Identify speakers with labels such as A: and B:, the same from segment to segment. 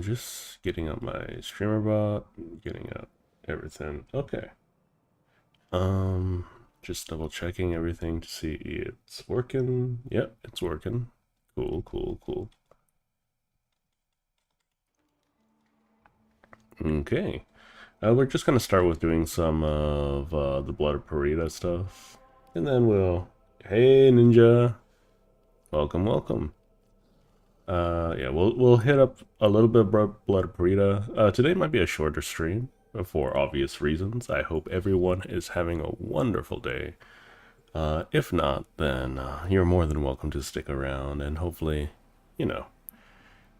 A: just getting up my streamer bot, getting up everything. Okay. Um, just double checking everything to see it's working. Yep, it's working. Cool, cool, cool. Okay. We're just gonna start with doing some of the Blood of Parita stuff, and then we'll. Hey, Ninja. Welcome, welcome. Yeah, we'll hit up a little bit of Blood of Parita. Today might be a shorter stream for obvious reasons. I hope everyone is having a wonderful day. If not, then you're more than welcome to stick around and hopefully, you know,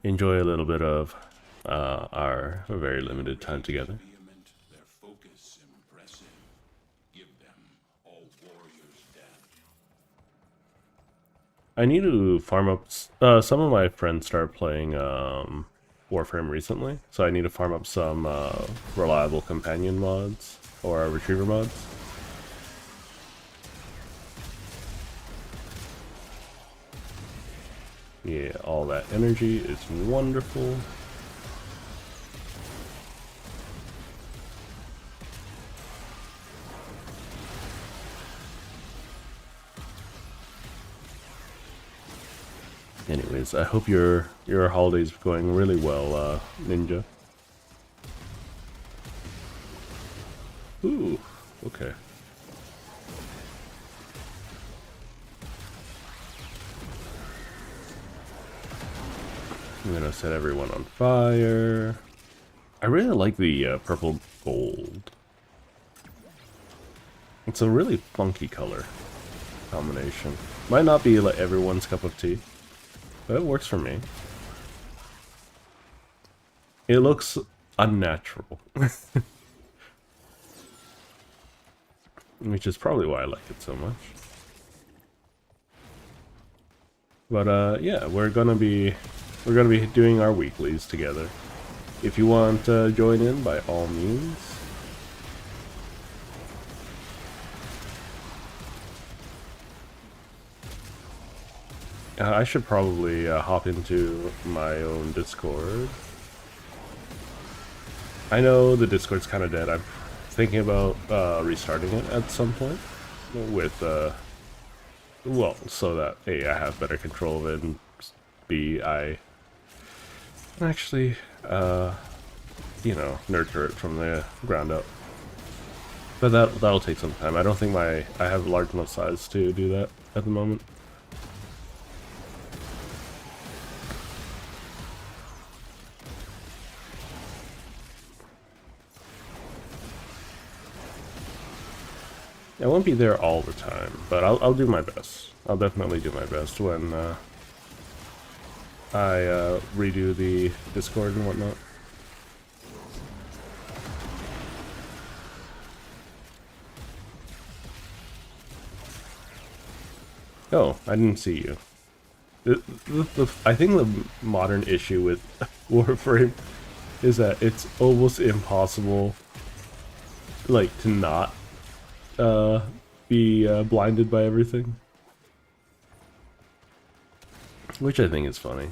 A: enjoy a little bit of our very limited time together. I need to farm up. Some of my friends started playing Warframe recently, so I need to farm up some reliable companion mods or retriever mods. Yeah, all that energy is wonderful. Anyways, I hope your holiday's going really well, Ninja. Ooh, okay. I'm gonna set everyone on fire. I really like the purple gold. It's a really funky color combination. Might not be like everyone's cup of tea, but it works for me. It looks unnatural. Which is probably why I like it so much. But yeah, we're gonna be doing our weeklies together. If you want to join in, by all means. I should probably hop into my own Discord. I know the Discord's kind of dead. I'm thinking about restarting it at some point with, well, so that A, I have better control of it, and B, I can actually, you know, nurture it from the ground up. But that'll take some time. I don't think I have a large enough size to do that at the moment. I won't be there all the time, but I'll do my best. I'll definitely do my best when I redo the Discord and whatnot. Oh, I didn't see you. I think the modern issue with Warframe is that it's almost impossible, like, to not be blinded by everything, which I think is funny.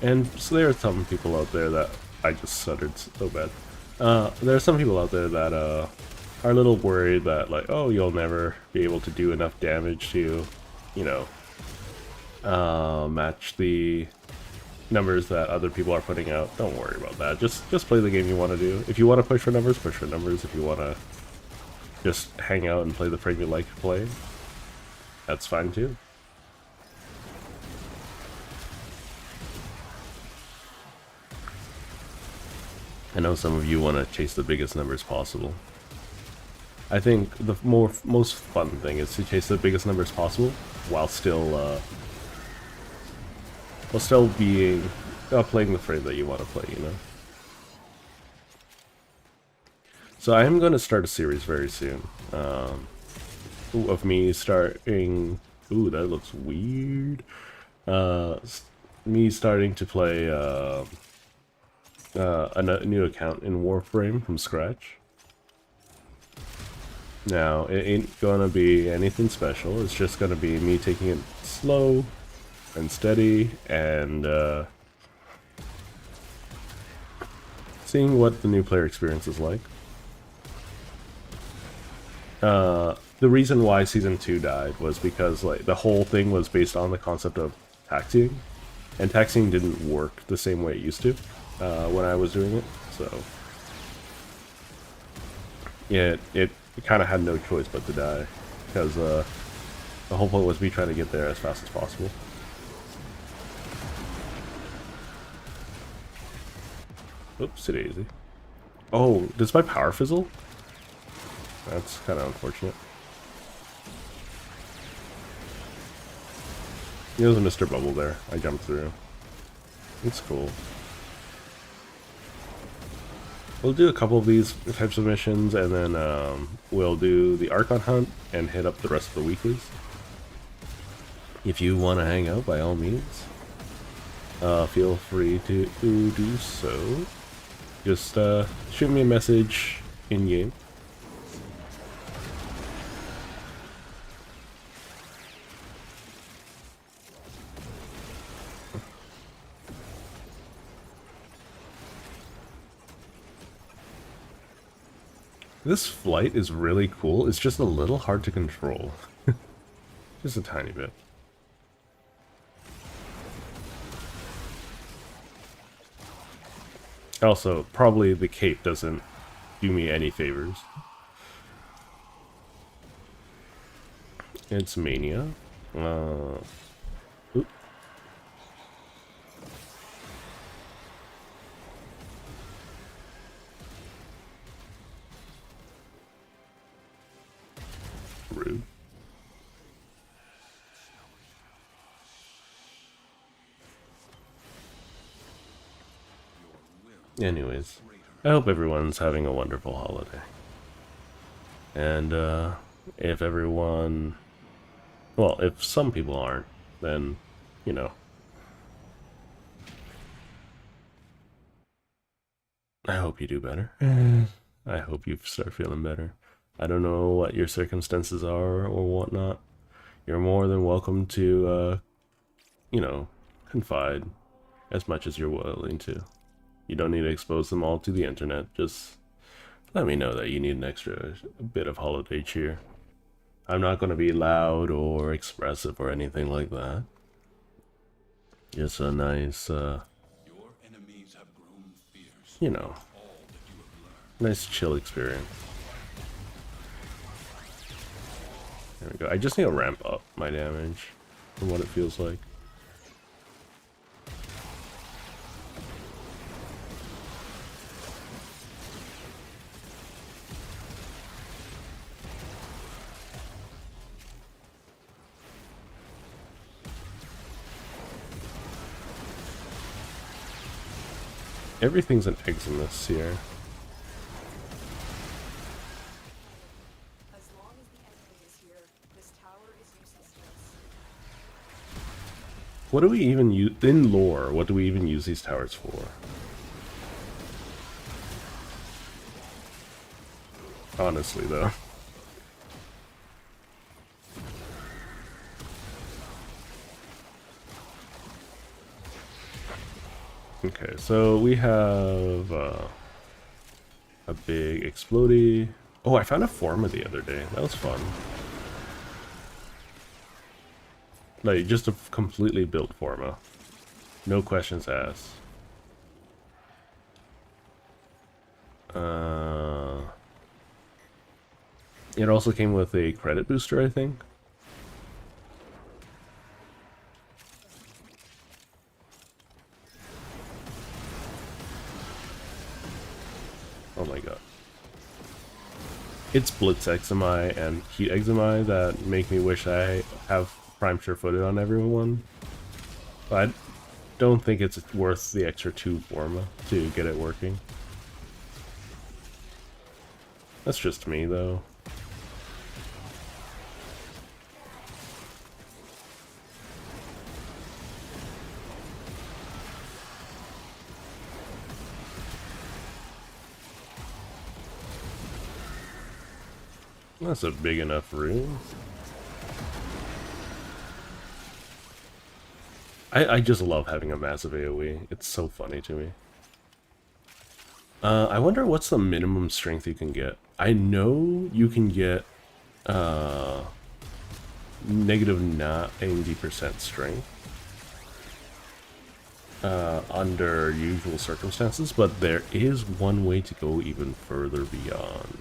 A: And so there are some people out there that I just stuttered so bad. There are some people out there that are a little worried that, like, oh, you'll never be able to do enough damage to, you know, match the numbers that other people are putting out. Don't worry about that. Just play the game you want to do. If you want to push for numbers, push for numbers. If you want to just hang out and play the frame you like to play, that's fine too. I know some of you want to chase the biggest numbers possible. I think the most fun thing is to chase the biggest numbers possible while still being playing the frame that you want to play, you know. So I am going to start a series very soon of me starting. Ooh, that looks weird. Me starting to play a new account in Warframe from scratch. Now, it ain't gonna be anything special. It's just gonna be me taking it slow and steady, and seeing what the new player experience is like. The reason why Season 2 died was because like the whole thing was based on the concept of taxiing, and taxiing didn't work the same way it used to when I was doing it, so yeah, it kind of had no choice but to die, because the whole point was me trying to get there as fast as possible. Oops, daisy. Oh, does my power fizzle? That's kind of unfortunate. There's a Mr. Bubble there. I jumped through. It's cool. We'll do a couple of these types of missions, and then we'll do the Archon hunt and hit up the rest of the weeklies. If you want to hang out, by all means, feel free to do so. Just shoot me a message in-game. This flight is really cool. It's just a little hard to control. Just a tiny bit. Also, probably the cape doesn't do me any favors. It's Mania. Oop. Rude. Anyways, I hope everyone's having a wonderful holiday. And if everyone, well, if some people aren't, then, you know, I hope you do better. I hope you start feeling better. I don't know what your circumstances are or whatnot. You're more than welcome to, you know, confide as much as you're willing to. You don't need to expose them all to the internet. Just let me know that you need an extra bit of holiday cheer. I'm not going to be loud or expressive or anything like that. Just a nice, you know, nice chill experience. There we go. I just need to ramp up my damage from what it feels like. Everything's an Eximus here.
B: As long as the enemy is here, this tower is useless to us.
A: What do we even use in lore? What do we even use these towers for? Honestly, though. Okay, so we have a big explodey. Oh, I found a Forma the other day. That was fun. Like, just a completely built Forma. No questions asked. It also came with a credit booster, I think. Oh my god. It's Blitz Eczemi and Heat Eczemi that make me wish I have Prime Sure-Footed on everyone. But I don't think it's worth the extra 2 Forma to get it working. That's just me, though. That's a big enough room. I just love having a massive AoE. It's so funny to me. I wonder what's the minimum strength you can get. I know you can get negative 90% strength under usual circumstances, but there is one way to go even further beyond.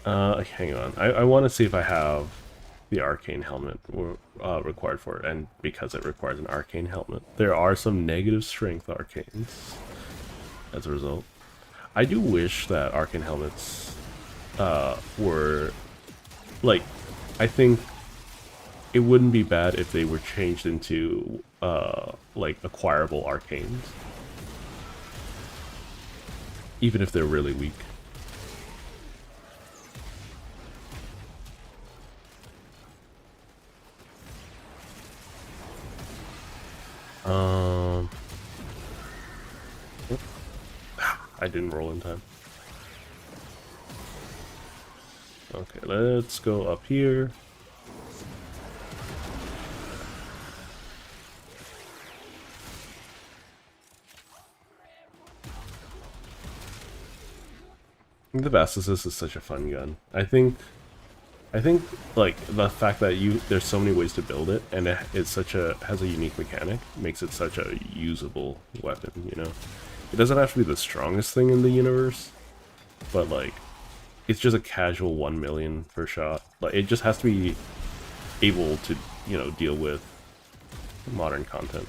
A: Hang on. I want to see if I have the arcane helmet required for it, and because it requires an arcane helmet, there are some negative strength arcanes as a result. I do wish that arcane helmets were like, I think it wouldn't be bad if they were changed into like acquirable arcanes, even if they're really weak. I didn't roll in time. Okay, let's go up here. The Basilisk is such a fun gun. I think like the fact that there's so many ways to build it, and it's has a unique mechanic, makes it such a usable weapon, you know? It doesn't have to be the strongest thing in the universe, but like it's just a casual 1 million per shot. Like it just has to be able to, you know, deal with modern content.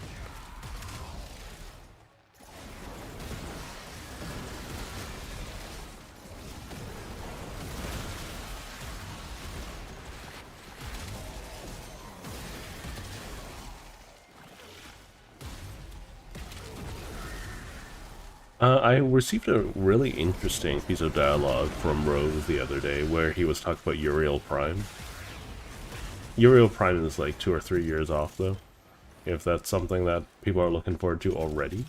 A: I received a really interesting piece of dialogue from Rose the other day where he was talking about Uriel Prime. Uriel Prime is like 2 or 3 years off though, if that's something that people are looking forward to already.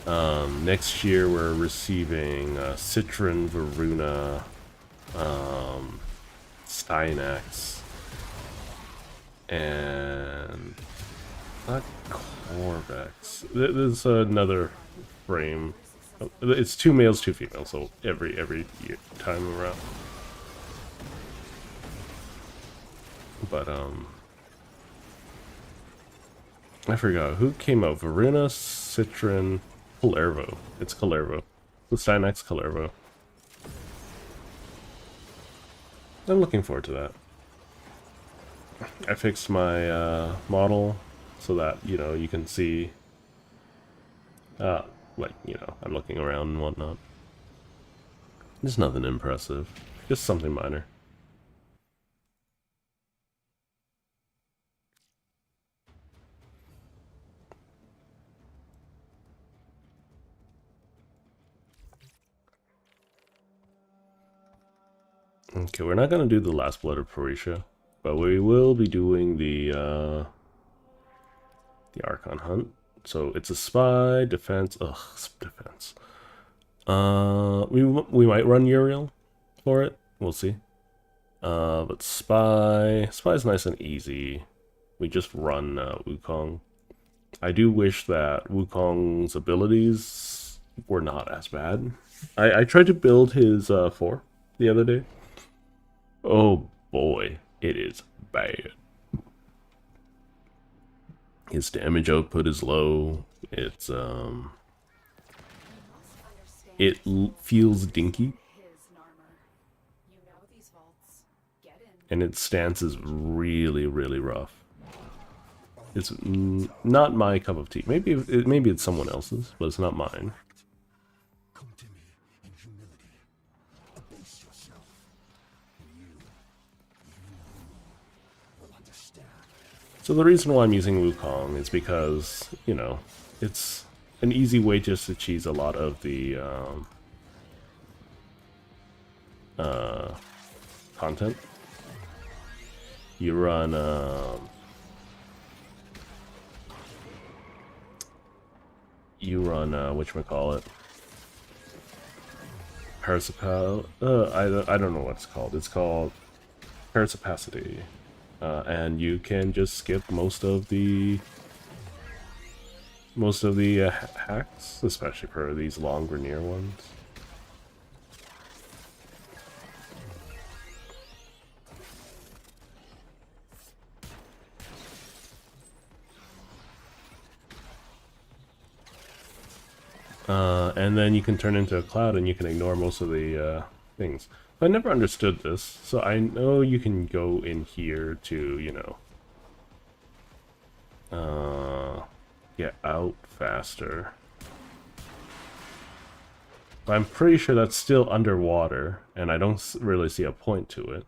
A: Next year we're receiving Citron, Varuna, Stynax, and not Corvex. There's another frame. It's 2 males, 2 females, so every year, time around. But I forgot who came out. Varuna, Citron, Calervo. It's Calervo. The Stynax Calervo. I'm looking forward to that. I fixed my model so that, you know, you can see like, you know, I'm looking around and whatnot. There's nothing impressive, just something minor. Okay, we're not gonna do the Last Blood of Parisha, but we will be doing the Archon Hunt. So it's a spy, defense, defense. We might run Uriel for it. We'll see. But spy's nice and easy. We just run Wukong. I do wish that Wukong's abilities were not as bad. I tried to build his 4 the other day. Oh boy, it is bad. His damage output is low. It's feels dinky, and its stance is really rough. It's not my cup of tea. Maybe it's someone else's, but it's not mine. So the reason why I'm using Wukong is because, you know, it's an easy way just to cheese a lot of the content. You run whatchamacallit, Parasipal. I don't know what it's called. It's called Parasipacity. and you can just skip most of the hacks, especially for these long Grenier ones. And then you can turn into a cloud and you can ignore most of the things. I never understood this, so I know you can go in here to, get out faster. But I'm pretty sure that's still underwater, and I don't really see a point to it.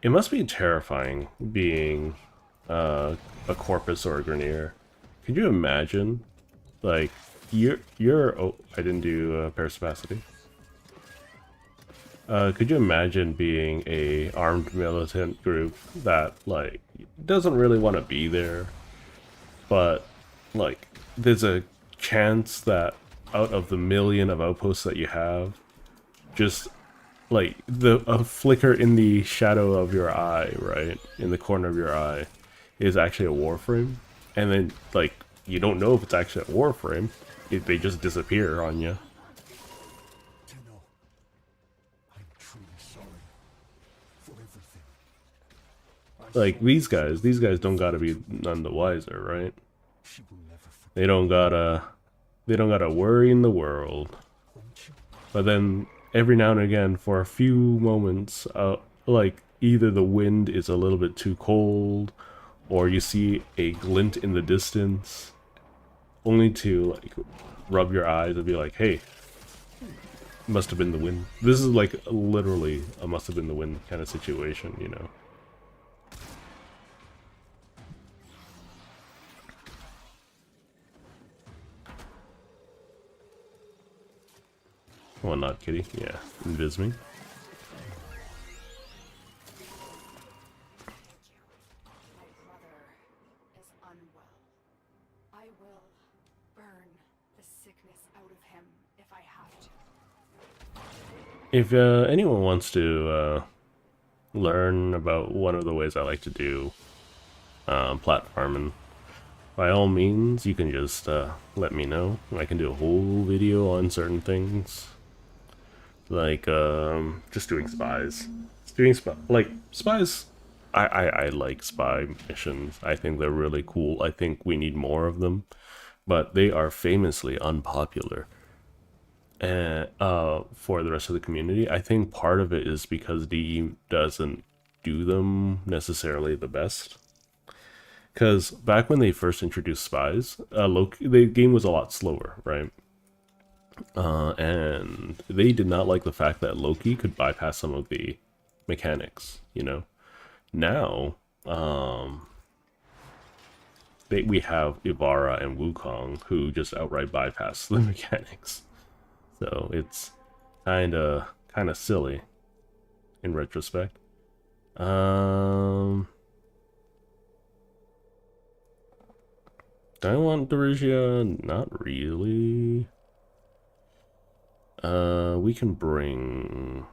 A: It must be terrifying being a Corpus or a Grenier. Could you imagine, like, oh, I didn't do paracapacity. Could you imagine being a armed militant group that, like, doesn't really want to be there, but, like, there's a chance that out of the million of outposts that you have, just, like, a flicker in the shadow of your eye, right, in the corner of your eye, is actually a Warframe, and then, like, you don't know if it's actually a Warframe, if they just disappear on you. Like, these guys don't gotta be none the wiser, right? They don't gotta worry in the world. But then, every now and again, for a few moments, like, either the wind is a little bit too cold, or you see a glint in the distance, only to, like, rub your eyes and be like, hey, must have been the wind. This is, like, literally a must have been the wind kind of situation, you know? Well, not kitty. Yeah, invis me.
B: My brother is unwell. I will burn the sickness out of him if I have to.
A: If anyone wants to learn about one of the ways I like to do platforming, by all means, you can just let me know. I can do a whole video on certain things. Like, just doing spies. Like, spies, I like spy missions. I think they're really cool. I think we need more of them. But they are famously unpopular. And for the rest of the community, I think part of it is because DE doesn't do them necessarily the best. Because back when they first introduced spies, the game was a lot slower, right? And they did not like the fact that Loki could bypass some of the mechanics, you know? Now, we have Ibarra and Wukong who just outright bypass the mechanics. So it's kind of silly in retrospect. Do I want Dorugia? Not really. We can bring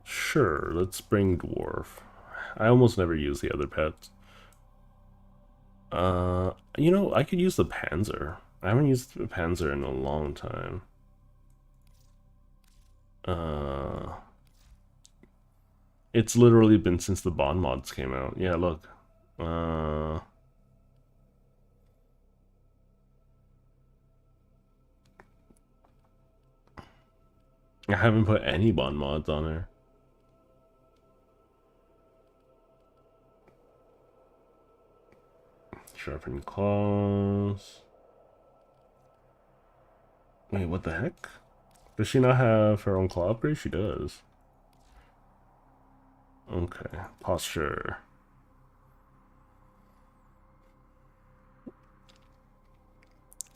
A: sure, let's bring Dwarf. I almost never use the other pets. I could use the Panzer. I haven't used the Panzer in a long time. It's literally been since the Bond mods came out. Yeah, look. I haven't put any Bond mods on there. Sharpened claws. Wait, what the heck? Does she not have her own claw upgrade? She does. Okay, posture.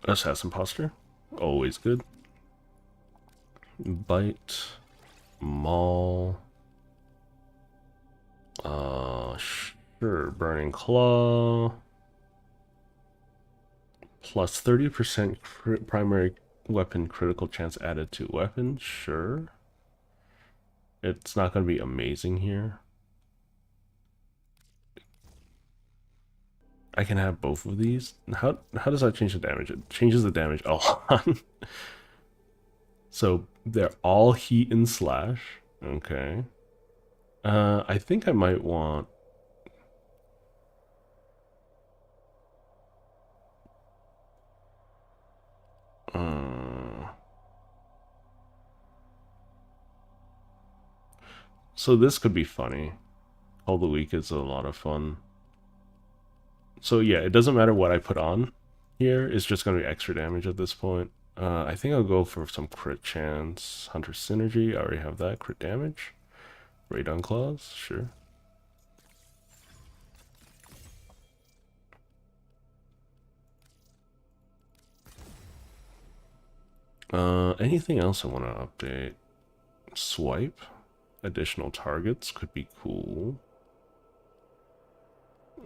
A: Let's have some posture. Always good. Bite. Maul. Sure. Burning claw. Plus 30% primary weapon critical chance added to weapons. Sure. It's not going to be amazing here. I can have both of these. How does that change the damage? It changes the damage a lot. So they're all heat and slash. Okay. I think I might want... so this could be funny. All the Week is a lot of fun. So yeah, it doesn't matter what I put on here. It's just going to be extra damage at this point. I think I'll go for some crit chance. Hunter Synergy, I already have that. Crit damage. Radon Claws, sure. Anything else I want to update? Swipe. Additional targets could be cool.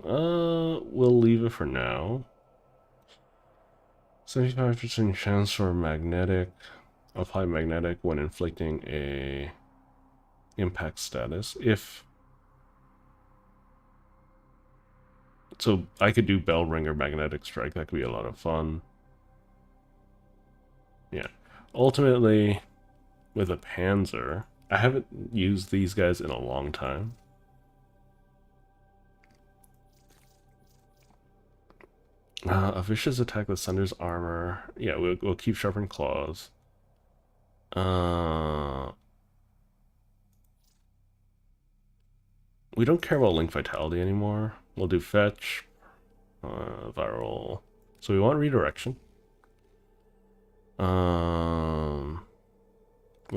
A: We'll leave it for now. 75% chance for magnetic. Apply magnetic when inflicting a impact status. If so, I could do Bell Ring or Magnetic Strike. That could be a lot of fun. Yeah. Ultimately, with a Panzer, I haven't used these guys in a long time. A vicious attack that sunders armor. Yeah, we'll keep sharpened claws. We don't care about Link Vitality anymore. We'll do fetch, viral. So we want redirection. We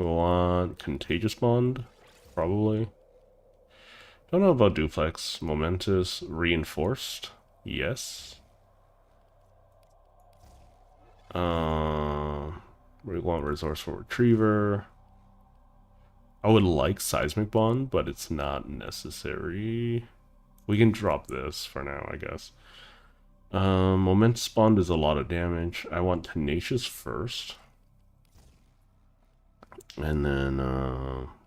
A: want contagious bond, probably. Don't know about duplex. Momentous, reinforced. Yes. We want resourceful retriever. I would like seismic bond, but it's not necessary. We can drop this for now, I guess. Momentous bond is a lot of damage. I want tenacious first. And then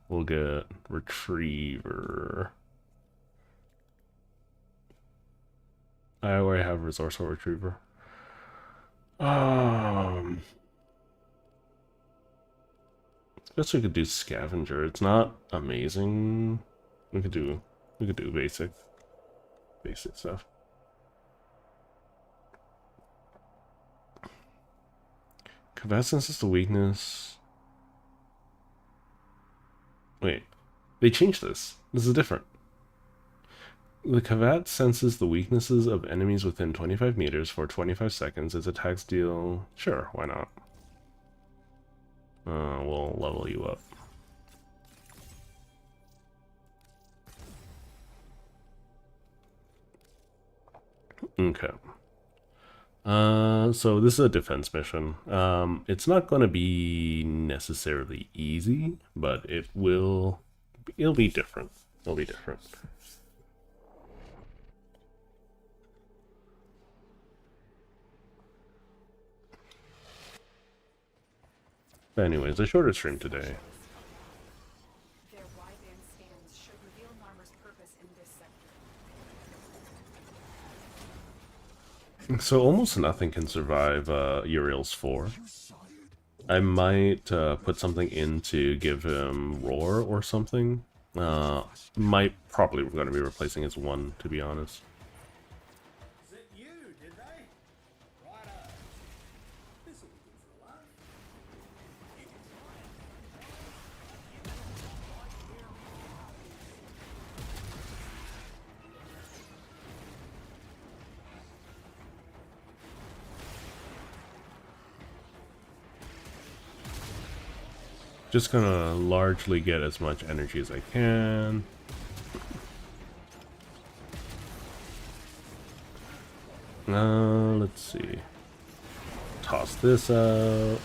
A: we'll get retriever. I already have resourceful retriever. I guess we could do scavenger. It's not amazing. We could do basic stuff. Combatants is the weakness. Wait, they changed this. This is different. The Kavat senses the weaknesses of enemies within 25 meters for 25 seconds. Its attacks deal... Sure, why not? We'll level you up. Okay. So this is a defense mission. It's not going to be necessarily easy, but it'll be different. It'll be different. But anyways, a shorter stream today.
B: Their wide-band scans should reveal Narmer's purpose in this sector.
A: So almost nothing can survive Uriel's 4. I might put something in to give him Roar or something. Might probably going to be replacing his 1, to be honest. Just gonna largely get as much energy as I can. Let's see. Toss this out.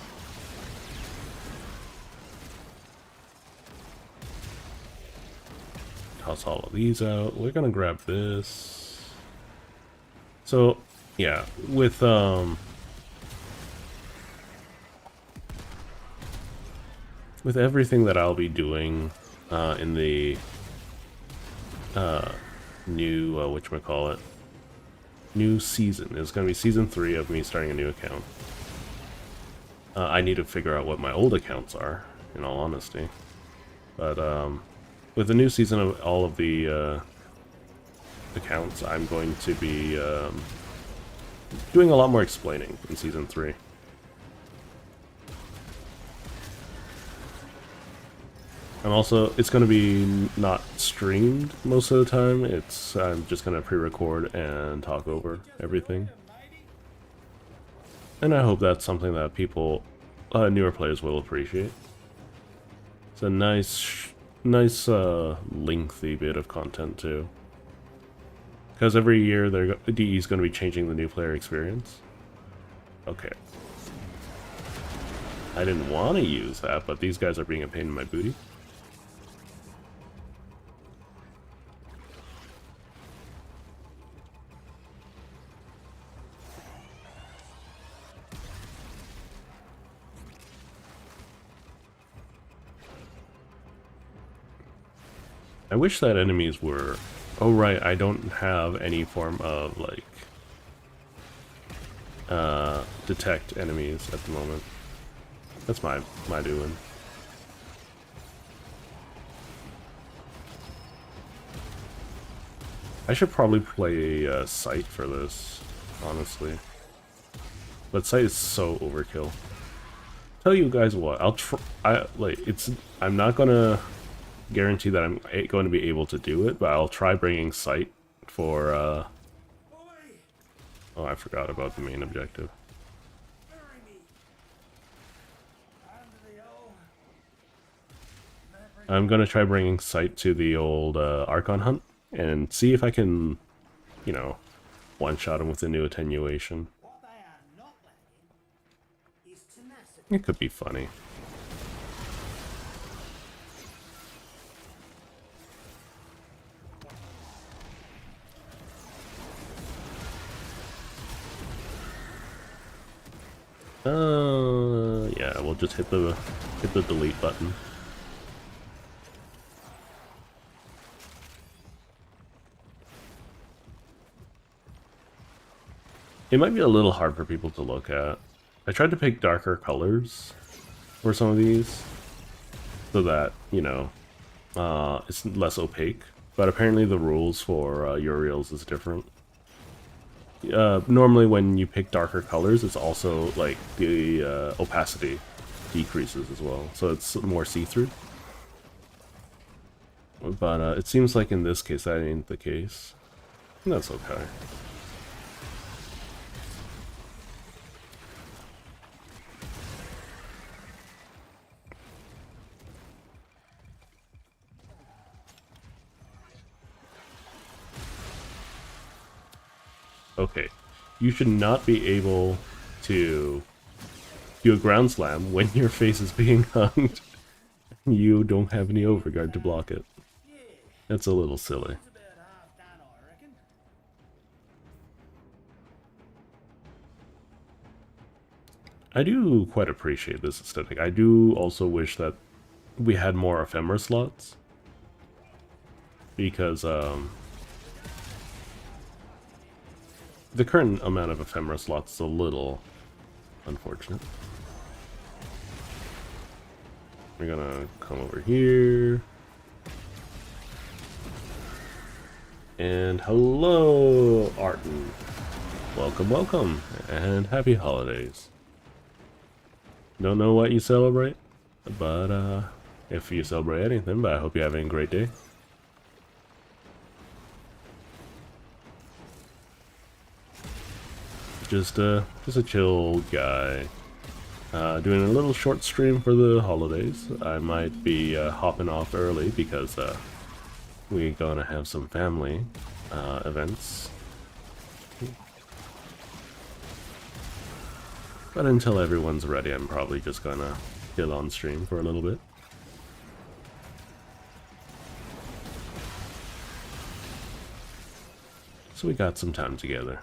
A: Toss all of these out. We're gonna grab this. So, yeah, with with everything that I'll be doing in the new, whatchamacallit, new season. It's going to be season 3 of me starting a new account. I need to figure out what my old accounts are, in all honesty. But with the new season of all of the accounts, I'm going to be doing a lot more explaining in season 3. I'm also, it's going to be not streamed most of the time. I'm just going to pre-record and talk over everything. And I hope that's something that people, newer players will appreciate. It's a nice, lengthy bit of content too. Because every year DE is going to be changing the new player experience. Okay. I didn't want to use that, but these guys are being a pain in my booty. I wish that enemies were... Oh right, I don't have any form of, like... detect enemies at the moment. That's my doing. I should probably play Sight for this, honestly. But Sight is so overkill. Tell you guys what, I'm not gonna guarantee that I'm going to be able to do it, but I'll try bringing Sight for, Oh, I forgot about the main objective. I'm gonna try bringing Sight to the old Archon hunt and see if I can, you know, one-shot him with the new attenuation. It could be funny. Yeah, we'll just hit the delete button. It might be a little hard for people to look at. I tried to pick darker colors for some of these so that, you know, it's less opaque. But apparently the rules for Uriel's is different. Normally when you pick darker colors, it's also like the opacity decreases as well, so it's more see-through. But it seems like in this case that ain't the case. And that's okay. Okay, you should not be able to do a ground slam when your face is being hugged. You don't have any overguard to block it. That's a little silly. I do quite appreciate this aesthetic. I do also wish that we had more ephemera slots. Because, the current amount of ephemera slots is a little unfortunate. We're gonna come over here. And hello, Arton. Welcome, welcome, and happy holidays. Don't know what you celebrate, but if you celebrate anything, but I hope you're having a great day. Just a chill guy. Doing a little short stream for the holidays. I might be hopping off early because we're gonna have some family events. But until everyone's ready, I'm probably just gonna chill on stream for a little bit. So we got some time together.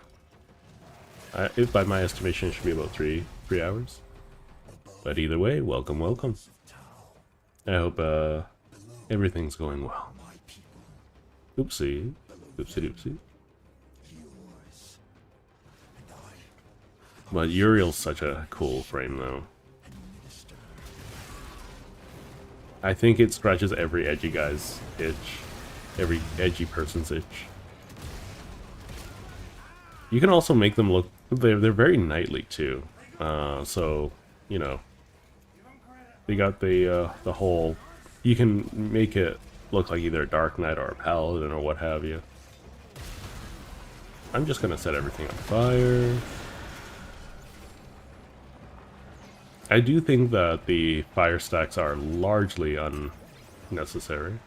A: If by my estimation, it should be about three hours. But either way, welcome, welcome. I hope everything's going well. Oopsie. Oopsie doopsie. But Uriel's such a cool frame though. I think it scratches every edgy guy's itch. Every edgy person's itch. You can also make them look... They're very knightly too. So, you know... They got the whole... You can make it look like either a Dark Knight or a Paladin or what have you. I'm just gonna set everything on fire. I do think that the fire stacks are largely unnecessary.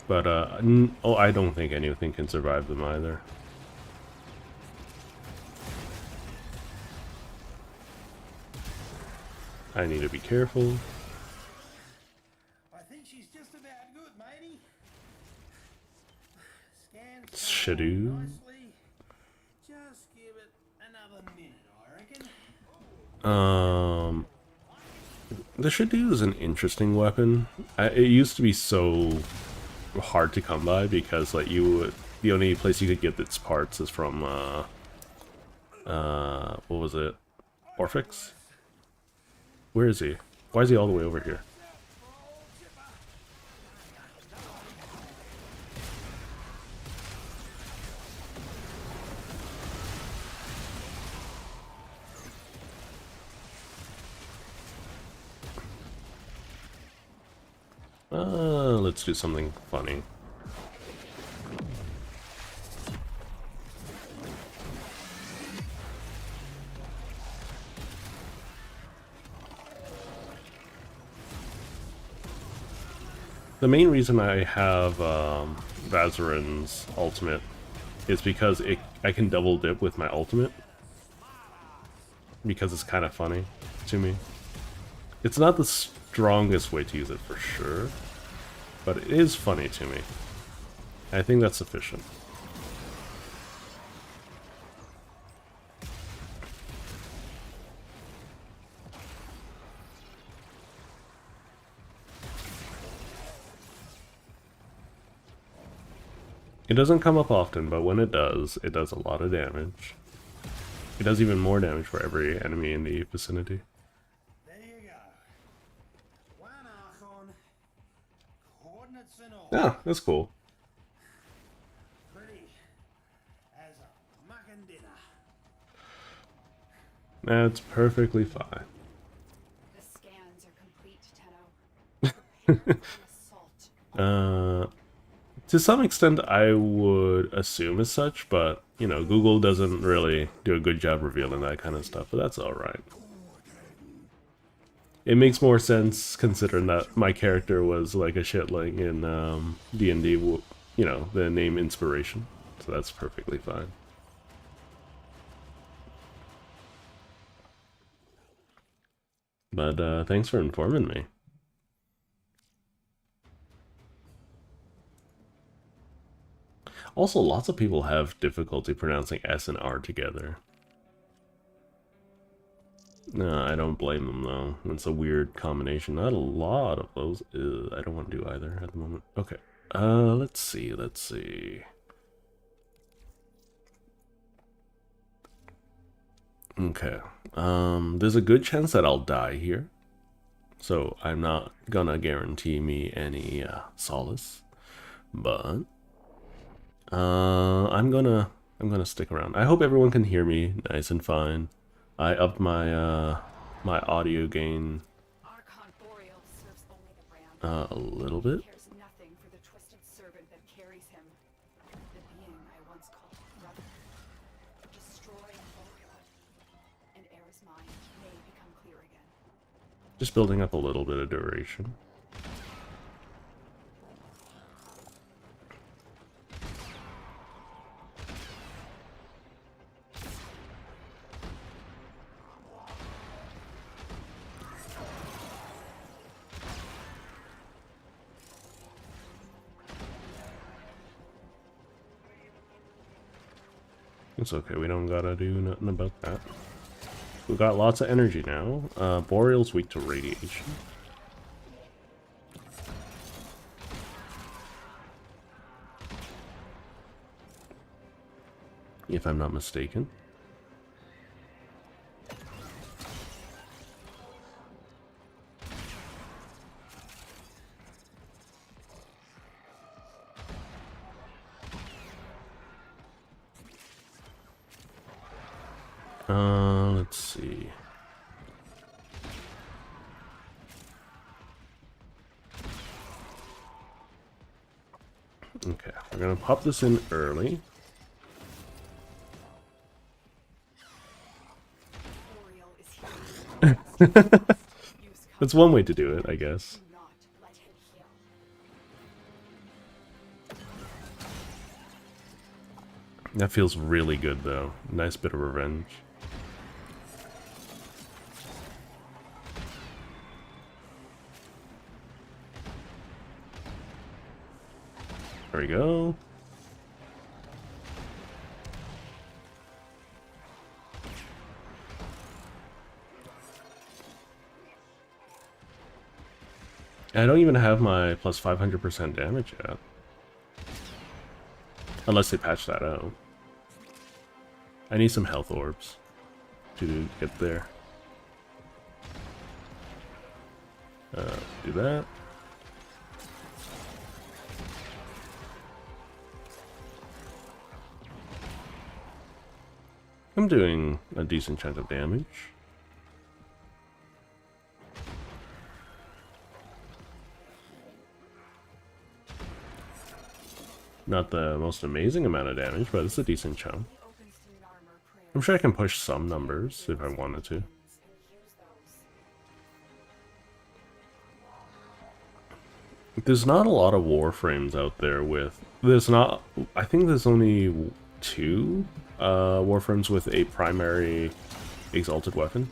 A: But, oh, I don't think anything can survive them either. I need to be careful.
C: I think she's just about good, matey.
A: Shadoo.
C: Nicely. Just give it another minute, I reckon.
A: The Shadoo is an interesting weapon. It used to be so hard to come by because, like, the only place you could get its parts is from, what was it? Orphix? Where is he? Why is he all the way over here? Let's do something funny. The main reason I have Vazarin's ultimate is because I can double dip with my ultimate. Because it's kind of funny to me. It's not the strongest way to use it for sure, but it is funny to me. I think that's sufficient. It doesn't come up often, but when it does a lot of damage. It does even more damage for every enemy in the vicinity.
C: There you go. One Archon, coordinates and all.
A: Yeah, that's cool.
C: Pretty as a mucking dinner.
A: That's perfectly fine.
B: The scans are complete, Tenno. Prepare for an assault.
A: To some extent, I would assume as such, but, you know, Google doesn't really do a good job revealing that kind of stuff, but that's alright. It makes more sense considering that my character was like a shitling in D&D, you know, the name Inspiration, so that's perfectly fine. But thanks for informing me. Also, lots of people have difficulty pronouncing S and R together. No, I don't blame them though. It's a weird combination. Not a lot of those. I don't want to do either at the moment. Okay. Let's see. Okay. There's a good chance that I'll die here. So I'm not gonna guarantee me any solace. But I'm gonna stick around. I hope everyone can hear me nice and fine. I upped my my audio gain
B: Archon Boreal serves only the brand.
A: a little bit.
B: He cares nothing for the twisted servant that carries him. The being I once called brother. Destroy Boreal, and Era's mind may become clear again.
A: Just building up a little bit of duration. It's okay, we don't gotta do nothing about that. We got lots of energy now. Boreal's weak to radiation. If I'm not mistaken. Let's see. Okay, we're gonna pop this in early.
B: Oriel is here. Use
A: That's one way to do it, I guess.
B: Do not let him heal.
A: That feels really good, though. Nice bit of revenge. There we go. I don't even have my plus 500% damage yet. Unless they patch that out. I need some health orbs to get there. Do that. I'm doing a decent chunk of damage. Not the most amazing amount of damage, but it's a decent chunk.
B: Openstein armor prayer
A: I'm sure I can push some numbers if I wanted to.
B: and use those.
A: There's not a lot of Warframes out there with... There's not... I think there's only 2 Warframes with a primary exalted weapon.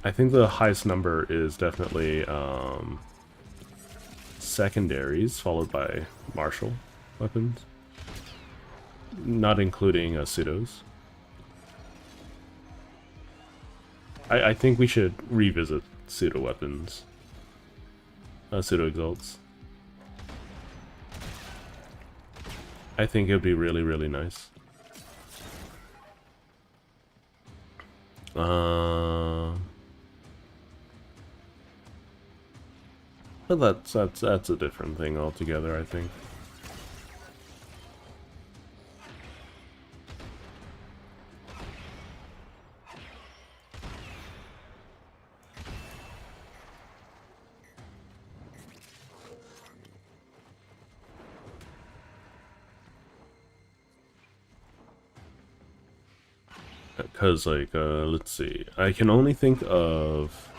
A: I think the highest number is definitely secondaries, followed by martial weapons. Not including pseudos. I think we should revisit pseudo weapons. Pseudo exalts. I think it would be really, really nice. But that's a different thing altogether, I think. Because, like, let's see. I can only think of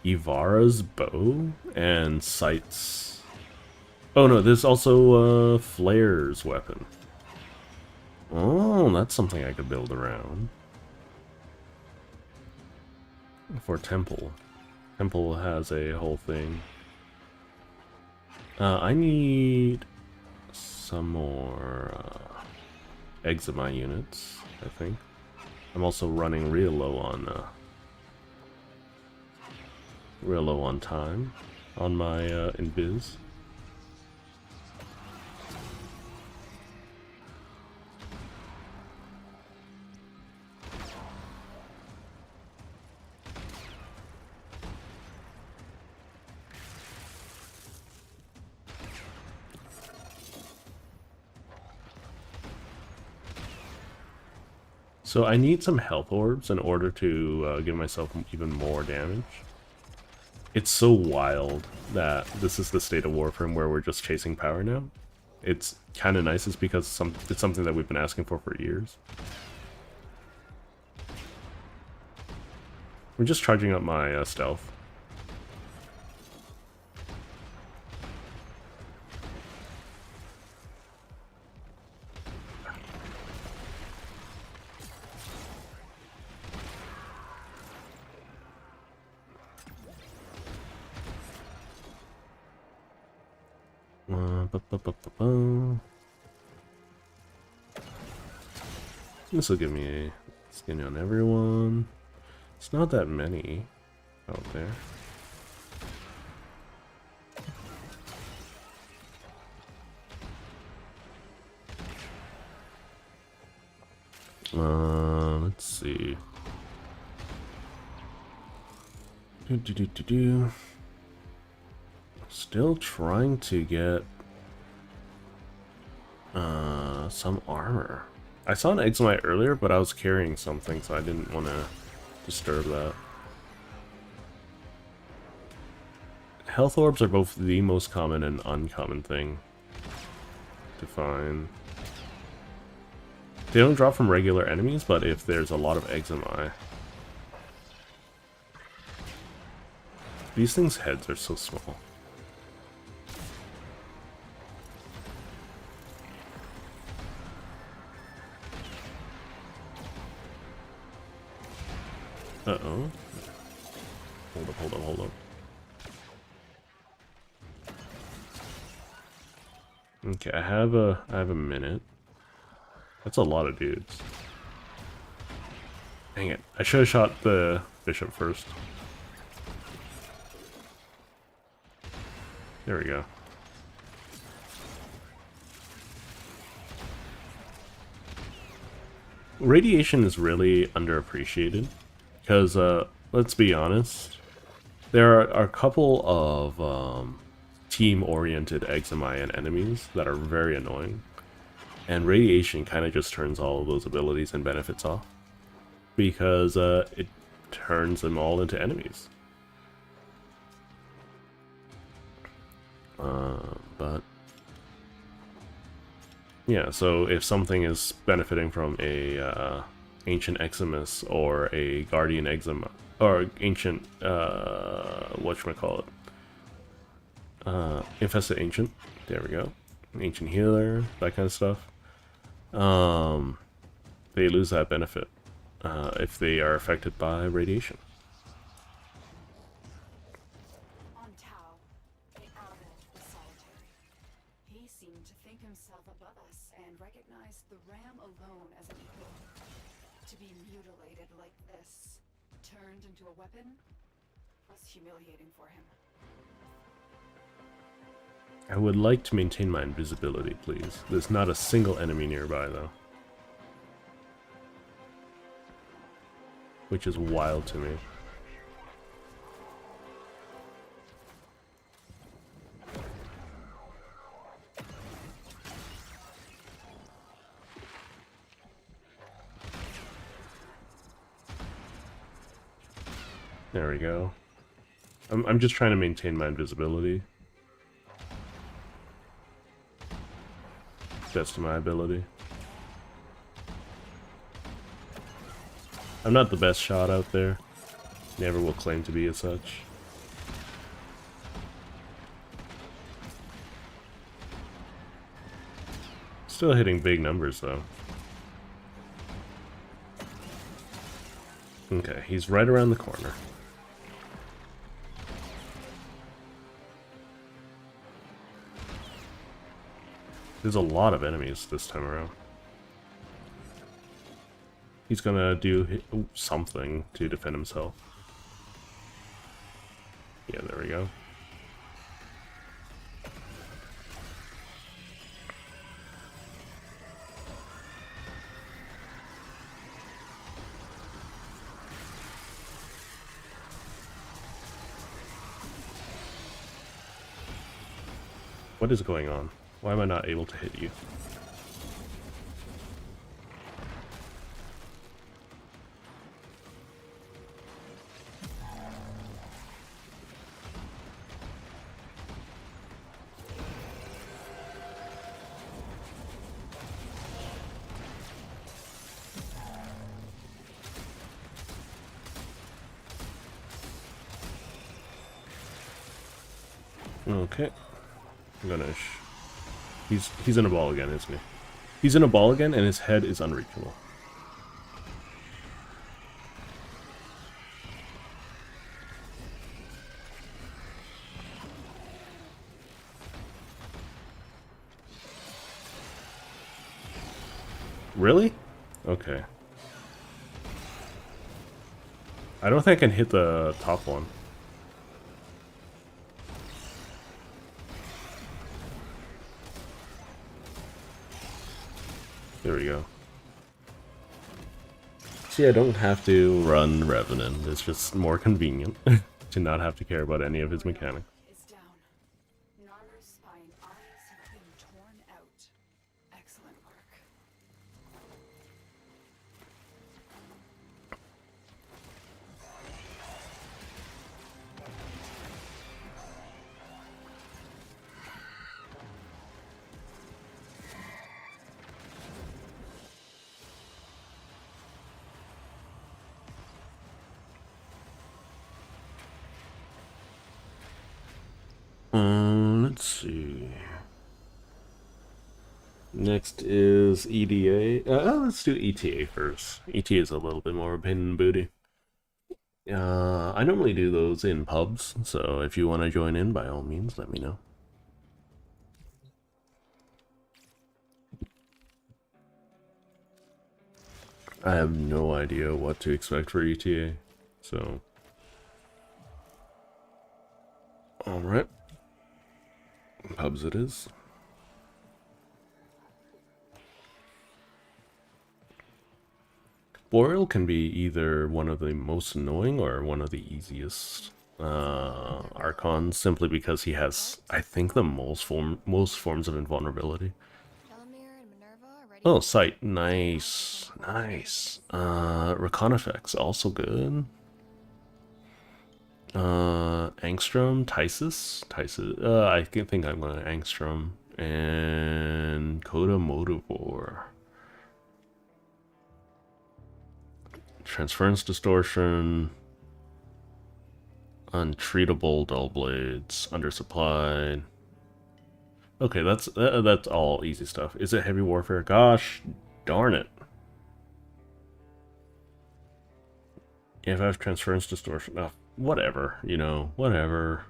A: Ivara's bow and Sight's... Oh no, there's also Flair's weapon. Oh, that's something I could build around. For Temple. Temple has a whole thing. I need some more eczema units, I think. I'm also running real low on time on my invis. So I need some health orbs in order to give myself even more damage. It's so wild that this is the state of Warframe where we're just chasing power now. It's kind of nice, it's because it's something that we've been asking for years. I'm just charging up my stealth. This will give me Skin on everyone. It's not that many out there. Let's see. Still trying to get some armor. I saw an Exomite earlier, but I was carrying something, so I didn't want to disturb that. Health orbs are both the most common and uncommon thing to find. They don't drop from regular enemies, but if there's a lot of Exomite. These things' heads are so small. Uh-oh. Hold up. Okay, I have a minute. That's a lot of dudes. Dang it. I should have shot the bishop first. There we go. Radiation is really underappreciated. Because, let's be honest, there are a couple of team-oriented Exomayan enemies that are very annoying. And radiation kind of just turns all of those abilities and benefits off. Because it turns them all into enemies. But yeah, so if something is benefiting from a ancient Eximus or a guardian Exima or ancient whatchamacallit, infested ancient, there we go, ancient healer, that kind of stuff, they lose that benefit if they are affected by radiation.
B: On Tau, the Arabin was solitary. He seemed to think himself above us and recognized the ram alone as an equal. To be mutilated like this, turned into a weapon, was humiliating for him.
A: I would like to maintain my invisibility, please. There's not a single enemy nearby, though. Which is wild to me. There we go. I'm just trying to maintain my invisibility. Best of my ability. I'm not the best shot out there. Never will claim to be as such. Still hitting big numbers though. Okay, he's right around the corner. There's a lot of enemies this time around. He's gonna do something to defend himself. Yeah, there we go. What is going on? Why am I not able to hit you? Okay. I'm gonna... He's in a ball again, isn't he? He's in a ball again, and his head is unreachable. Really? Okay. I don't think I can hit the top one. There we go. See, I don't have to run Revenant. It's just more convenient to not have to care about any of his mechanics.
B: Is down. Narmer's spine eyes have been torn out. Excellent work.
A: Let's see. Next is EDA. Let's do ETA first. ETA is a little bit more pain in the booty. I normally do those in pubs, so if you want to join in, by all means, let me know. I have no idea what to expect for ETA, so... Alright. Pubs it is. Boreal can be either one of the most annoying or one of the easiest Archons, simply because he has, I think, the most forms of invulnerability. Oh, sight. Nice. Nice. Recon effects, also good. Angstrom, Tysis? I think I'm going to Angstrom. And Coda Motivore. Transference Distortion. Untreatable Dull Blades. Undersupplied. Okay, that's all easy stuff. Is it heavy warfare? Gosh darn it. If I have transference distortion, whatever, you know, whatever.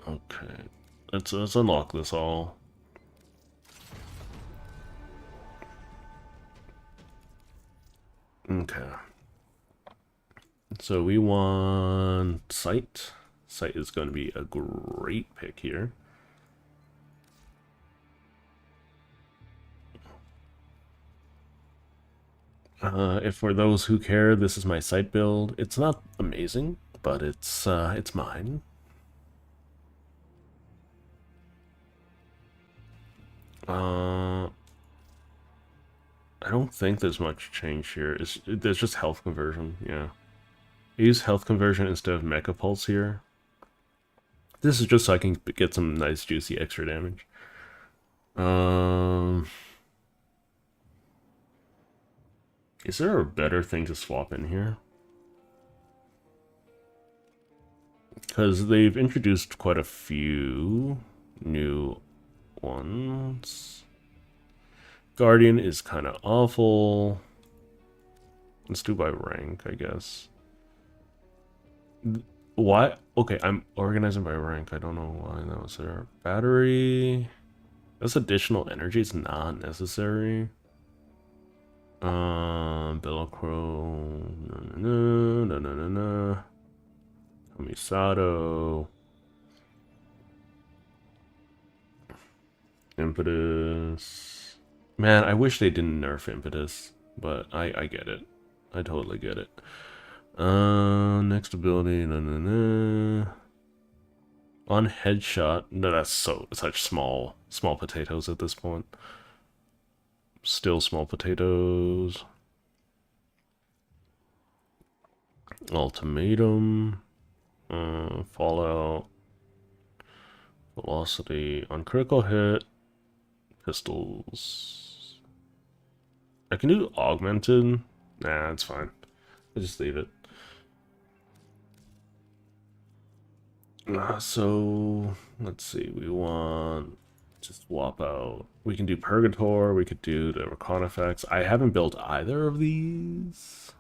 A: Okay, let's unlock this all. Okay. So we want Sight. Sight is going to be a great pick here. If for those who care, this is my Sight build. It's not amazing, but it's mine. I don't think there's much change here. There's just health conversion, yeah. I use health conversion instead of Mecha Pulse here. This is just so I can get some nice juicy extra damage. Is there a better thing to swap in here? Because they've introduced quite a few new ones. Guardian is kind of awful. Let's do by rank, I guess. Why? Okay, I'm organizing by rank. I don't know why that was there. Battery. That's additional energy. It's not necessary. Velcro. No. Misato. Impetus. Man, I wish they didn't nerf Impetus, but I get it. I totally get it. Next ability. On headshot. No, that's such small potatoes at this point. Still small potatoes. Ultimatum. Fallout. Velocity. On critical hit. Pistols. I can do augmented. Nah, it's fine. I just leave it. So let's see. We want to swap out. We can do Purgator. We could do the Recon effects. I haven't built either of these.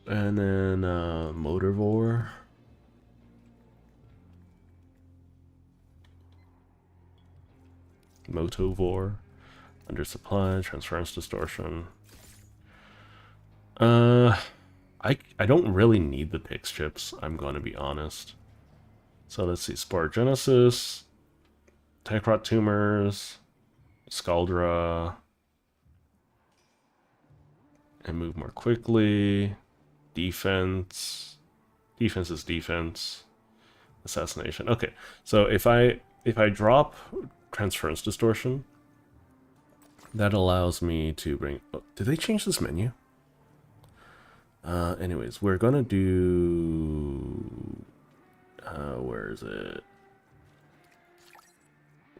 A: And then Motivore. Motovore, undersupply, transference distortion. I don't really need the Pix chips, I'm gonna be honest. So let's see, Sporogenesis, Techrot Tumors, Scaldra, and move more quickly. Defense. Defense is defense. Assassination. Okay, so if I drop Transference Distortion, that allows me to bring... Oh, did they change this menu? Anyways, we're gonna do... where is it?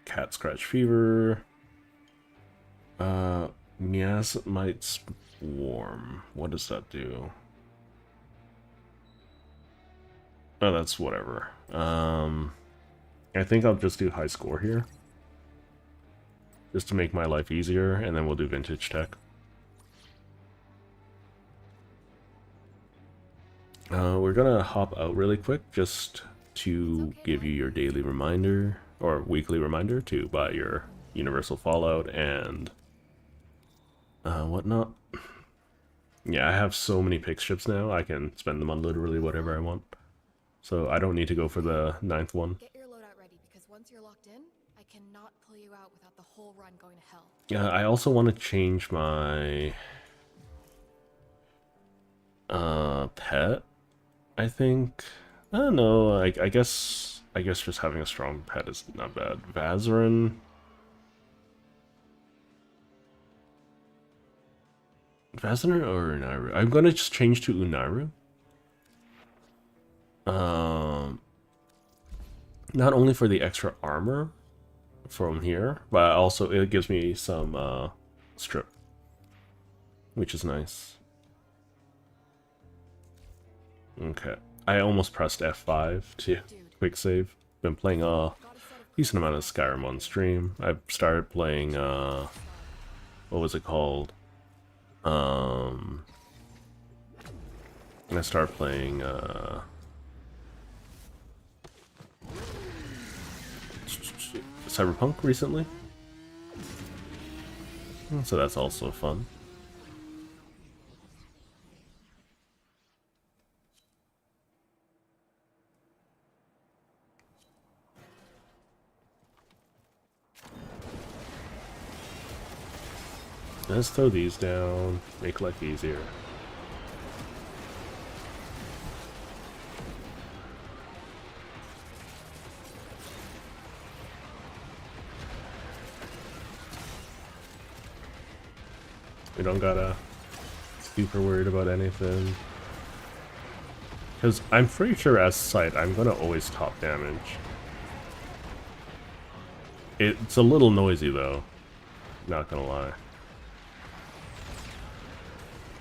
A: Cat Scratch Fever. Miasmite Swarm. What does that do? Oh, that's whatever. I think I'll just do high score here. Just to make my life easier, and then we'll do Vintage Tech. We're gonna hop out really quick just to give you your daily reminder, or weekly reminder, to buy your Universal Fallout and whatnot. Yeah, I have so many Pix chips now, I can spend them on literally whatever I want. So I don't need to go for the 9th one.
D: Get your loadout ready, because once you're locked in, I cannot pull you out without the whole run going to hell.
A: Yeah, I also want to change my pet, I think. I don't know, I guess just having a strong pet is not bad. Vazarin. Vazarin or Unairu? I'm gonna just change to Unairu. Not only for the extra armor from here, but also it gives me some strip, which is nice. Okay, I almost pressed F5 to quick save. Been playing a decent amount of Skyrim on stream. I've started playing what was it called? I started playing Cyberpunk recently, so that's also fun. Let's throw these down, make life easier. We don't gotta super worried about anything. Because I'm pretty sure as sight, I'm gonna always top damage. It's a little noisy though, not gonna lie.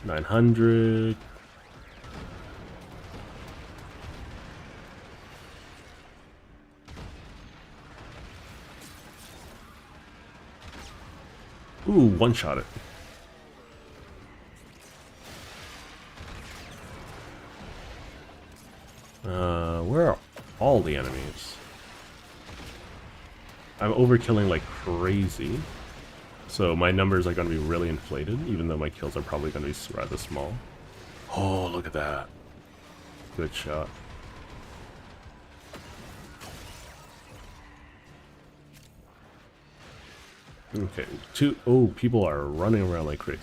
A: 900. Ooh, one-shot it. Where are all the enemies? I'm overkilling like crazy. So my numbers are going to be really inflated, even though my kills are probably going to be rather small. Oh, look at that. Good shot. Okay, oh, people are running around like crazy.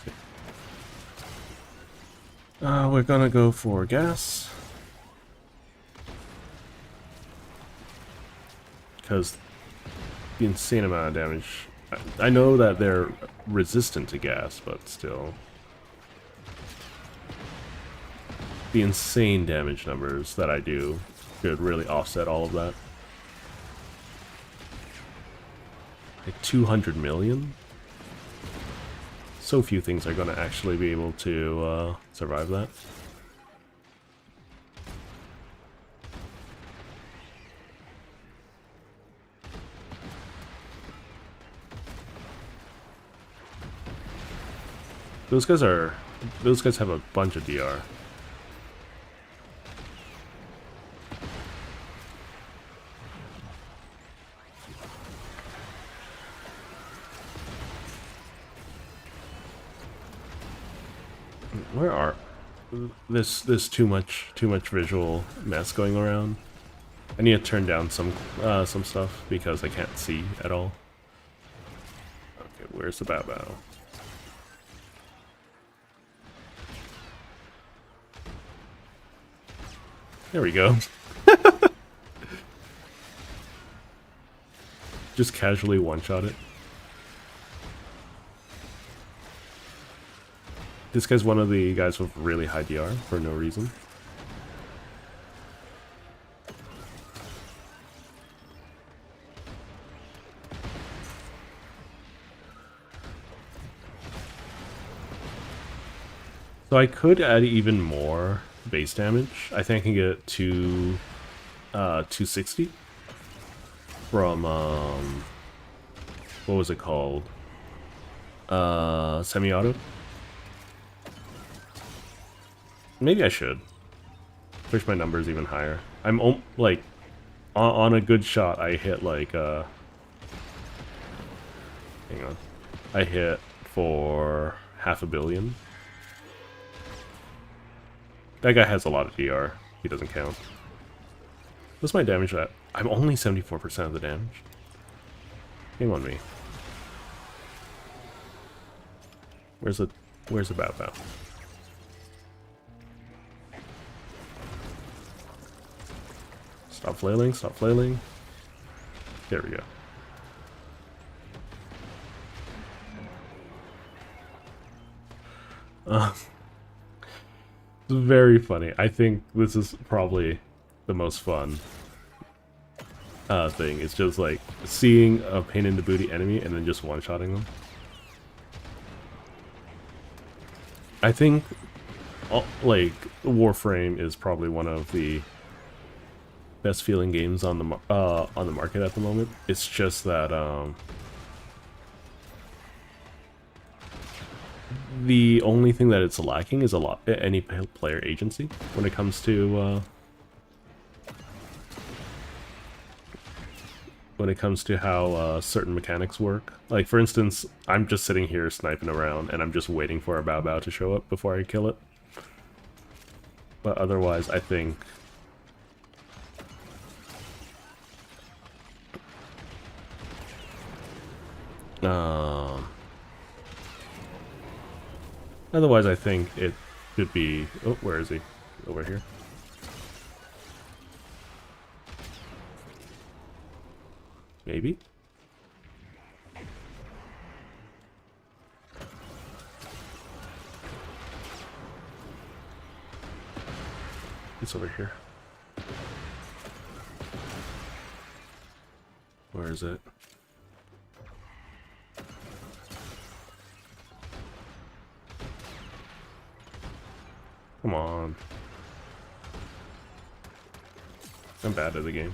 A: We're gonna go for gas. Because the insane amount of damage. I know that they're resistant to gas, but still. The insane damage numbers that I do should really offset all of that. Like 200 million? So few things are going to actually be able to survive that. Those guys have a bunch of DR. Where are this too much visual mess going around. I need to turn down some stuff because I can't see at all. Okay, where's the Bao Bao? There we go. Just casually one-shot it. This guy's one of the guys with really high DR for no reason. So I could add even more base damage. I think I can get to 260 from what was it called? Semi-auto. Maybe I should push my numbers even higher. I'm like on a good shot. I hit like hang on, I hit for 500 million. That guy has a lot of DR. He doesn't count. What's my damage at? I'm only 74% of the damage. Game on me. Where's the Bao Bao? Stop flailing, stop flailing. There we go. It's very funny. I think this is probably the most fun thing. It's just like seeing a pain in the booty enemy and then just one-shotting them. I think like Warframe is probably one of the best feeling games on the market at the moment. It's just that the only thing that it's lacking is any player agency when it comes to how certain mechanics work. Like for instance, I'm just sitting here sniping around and I'm just waiting for a Bao Bao to show up before I kill it. But otherwise, I think otherwise, I think it should be... Oh, where is he? Over here. Maybe? It's over here. Where is it? Come on. I'm bad at the game.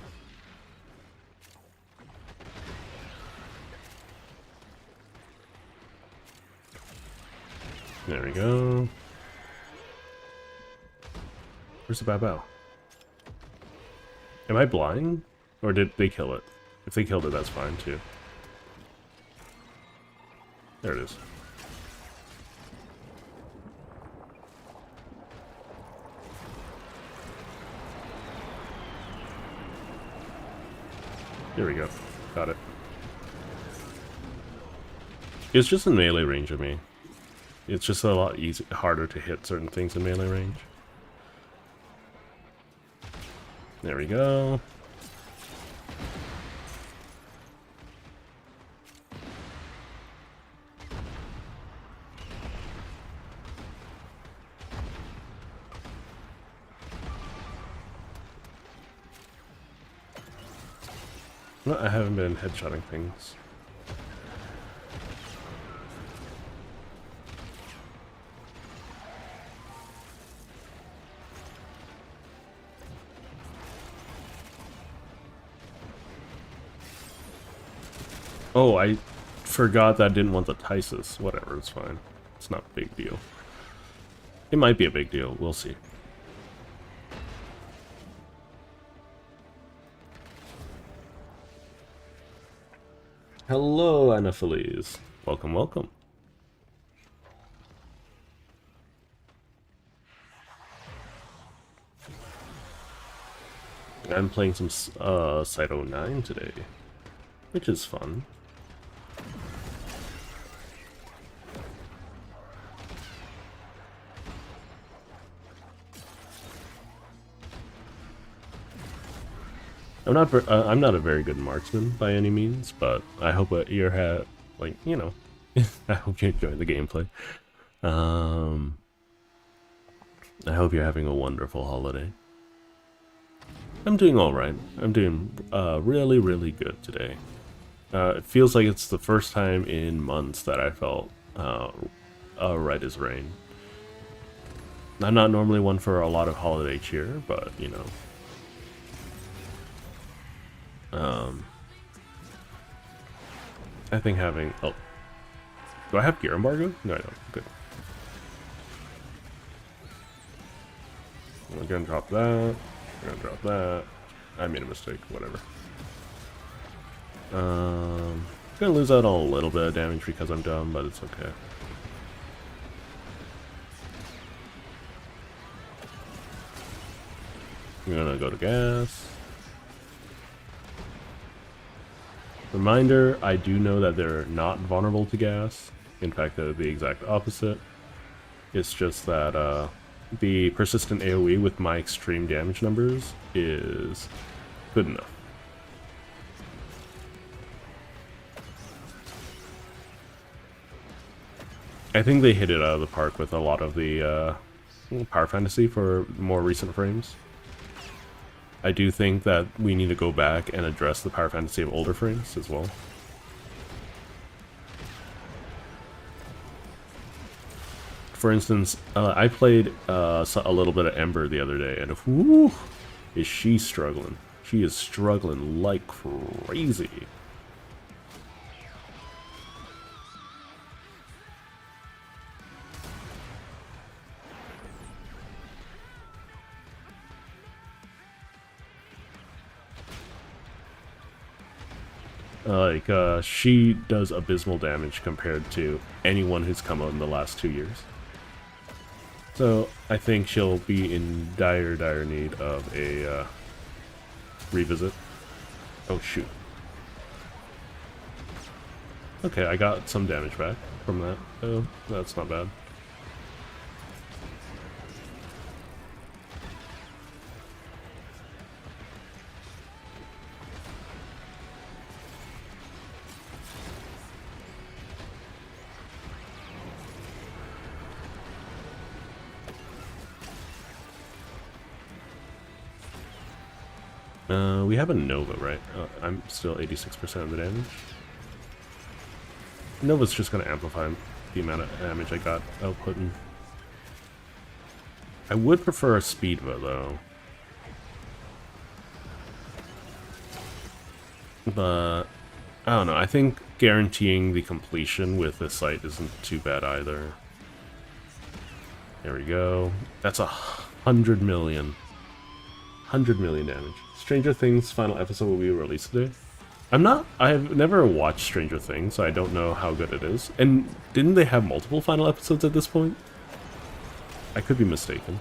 A: There we go. Where's the Bao Bao? Am I blind? Or did they kill it? If they killed it, that's fine too. There it is. There we go. Got it. It's just in melee range of me. It's just a lot harder to hit certain things in melee range. There we go. No, I haven't been headshotting things. Oh, I forgot that I didn't want the Tysus. Whatever, it's fine. It's not a big deal. It might be a big deal. We'll see. Hello, Anopheles. Welcome, welcome. I'm playing some Site 09 today, which is fun. I'm not a very good marksman by any means, but I hope you're like, you know, I hope you enjoy the gameplay. I hope you're having a wonderful holiday. I'm doing alright. I'm doing really, really good today. It feels like it's the first time in months that I felt right as rain. I'm not normally one for a lot of holiday cheer, but, you know. I think having... Oh. Do I have gear embargo? No, I don't. Good. We're gonna drop that. We're gonna drop that. I made a mistake. Whatever. Gonna lose out on a little bit of damage because I'm dumb, but it's okay. I'm gonna go to gas. Reminder, I do know that they're not vulnerable to gas. In fact, they're the exact opposite. It's just that the persistent AoE with my extreme damage numbers is good enough. I think they hit it out of the park with a lot of the power fantasy for more recent frames. I do think that we need to go back and address the power fantasy of older frames as well. For instance, I played a little bit of Ember the other day, and whoo, is she struggling. She is struggling like crazy. She does abysmal damage compared to anyone who's come out in the last 2 years. So, I think she'll be in dire need of a revisit. Oh, shoot. Okay, I got some damage back from that. Oh, that's not bad. We have a Nova, right? I'm still 86% of the damage. Nova's just going to amplify the amount of damage I got outputting. I would prefer a Speedva, though. But, I don't know, I think guaranteeing the completion with this site isn't too bad either. There we go. That's 100 million. 100 million damage. Stranger Things final episode will be released today. I have never watched Stranger Things, so I don't know how good it is. And didn't they have multiple final episodes at this point? I could be mistaken.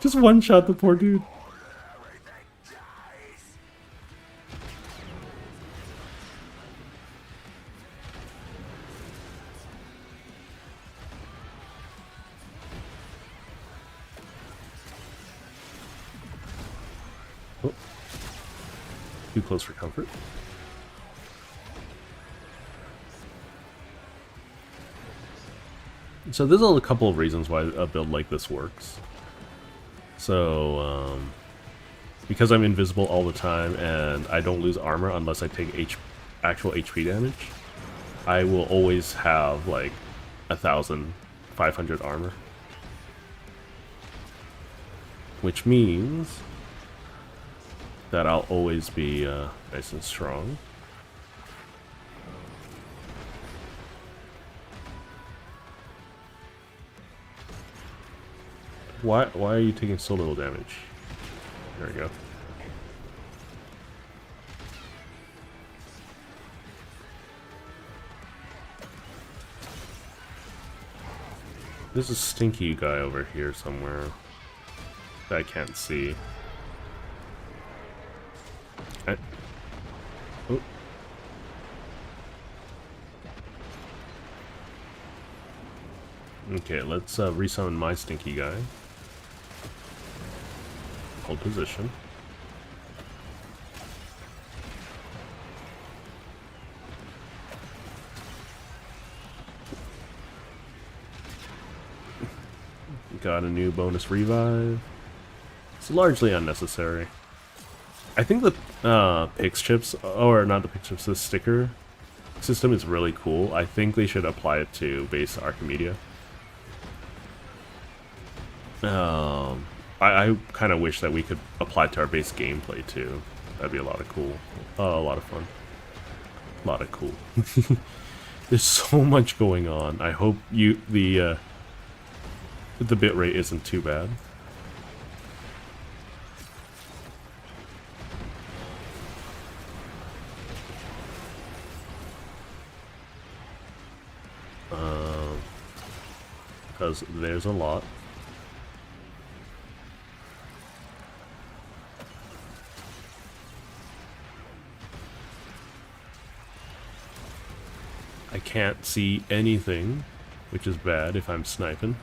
A: Just one shot the poor dude. Too close for comfort. So there's a couple of reasons why a build like this works. So, because I'm invisible all the time and I don't lose armor unless I take actual HP damage, I will always have like 1,500 armor. Which means that I'll always be nice and strong. Why are you taking so little damage? There we go. There's a stinky guy over here somewhere. that I can't see. Oh. Okay, let's resummon my stinky guy. Hold position. Got a new bonus revive. It's largely unnecessary. I think the Pix chips, or not the Pix chips, the sticker system is really cool. I think they should apply it to base Archimedia. I kind of wish that we could apply it to our base gameplay too. That'd be a lot of cool, a lot of fun, a lot of cool. There's so much going on. I hope the bitrate isn't too bad. Because there's a lot. I can't see anything, which is bad if I'm sniping.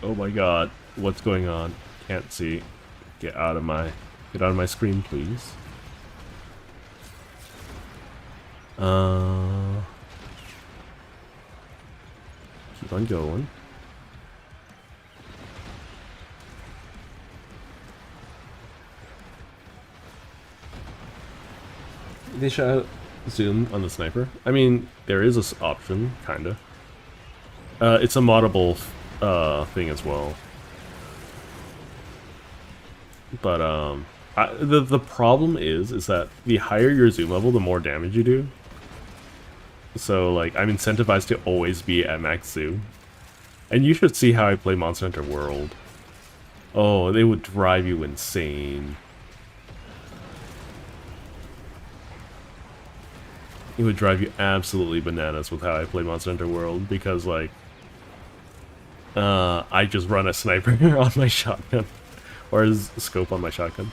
A: Oh my god, what's going on? Can't see. Get out of my screen, please. Keep on going. They should zoom on the sniper. I mean, there is this option, kinda. It's a moddable thing as well. But the problem is that the higher your zoom level, the more damage you do. So like I'm incentivized to always be at max zoom. And you should see how I play Monster Hunter World. Oh, they would drive you insane. It would drive you absolutely bananas with how I play Monster Hunter World because like I just run a sniper on my shotgun. Or a scope on my shotgun.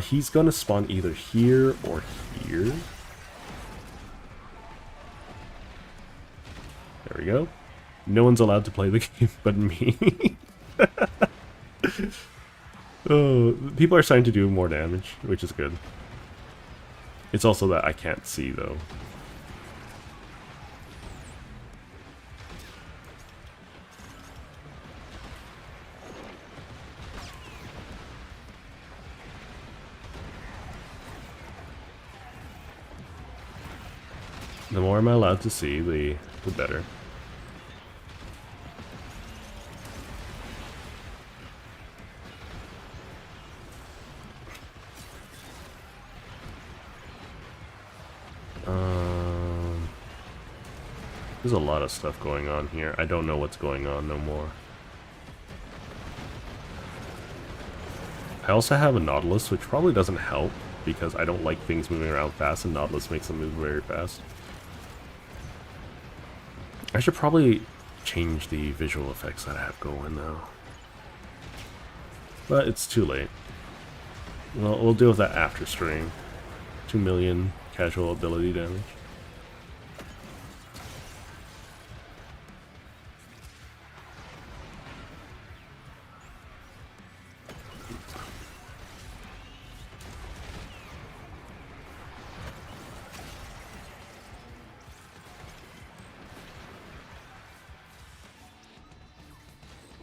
A: He's gonna spawn either here or here. There we go. No one's allowed to play the game but me. Oh, people are starting to do more damage, which is good. It's also that I can't see though. The more I'm allowed to see, the better. There's a lot of stuff going on here. I don't know what's going on no more. I also have a Nautilus, which probably doesn't help because I don't like things moving around fast, and Nautilus makes them move very fast. I should probably change the visual effects that I have going though. But it's too late. Well, we'll deal with that after stream. 2 million casual ability damage.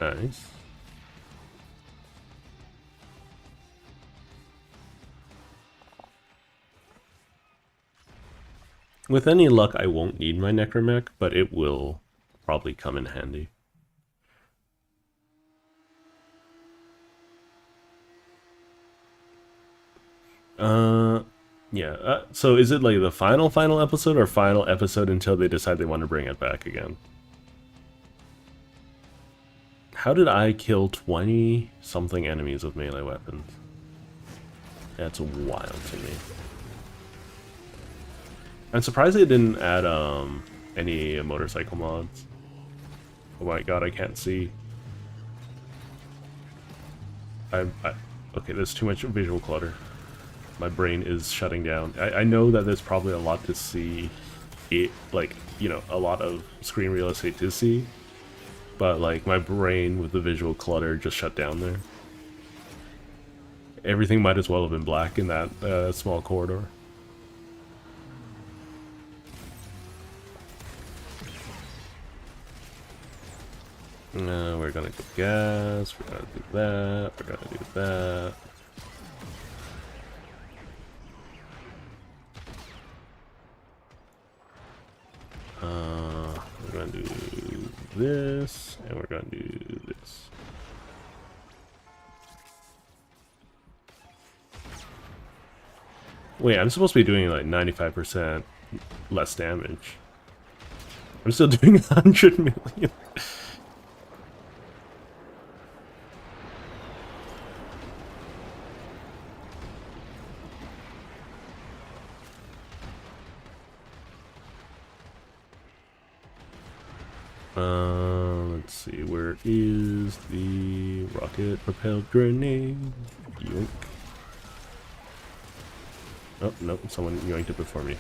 A: Nice. With any luck, I won't need my Necromech, but it will probably come in handy. Yeah. So is it like the final episode or final episode until they decide they want to bring it back again? How did I kill 20 something enemies with melee weapons? That's wild to me. I'm surprised they didn't add any motorcycle mods. Oh my god, I can't see. Okay, there's too much visual clutter. My brain is shutting down. I know that there's probably a lot to see, like, you know, a lot of screen real estate to see, but like my brain with the visual clutter just shut down there. Everything might as well have been black in that small corridor. We're gonna go gas, we're gonna do that, we're gonna do that. We're gonna do this, and we're gonna do this. Wait, I'm supposed to be doing like 95% less damage. I'm still doing 100 million. Let's see, where is the rocket-propelled grenade? Yoink. Oh, no, someone yoinked it before me.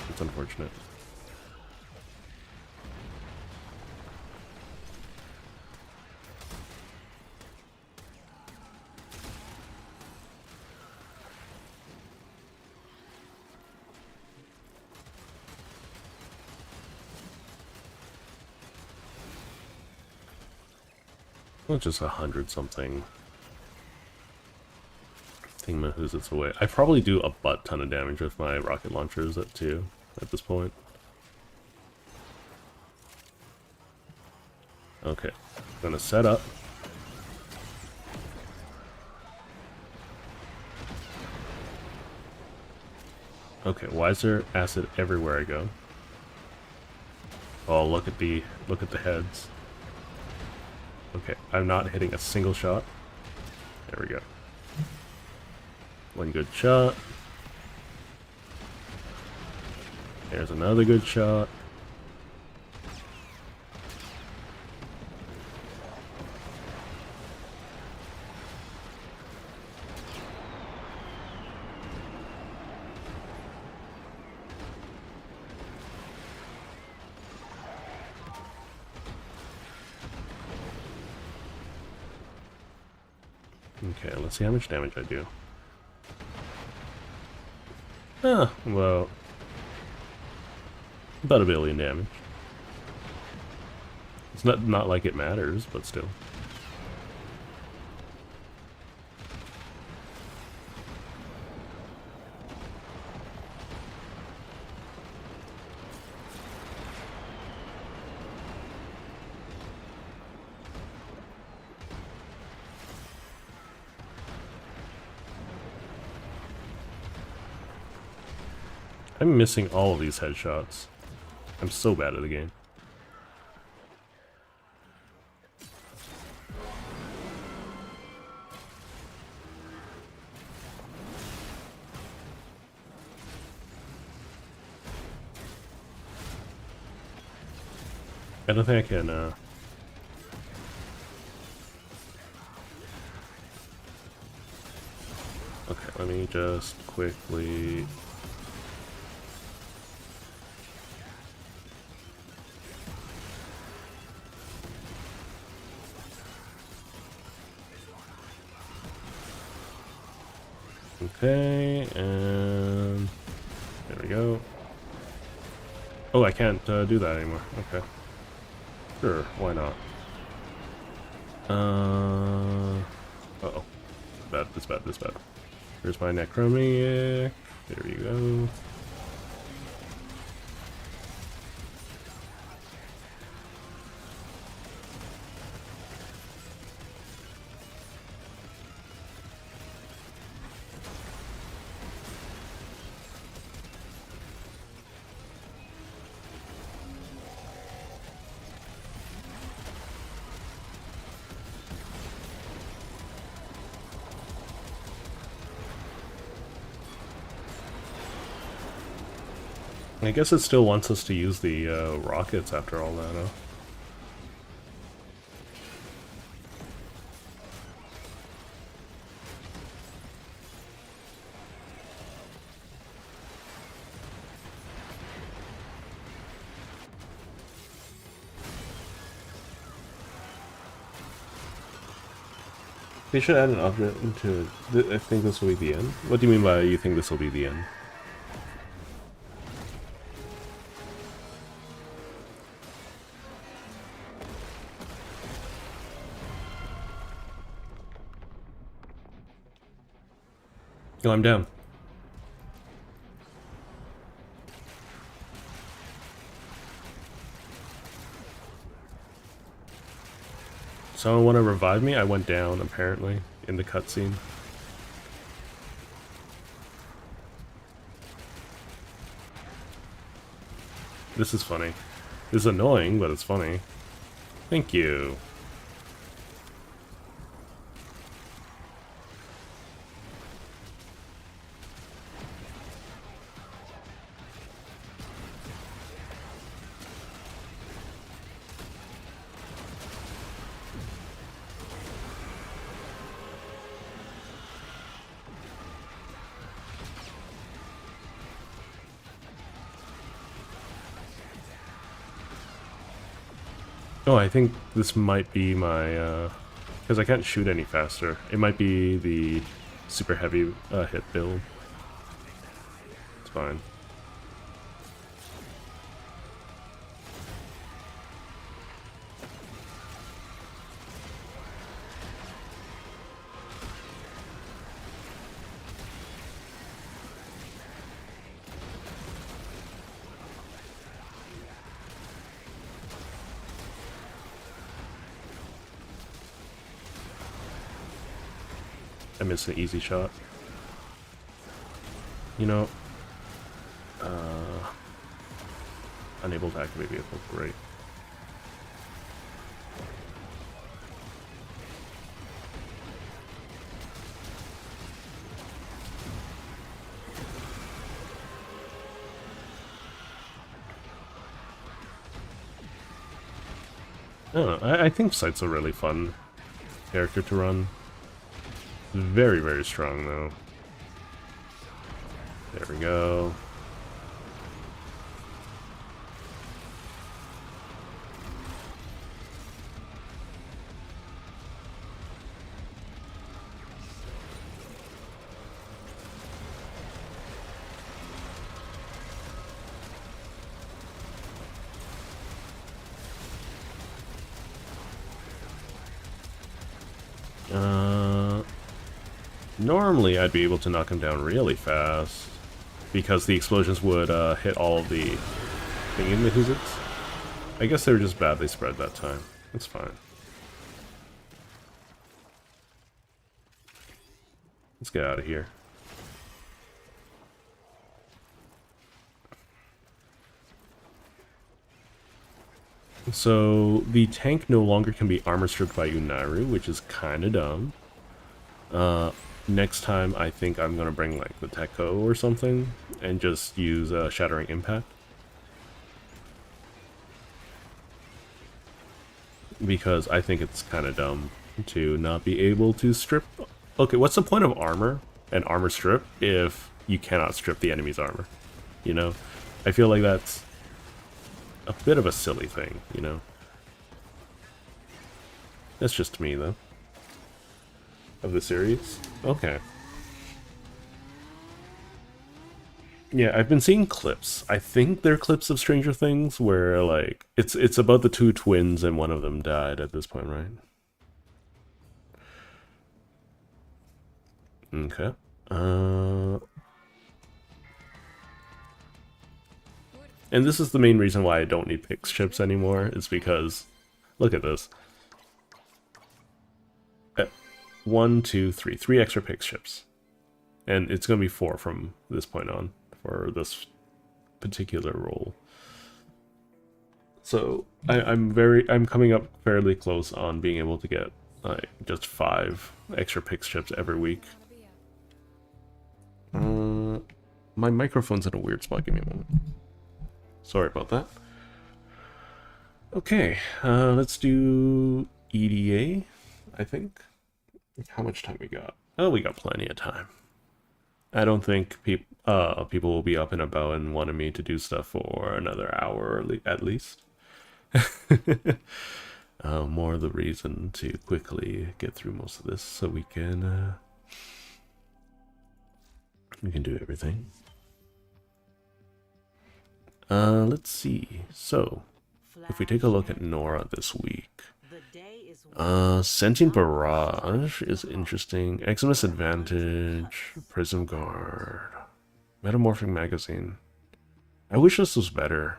A: It's unfortunate. Well, just 100 something. Thingamahoo's its away. I probably do a butt ton of damage with my rocket launchers too at this point. Okay, I'm gonna set up. Okay, why is there acid everywhere I go? Oh, look at the heads. Okay, I'm not hitting a single shot. There we go. One good shot. There's another good shot. Okay, let's see how much damage I do. Ah, well, about 1 billion damage. It's not like it matters, but still. I'm missing all of these headshots. I'm so bad at the game. I don't think I can, Okay, let me just quickly... Okay, and there we go. Oh, I can't do that anymore. Okay. Sure, why not? Uh-oh. Bad, this bad, this bad. Here's my Necromic. There you go. I guess it still wants us to use the rockets after all that, huh? They should add an object into... I think this will be the end? What do you mean by you think this will be the end? Oh, I'm down. Someone want to revive me? I went down, apparently, in the cutscene. This is funny. This is annoying, but it's funny. Thank you. Oh, I think this might be my, because I can't shoot any faster. It might be the super heavy hit build. It's fine. I missed an easy shot. You know, unable to activate vehicle, great. I think Sight's a really fun character to run. Very, very strong, though. There we go. Normally I'd be able to knock him down really fast, because the explosions would hit all of the thingy-mahoozits. I guess they were just badly spread that time. It's fine. Let's get out of here. So, the tank no longer can be armor stripped by Unairu, which is kinda dumb. Next time, I think I'm gonna bring, like, the Tekko or something, and just use Shattering Impact. Because I think it's kinda dumb to not be able to strip... Okay, what's the point of armor and armor strip if you cannot strip the enemy's armor? You know? I feel like that's a bit of a silly thing, you know? That's just me, though. Of the series? Okay. Yeah, I've been seeing clips. I think they're clips of Stranger Things where, like, it's about the two twins and one of them died at this point, right? Okay. And this is the main reason why I don't need Pix chips anymore, is because, look at this. 1, 2, 3. 3 extra Pix chips. And it's going to be 4 from this point on for this particular role. So I'm coming up fairly close on being able to get like just 5 extra Pix chips every week. My microphone's in a weird spot. Give me a moment. Sorry about that. Okay, let's do EDA, I think. How much time we got? Oh, we got plenty of time. I don't think people will be up and about and wanting me to do stuff for another hour at least. More the reason to quickly get through most of this so we can do everything. Let's see. So, if we take a look at Nora this week, Sentient Barrage is interesting. Eximus Advantage, Prism Guard, Metamorphic Magazine. I wish this was better.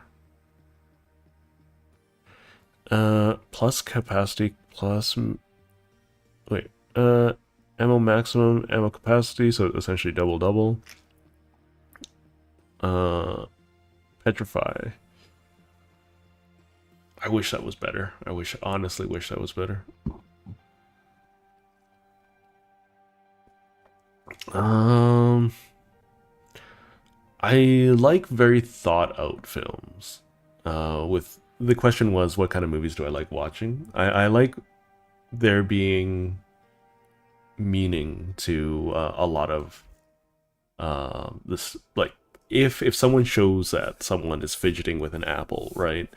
A: Plus capacity, plus... Wait, ammo maximum, ammo capacity, so essentially double-double. Petrify. I wish that was better. Honestly wish that was better. I like very thought out films. With the question was, what kind of movies do I like watching? I like there being meaning to a lot of this. Like, if someone shows that someone is fidgeting with an apple, right?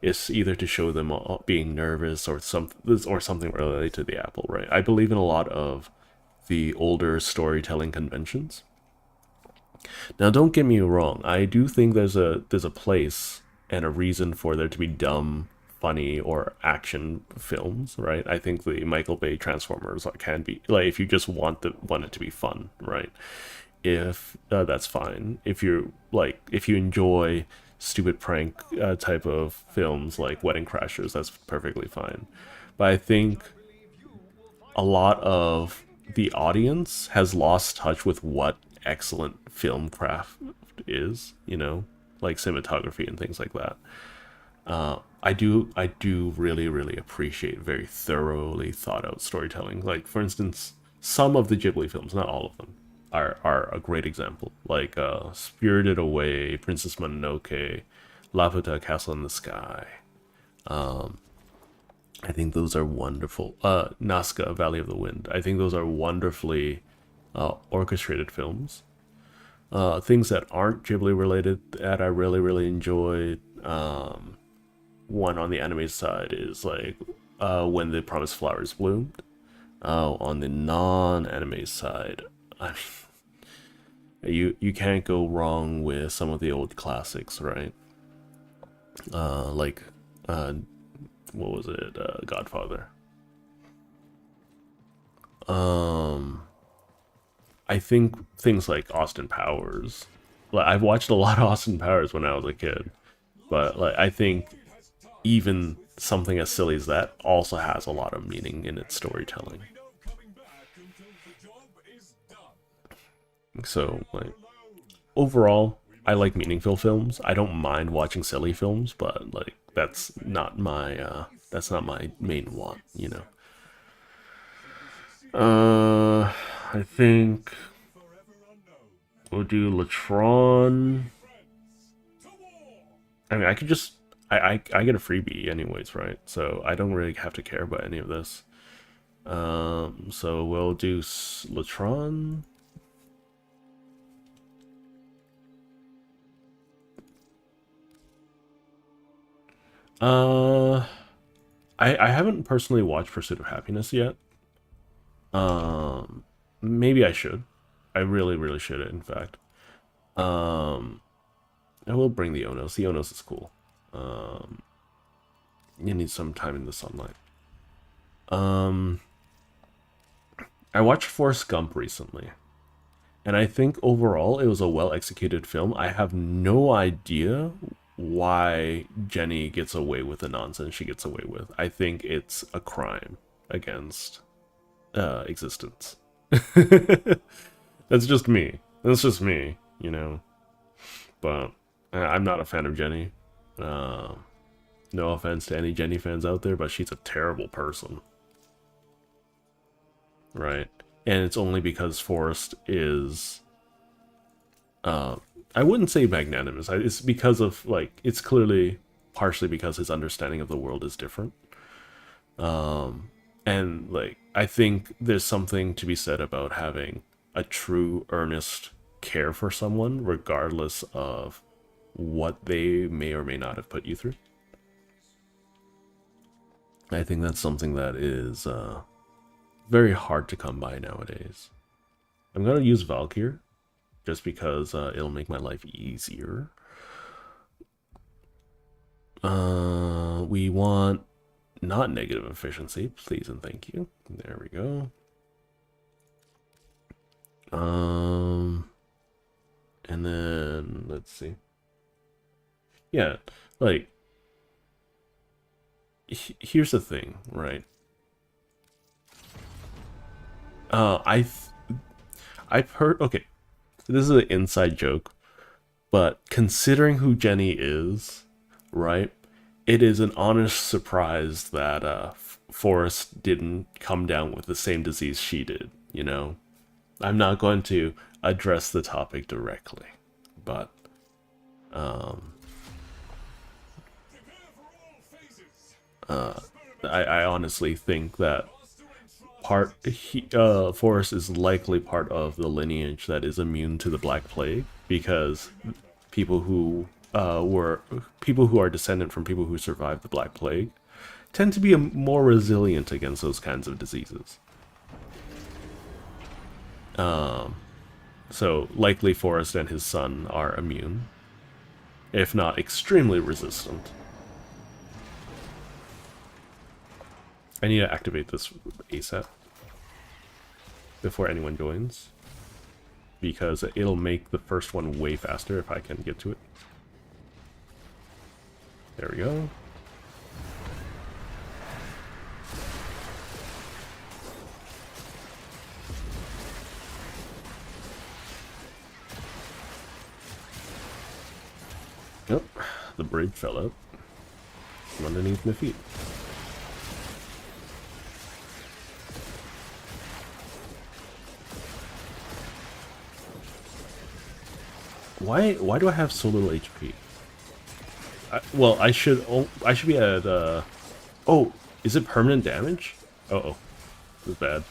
A: It's either to show them being nervous or something related to the apple, right? I believe in a lot of the older storytelling conventions. Now, don't get me wrong. I do think there's a place and a reason for there to be dumb, funny, or action films, right? I think the Michael Bay Transformers can be like, if you just want it to be fun, right? If that's fine. If you enjoy stupid prank type of films like Wedding Crashers, that's perfectly fine. But I think a lot of the audience has lost touch with what excellent film craft is, like cinematography and things like that. I do really, really appreciate very thoroughly thought out storytelling. Like, for instance, some of the Ghibli films, not all of them, are a great example. Like Spirited Away, Princess Mononoke, Laputa, Castle in the Sky. I think those are wonderful. Nazca, Valley of the Wind. I think those are wonderfully orchestrated films. Things that aren't Ghibli related that I really, really enjoyed. One on the anime side is like When the Promised Flowers Bloomed. On the non-anime side, I mean, you can't go wrong with some of the old classics, right? Like what was it? Godfather. I think things like Austin Powers. Like, I've watched a lot of Austin Powers when I was a kid, but like I think even something as silly as that also has a lot of meaning in its storytelling. So, like, overall, I like meaningful films. I don't mind watching silly films, but like that's not my main one. I think we'll do Latron. I mean, I could just I get a freebie anyways, right? So I don't really have to care about any of this. So we'll do Latron. I haven't personally watched Pursuit of Happiness yet. Maybe I should. I really, really should, in fact. I will bring the Onos. The Onos is cool. You need some time in the sunlight. I watched Forrest Gump recently, and I think overall it was a well-executed film. I have no idea why Jenny gets away with the nonsense she gets away with. I think it's a crime against existence. That's just me. But I'm not a fan of Jenny. No offense to any Jenny fans out there, but she's a terrible person. Right? And it's only because Forrest is I wouldn't say magnanimous. It's because of, like, it's clearly partially because his understanding of the world is different. And, like, I think there's something to be said about having a true, earnest care for someone, regardless of what they may or may not have put you through. I think that's something that is very hard to come by nowadays. I'm going to use Valkyr, just because it'll make my life easier. We want not negative efficiency, please and thank you. There we go. And then let's see. Yeah, like here's the thing, right? I've heard, okay, this is an inside joke, but considering who Jenny is, right? It is an honest surprise that Forrest didn't come down with the same disease she did, you know? I'm not going to address the topic directly, but I honestly think that Forrest is likely part of the lineage that is immune to the Black Plague, because people who are descendant from people who survived the Black Plague tend to be more resilient against those kinds of diseases. So likely Forrest and his son are immune, if not extremely resistant. I need to activate this ASAP before anyone joins, because it'll make the first one way faster if I can get to it. There we go. Yep, the bridge fell out from underneath my feet. Why do I have so little HP? Well, I should be at oh, is it permanent damage? Uh-oh. This is bad.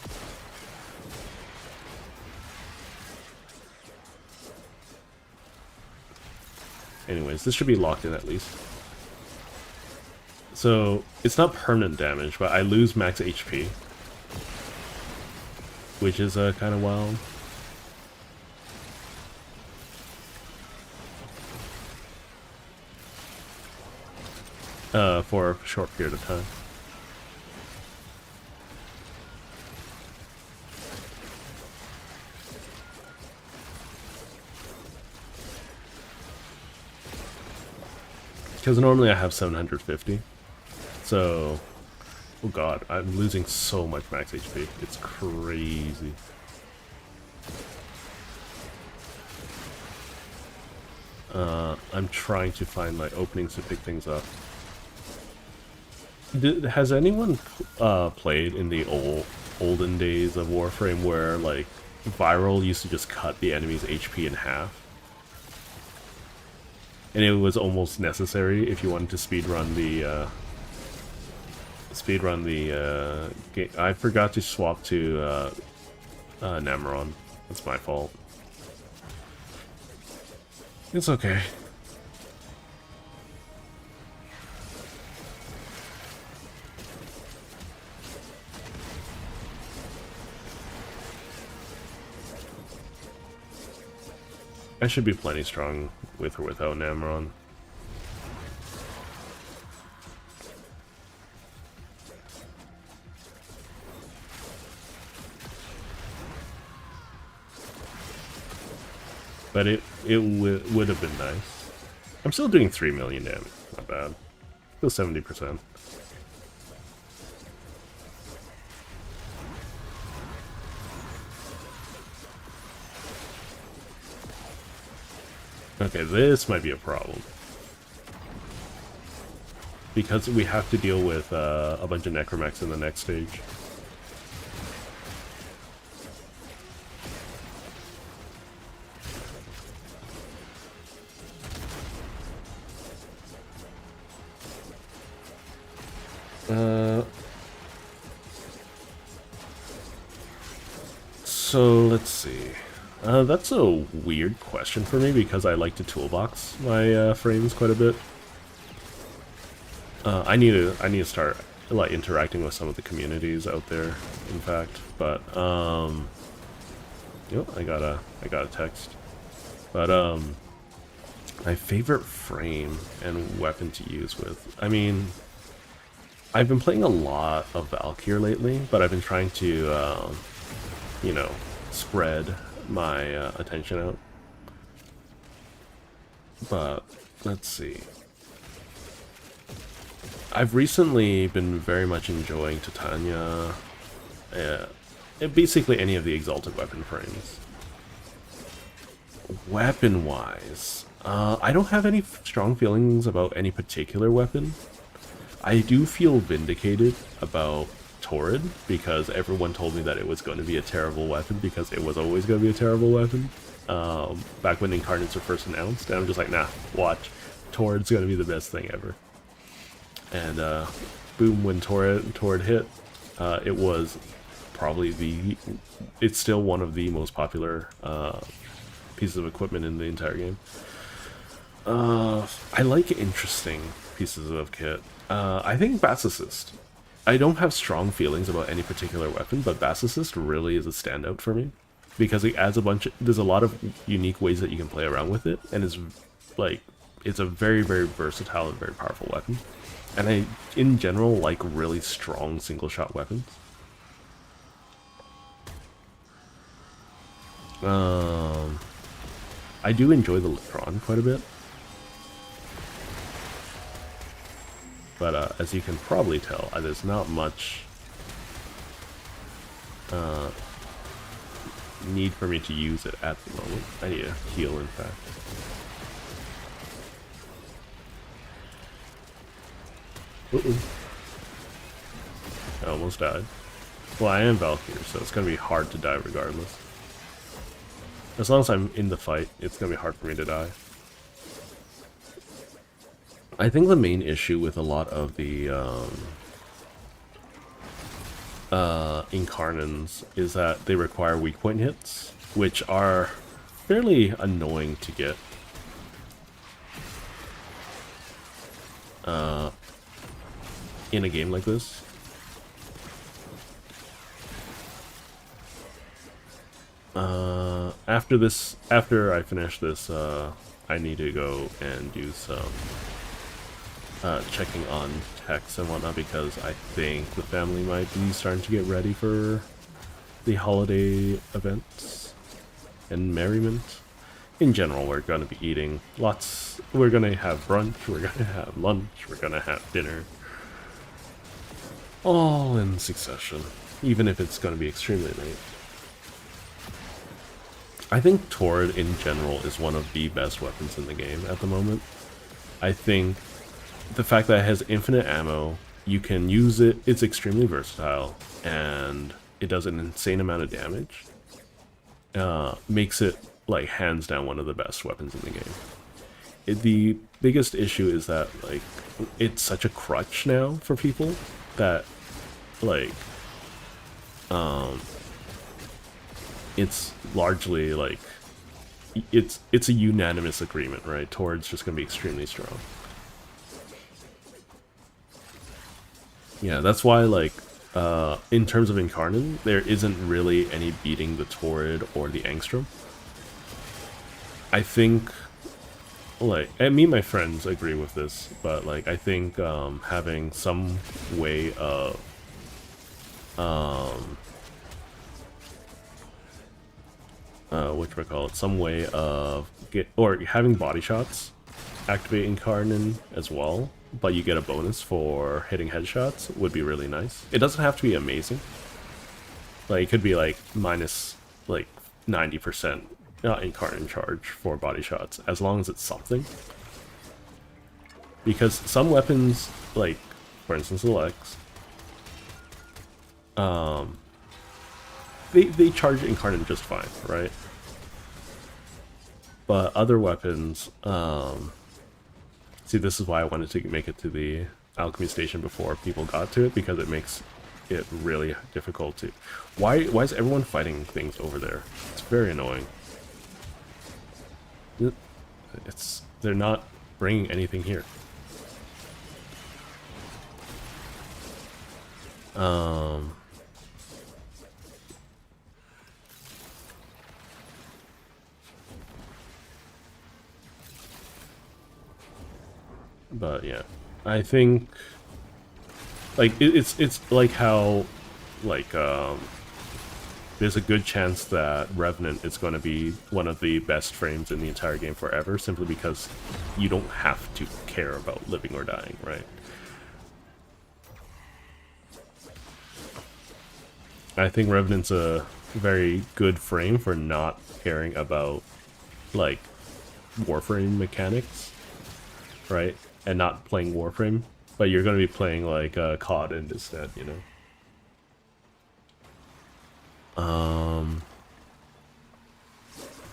A: Anyways, this should be locked in at least. So, it's not permanent damage, but I lose max HP. Which is kind of wild. For a short period of time. Because normally I have 750. So, oh god, I'm losing so much max HP. It's crazy. I'm trying to find like openings to pick things up. Has anyone played in the olden days of Warframe where like viral used to just cut the enemy's HP in half? And it was almost necessary if you wanted to speedrun the game. I forgot to swap to Nameron. That's my fault. It's okay. I should be plenty strong with or without Nameron. But it would have been nice. I'm still doing 3 million damage. Not bad. Still 70%. Okay, this might be a problem. Because we have to deal with a bunch of necromechs in the next stage. Uh, so let's see. That's a weird question for me because I like to toolbox my frames quite a bit. I need to start like interacting with some of the communities out there, in fact. But you know, I got a text. But my favorite frame and weapon to use with. I mean, I've been playing a lot of Valkyr lately, but I've been trying to you know, spread my attention out. But let's see. I've recently been very much enjoying Titania, basically any of the exalted weapon frames. Weapon-wise, I don't have any strong feelings about any particular weapon. I do feel vindicated about Torrid, because everyone told me that it was going to be a terrible weapon, because it was always going to be a terrible weapon. Back when Incarnates were first announced, and I'm just like, nah, watch. Torrid's going to be the best thing ever. And boom, when Torrid hit, it was probably it's still one of the most popular pieces of equipment in the entire game. I like interesting pieces of kit. I think Bass Assist. I don't have strong feelings about any particular weapon, but Bass Assist really is a standout for me. Because it adds there's a lot of unique ways that you can play around with it, and it's a very, very versatile and very powerful weapon. And I, in general, like really strong single-shot weapons. I do enjoy the Litron quite a bit. But as you can probably tell, there's not much need for me to use it at the moment. I need to heal, in fact. Uh-oh. I almost died. Well, I am Valkyr, so it's going to be hard to die regardless. As long as I'm in the fight, it's going to be hard for me to die. I think the main issue with a lot of the Incarnans is that they require weak point hits, which are fairly annoying to get. In a game like this. After I finish this, I need to go and do some checking on texts and whatnot, because I think the family might be starting to get ready for the holiday events and merriment. In general, we're going to be eating lots. We're going to have brunch, we're going to have lunch, we're going to have dinner. All in succession, even if it's going to be extremely late. I think Torrid in general is one of the best weapons in the game at the moment. I think the fact that it has infinite ammo, you can use it, it's extremely versatile, and it does an insane amount of damage. Makes it, like, hands down one of the best weapons in the game. The biggest issue is that, like, it's such a crutch now for people that, like, it's largely, like, it's a unanimous agreement, right? Torrid's just going to be extremely strong. Yeah, that's why, like, in terms of Incarnate, there isn't really any beating the Torrid or the Angstrom. I think, like, and me and my friends agree with this, but, like, I think having some way of some way of having body shots activate Incarnate as well, but you get a bonus for hitting headshots would be really nice. It doesn't have to be amazing. Like, it could be like minus like 90% Incarnate charge for body shots, as long as it's something. Because some weapons, like for instance the Lex, they charge Incarnate just fine, right? But other weapons, see, this is why I wanted to make it to the alchemy station before people got to it, because it makes it really difficult to... Why is everyone fighting things over there? It's very annoying. They're not bringing anything here. But yeah, I think like it's like how like there's a good chance that Revenant is going to be one of the best frames in the entire game forever, simply because you don't have to care about living or dying, right? I think Revenant's a very good frame for not caring about like Warframe mechanics, right? And not playing Warframe, but you're going to be playing like COD instead, you know?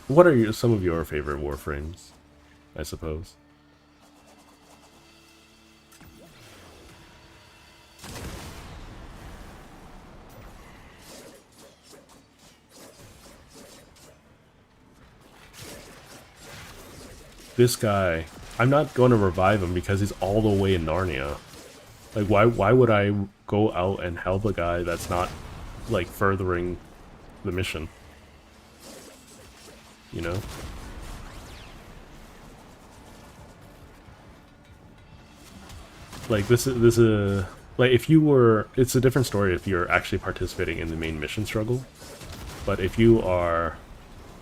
A: What are some of your favorite Warframes, I suppose? This guy, I'm not going to revive him because he's all the way in Narnia. Like, why would I go out and help a guy that's not, like, furthering the mission? You know? Like, this is like, if you were... It's a different story if you're actually participating in the main mission struggle. But if you are,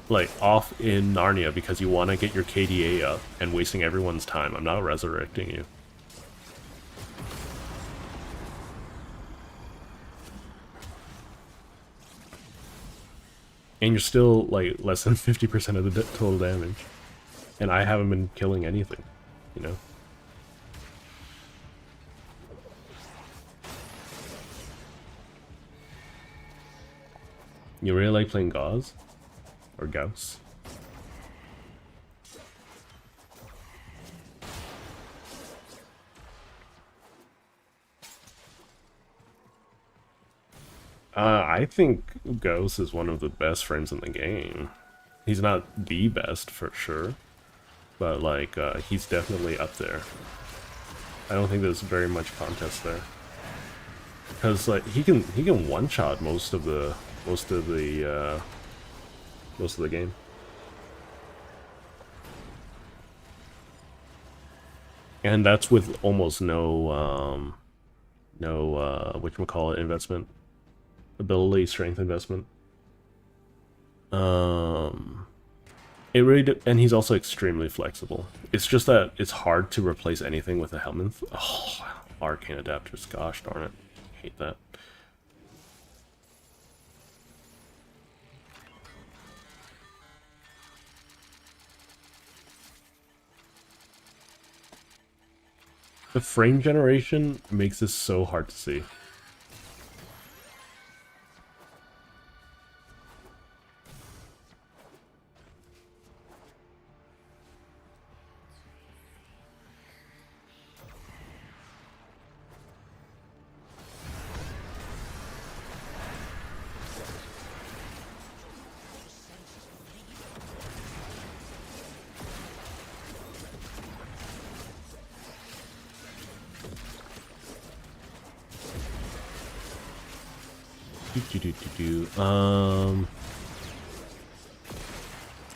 A: like, off in Narnia because you want to get your KDA up and wasting everyone's time, I'm not resurrecting you. And you're still, like, less than 50% of the total damage. And I haven't been killing anything, you know? You really like playing Gauss? Or Gauss? I think Gauss is one of the best frames in the game. He's not the best, for sure. But, like, he's definitely up there. I don't think there's very much contest there. Because, like, he can one-shot most of the game. And that's with almost no whatchamacallit investment. Ability, strength investment. It really and he's also extremely flexible. It's just that it's hard to replace anything with a helmet. Oh, arcane adapters, gosh darn it. Hate that. The frame generation makes this so hard to see.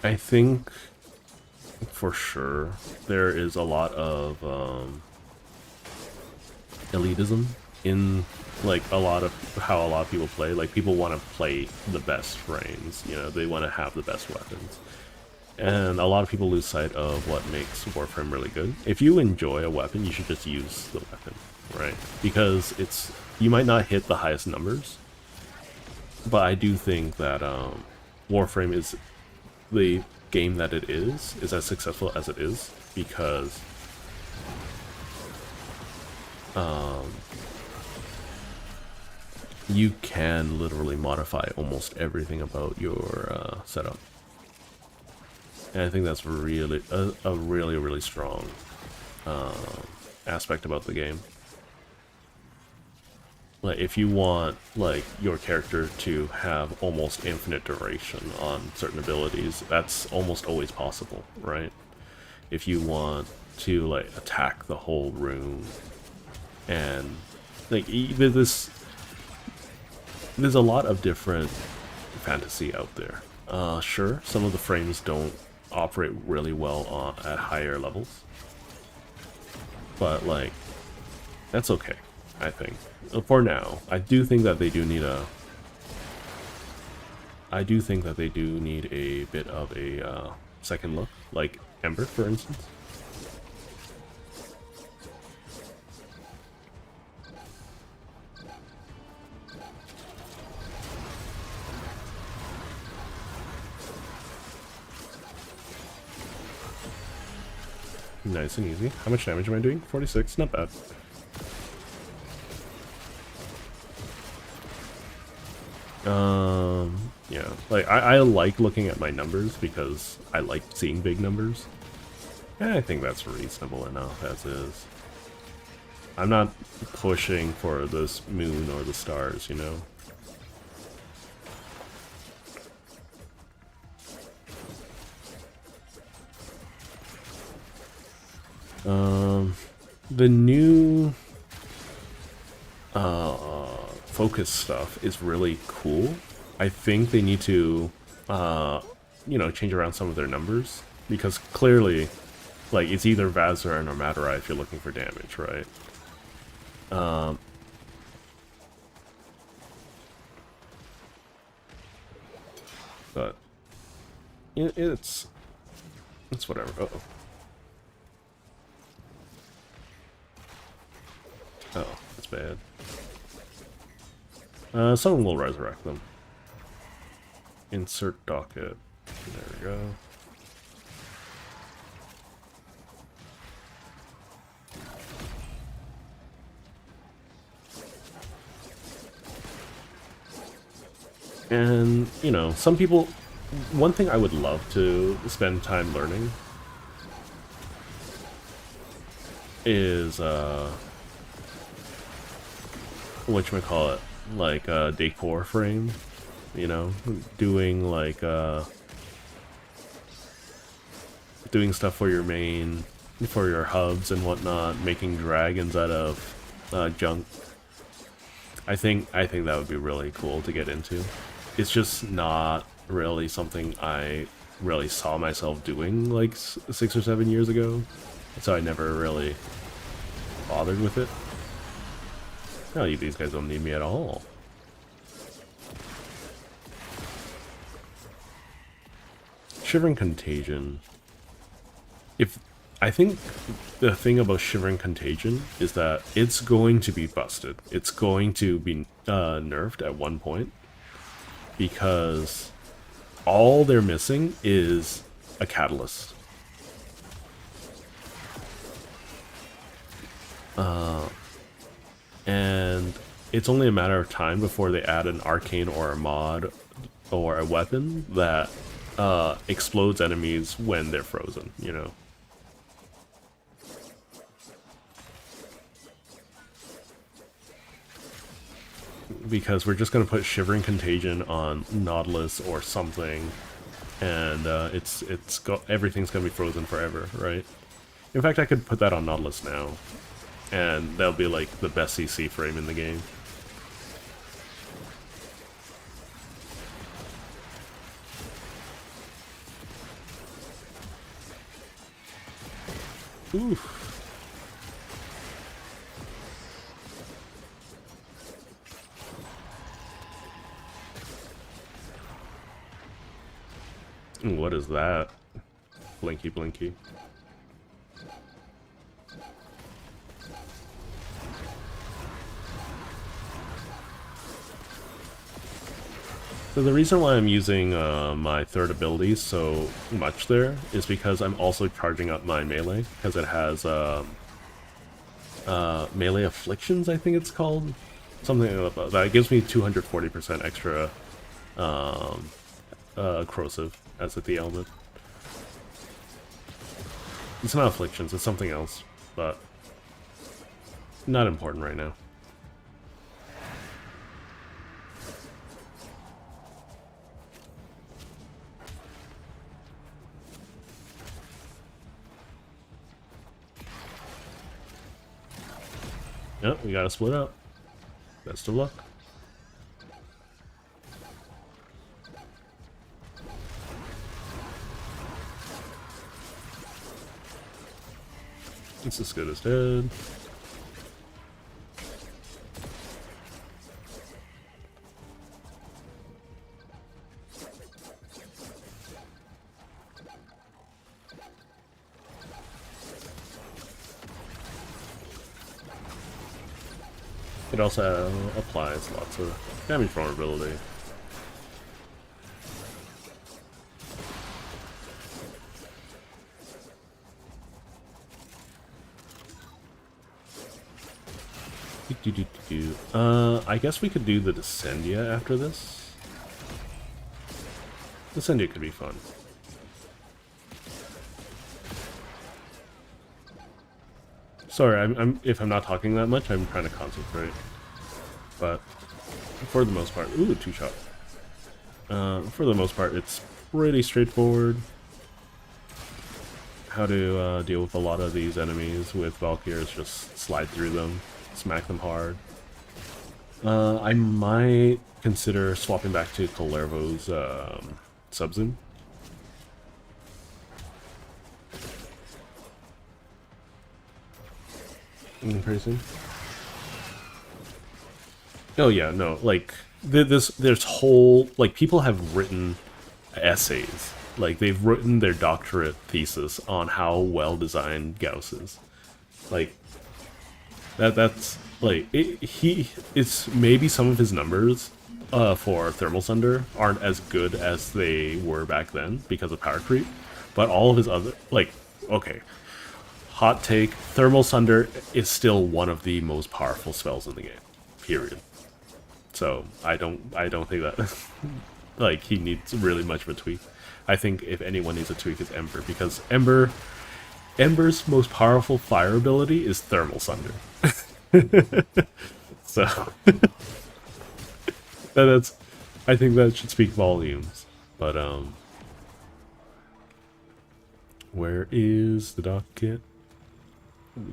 A: I think for sure there is a lot of elitism in like a lot of how a lot of people play. Like, people want to play the best frames, you know, they want to have the best weapons. And a lot of people lose sight of what makes Warframe really good. If you enjoy a weapon, you should just use the weapon, right? Because you might not hit the highest numbers, but I do think that Warframe is the game that it is as successful as it is because you can literally modify almost everything about your setup. And I think that's really a really strong aspect about the game. like if you want like your character to have almost infinite duration on certain abilities, that's almost always possible, right? If you want to like attack the whole room, and like there's a lot of different fantasy out there. Sure, some of the frames don't operate really well at higher levels, but like that's okay, I think. For now, I do think that they do need a. I do think that they do need a bit of a second look, like Ember, for instance. Nice and easy. How much damage am I doing? 46, not bad. Yeah, like I like looking at my numbers because I like seeing big numbers. And I think that's reasonable enough as is. I'm not pushing for this moon or the stars, you know? The new focus stuff is really cool. I think they need to, you know, change around some of their numbers, because clearly, like, it's either Vazra or Madurai if you're looking for damage, right? But it's whatever. Uh-oh. Oh, that's bad. Someone will resurrect them. Insert docket. There we go. And, you know, some people... One thing I would love to spend time learning is, whatchamacallit, like, decor frame, you know, doing, like, doing stuff for your main, for your hubs and whatnot, making dragons out of, junk. I think that would be really cool to get into. It's just not really something I really saw myself doing, like, 6 or 7 years ago, so I never really bothered with it. No, these guys don't need me at all. Shivering Contagion. I think the thing about Shivering Contagion is that it's going to be busted. It's going to be nerfed at one point, because all they're missing is a catalyst. And it's only a matter of time before they add an arcane or a mod or a weapon that explodes enemies when they're frozen, you know? Because we're just going to put Shivering Contagion on Nautilus or something, and everything's going to be frozen forever, right? In fact, I could put that on Nautilus now, and that'll be like the best CC frame in the game. Oof. What is that? Blinky blinky. So the reason why I'm using my third ability so much there is because I'm also charging up my melee, because it has melee afflictions, I think it's called, something like that. It gives me 240% extra corrosive as the element. It's not afflictions, it's something else, but not important right now. Yep, we gotta split up. Best of luck. It's as good as dead. It also applies lots of damage vulnerability. I guess we could do the Descendia after this. Descendia could be fun. Sorry, if I'm not talking that much, I'm trying to concentrate. But for the most part, ooh, 2-shot. For the most part, it's pretty straightforward how to deal with a lot of these enemies with Valkyrs. Just slide through them, smack them hard. I might consider swapping back to Kalervo's Sub-Zoom. Pretty soon. Oh yeah, no, like there's whole, like, people have written essays, like they've written their doctorate thesis on how well designed Gauss is. Like that's like it's maybe some of his numbers for Thermal Sunder aren't as good as they were back then because of power creep, but all of his other, like, okay, hot take, Thermal Sunder is still one of the most powerful spells in the game, period. So I don't think that like he needs really much of a tweak. I think if anyone needs a tweak, it's Ember, because Ember's most powerful fire ability is Thermal Sunder. So that's, I think that should speak volumes. But where is the docket?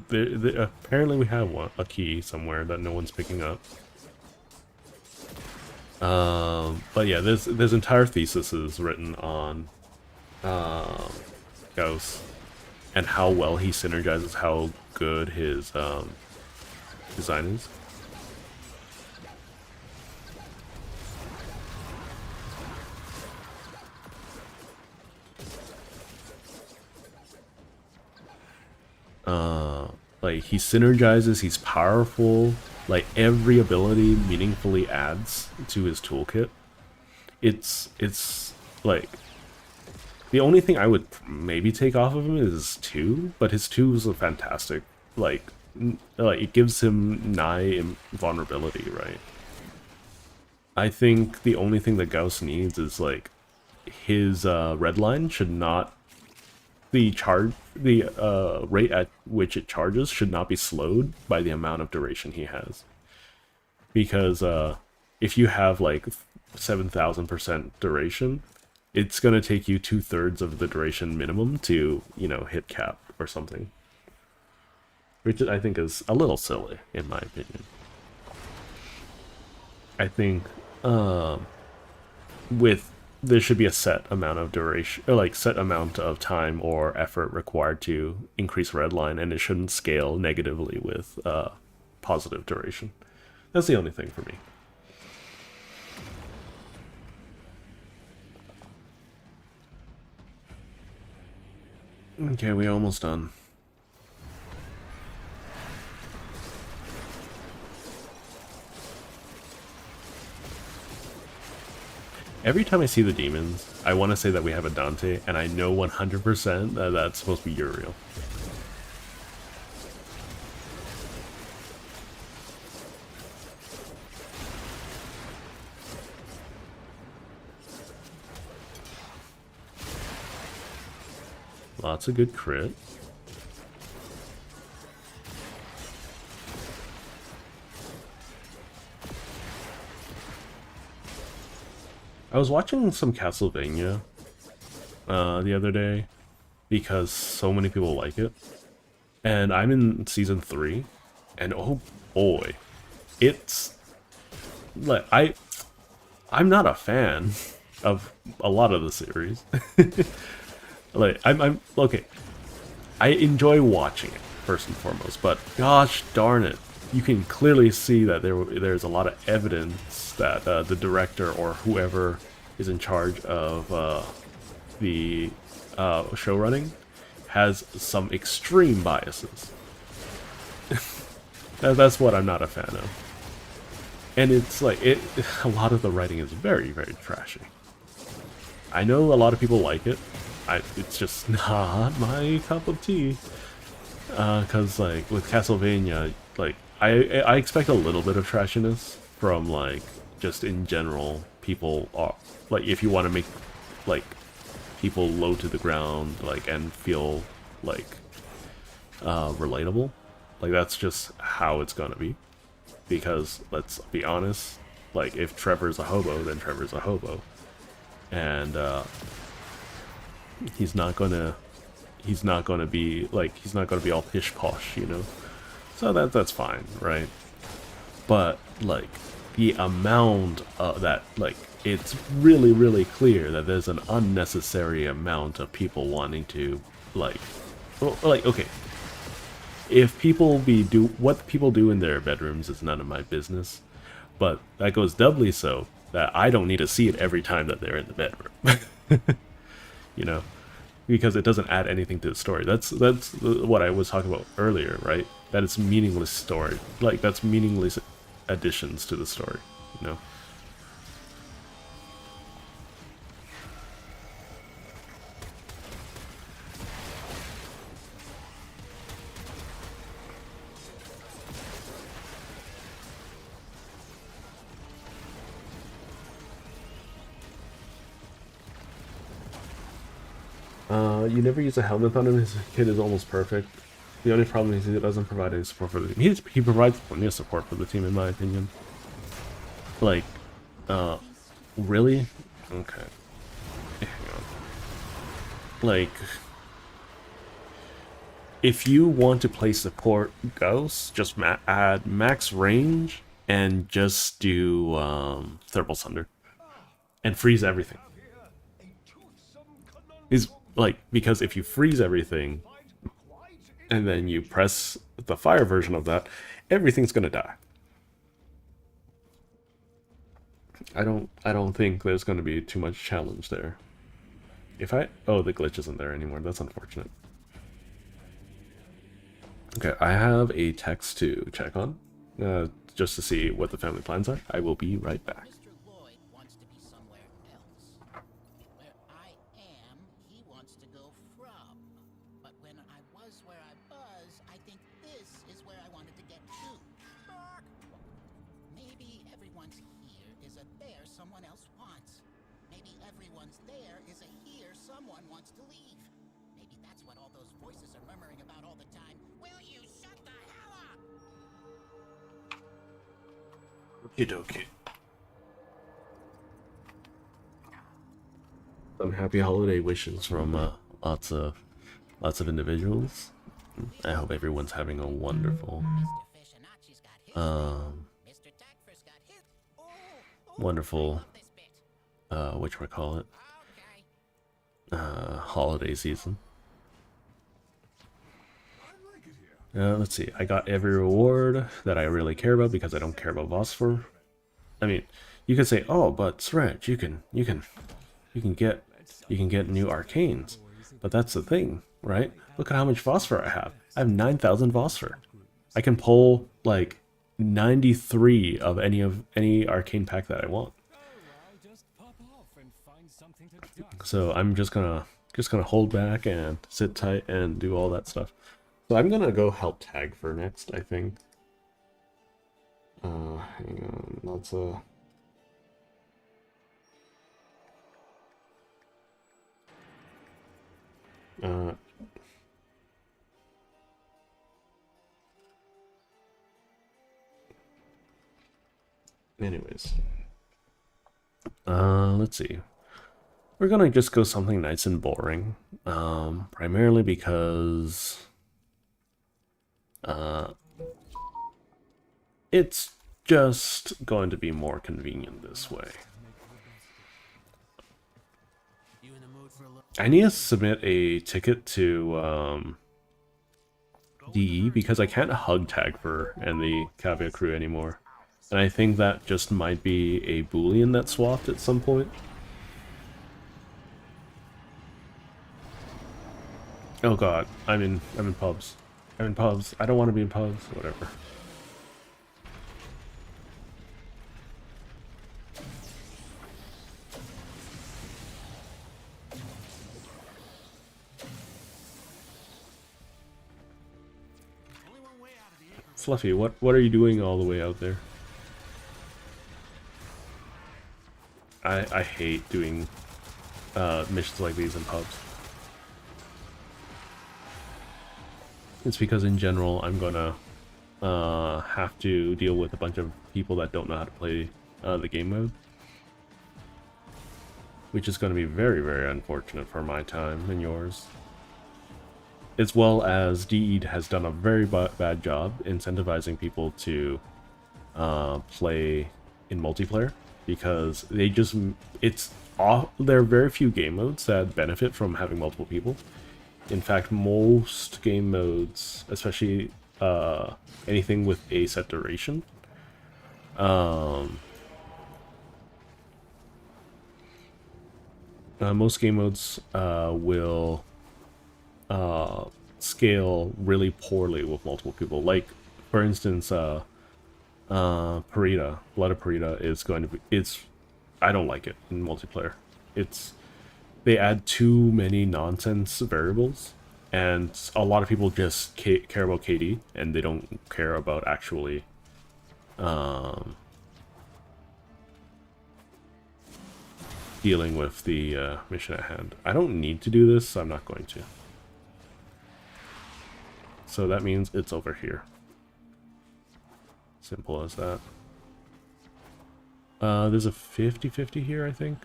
A: Apparently we have a key somewhere that no one's picking up. But yeah, there's entire theses written on Gauss and how well he synergizes, how good his design is. Like, he synergizes, he's powerful, like every ability meaningfully adds to his toolkit. It's like, the only thing I would maybe take off of him is his 2, but his 2 is a fantastic, like it gives him nigh invulnerability, right? I think the only thing that Gauss needs is, like, his red line should not, the rate at which it charges should not be slowed by the amount of duration he has. Because if you have like 7,000% duration, it's gonna take you 2/3 of the duration minimum to, you know, hit cap or something. Which I think is a little silly, in my opinion. I think there should be a set amount of duration, or like set amount of time or effort required to increase redline, and it shouldn't scale negatively with positive duration. That's the only thing for me. Okay, we're almost done. Every time I see the demons, I want to say that we have a Dante, and I know 100% that that's supposed to be Uriel. Lots of good crit. I was watching some Castlevania the other day because so many people like it, and I'm in season 3, And oh boy, it's like I'm not a fan of a lot of the series. Like I'm okay. I enjoy watching it first and foremost, but gosh darn it, you can clearly see that there's a lot of evidence that the director or whoever is in charge of the show running has some extreme biases. That's what I'm not a fan of. And it's like, a lot of the writing is very, very trashy. I know a lot of people like it. It's just not my cup of tea. Cause like, with Castlevania, like, I expect a little bit of trashiness from, like, just in general, people are, like, if you want to make, like, people low to the ground, like, and feel, like, relatable. Like, that's just how it's gonna be. Because, let's be honest, like, if Trevor's a hobo, then Trevor's a hobo. And, he's not gonna be, like, he's not gonna be all pish-posh, you know? So that's fine, right? But, like, the amount of that, like, it's really, really clear that there's an unnecessary amount of people wanting to, like, well, like, okay, if people what people do in their bedrooms is none of my business, but that goes doubly so that I don't need to see it every time that they're in the bedroom. You know, because it doesn't add anything to the story. That's what I was talking about earlier, right? That it's meaningless story. Like, that's meaningless additions to the story, you know? You never use a helmet on him. His kid is almost perfect. The only problem is he doesn't provide any support for the team. He provides plenty of support for the team, in my opinion. Like, really? Okay. Hang on. Like, if you want to play support Ghost, just add max range and just do Thermal Thunder and freeze everything. Is like, because if you freeze everything and then you press the fire version of that, everything's gonna die. I don't think there's gonna be too much challenge there. Oh, the glitch isn't there anymore. That's unfortunate. Okay, I have a text to check on, just to see what the family plans are. I will be right back.
E: Mr. Lloyd wants to be somewhere else. Where I am, he wants to go from. But when I was where I was, I think this is where I wanted to get to. Maybe everyone's here is a there someone else wants. Maybe everyone's there is a here someone wants to leave. Maybe that's what all those voices are murmuring about all the time. Will you shut the hell up?
A: Okay. Some happy holiday wishes from lots of individuals. I hope everyone's having a wonderful,
E: Mr. Fishinacci's got his Mr. Tagford's got his.
A: wonderful,
E: Love this bit.
A: whatchamacallit,
E: Okay.
A: holiday season. Let's see. I got every reward that I really care about because I don't care about Phosphor. I mean, you could say, "Oh, but Sreg, you can get new arcanes," but that's the thing, right? Look at how much Phosphor I have. I have 9,000 Phosphor. I can pull like 93 of any arcane pack that I want. So I'm just gonna hold back and sit tight and do all that stuff. So I'm gonna go help tag for next, I think. Hang on, that's anyways. Let's see. We're gonna just go something nice and boring. Primarily because it's just going to be more convenient this way. I need to submit a ticket to DE because I can't hug tag for and the Caveat crew anymore. And I think that just might be a Boolean that swapped at some point. Oh god, I'm in pubs. I'm in pubs. I don't want to be in pubs. Whatever. Fluffy, what are you doing all the way out there? I hate doing missions like these in pubs. It's because in general I'm gonna have to deal with a bunch of people that don't know how to play the game mode, which is going to be very, very unfortunate for my time and yours. As well as DE has done a very bad job incentivizing people to play in multiplayer, because they just, there are very few game modes that benefit from having multiple people. In fact, most game modes, especially anything with a set duration, most game modes will scale really poorly with multiple people. Like, for instance, Parita, Blood of Parita is going to be, I don't like it in multiplayer. They add too many nonsense variables, and a lot of people just care about KD, and they don't care about actually dealing with the mission at hand. I don't need to do this, so I'm not going to. So that means it's over here. Simple as that. There's a 50-50 here, I think.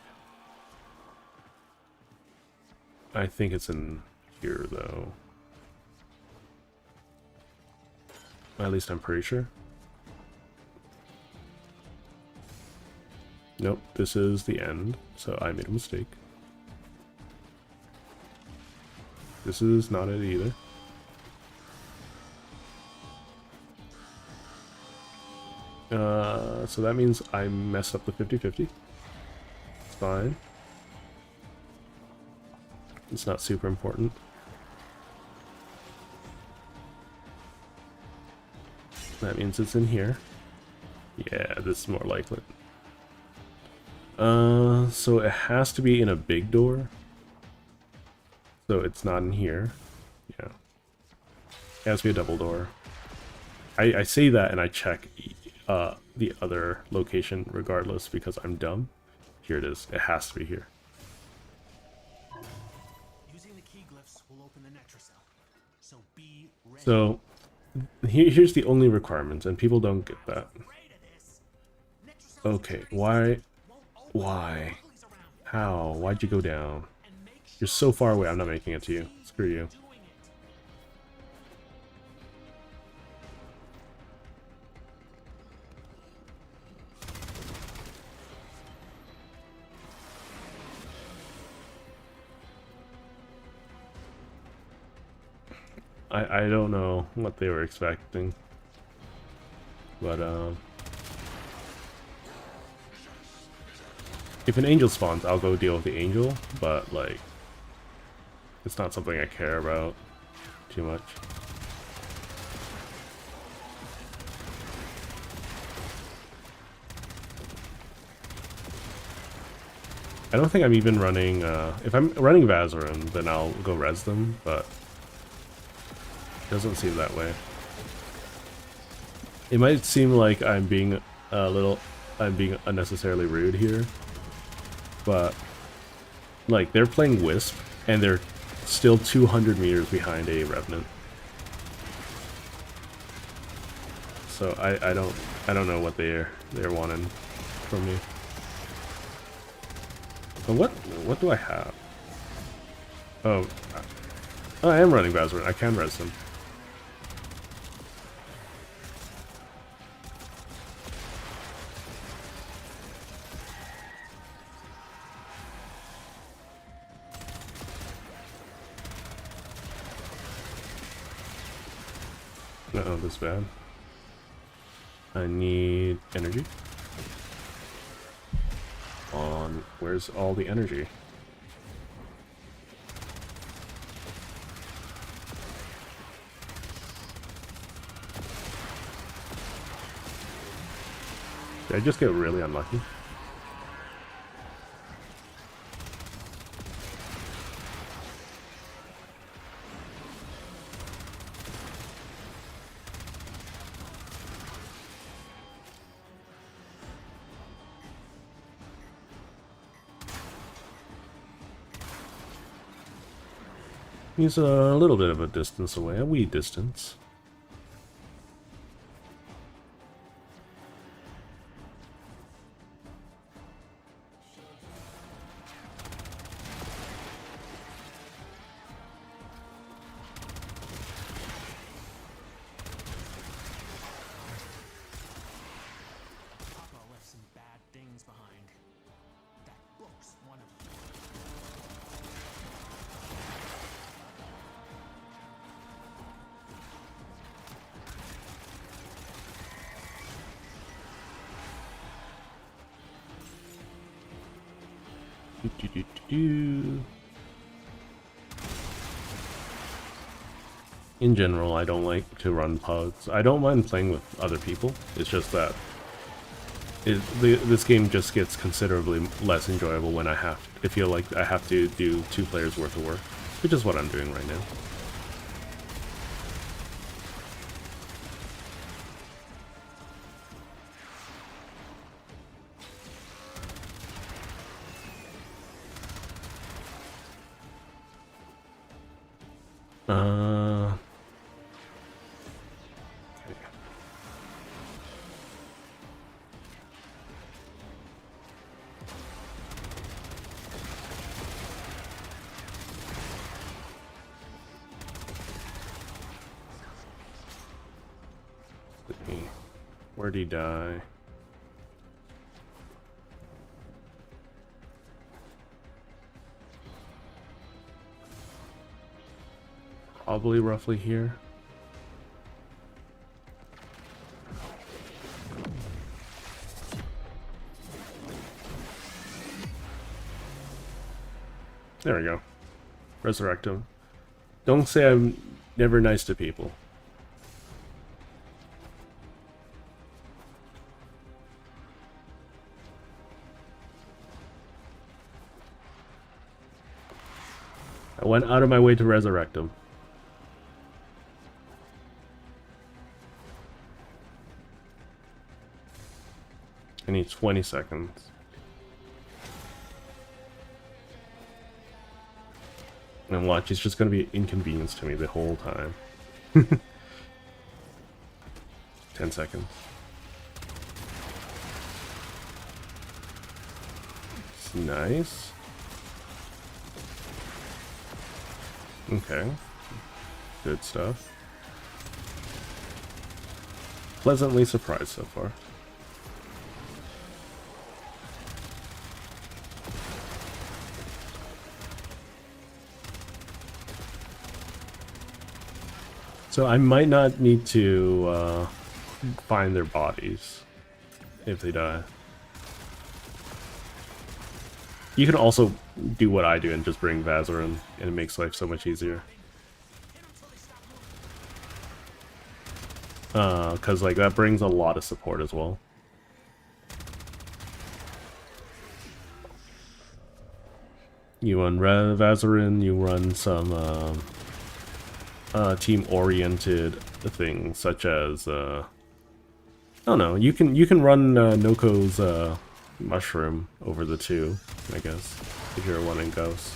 A: I think it's in here, though. At least I'm pretty sure. Nope, this is the end, so I made a mistake. This is not it either. So that means I messed up the 50-50. It's fine. It's not super important. That means it's in here. Yeah, this is more likely. So it has to be in a big door. So it's not in here. Yeah. It has to be a double door. I say that and I check the other location regardless because I'm dumb. Here it is. It has to be here. So here's the only requirements, and people don't get that. Okay, why? How? Why'd you go down? You're so far away, I'm not making it to you. Screw you. I don't know what they were expecting, but if an angel spawns, I'll go deal with the angel, but like, it's not something I care about too much. I don't think I'm even running, if I'm running Vazarin, then I'll go res them, but doesn't seem that way. It might seem like I'm being unnecessarily rude here, but like, they're playing Wisp and they're still 200 meters behind a Revenant. So I don't know what they're wanting from me. But what do I have? Oh, I am running Vazarin. I can res them. Uh-oh, this bad. I need energy. On, where's all the energy? Did I just get really unlucky? He's a little bit of a distance away, a wee distance.
F: Papa left some bad things behind. That book's one of them.
A: In general, I don't like to run pugs. I don't mind playing with other people. It's just that this game just gets considerably less enjoyable when I feel like I have to do 2 players worth of work, which is what I'm doing right now. Where'd he die? Probably roughly here. There we go. Resurrect him. Don't say I'm never nice to people. I went out of my way to resurrect him. I need 20 seconds. And watch, he's just gonna be inconvenienced to me the whole time. 10 seconds. It's nice. Okay. Good stuff. Pleasantly surprised so far. So I might not need to find their bodies if they die. You can also do what I do and just bring Vazarin, and it makes life so much easier. Cause like that brings a lot of support as well. You run Vazarin, you run some team-oriented things such as I don't know. You can run Noko's mushroom over the 2, I guess, if you're running Ghost.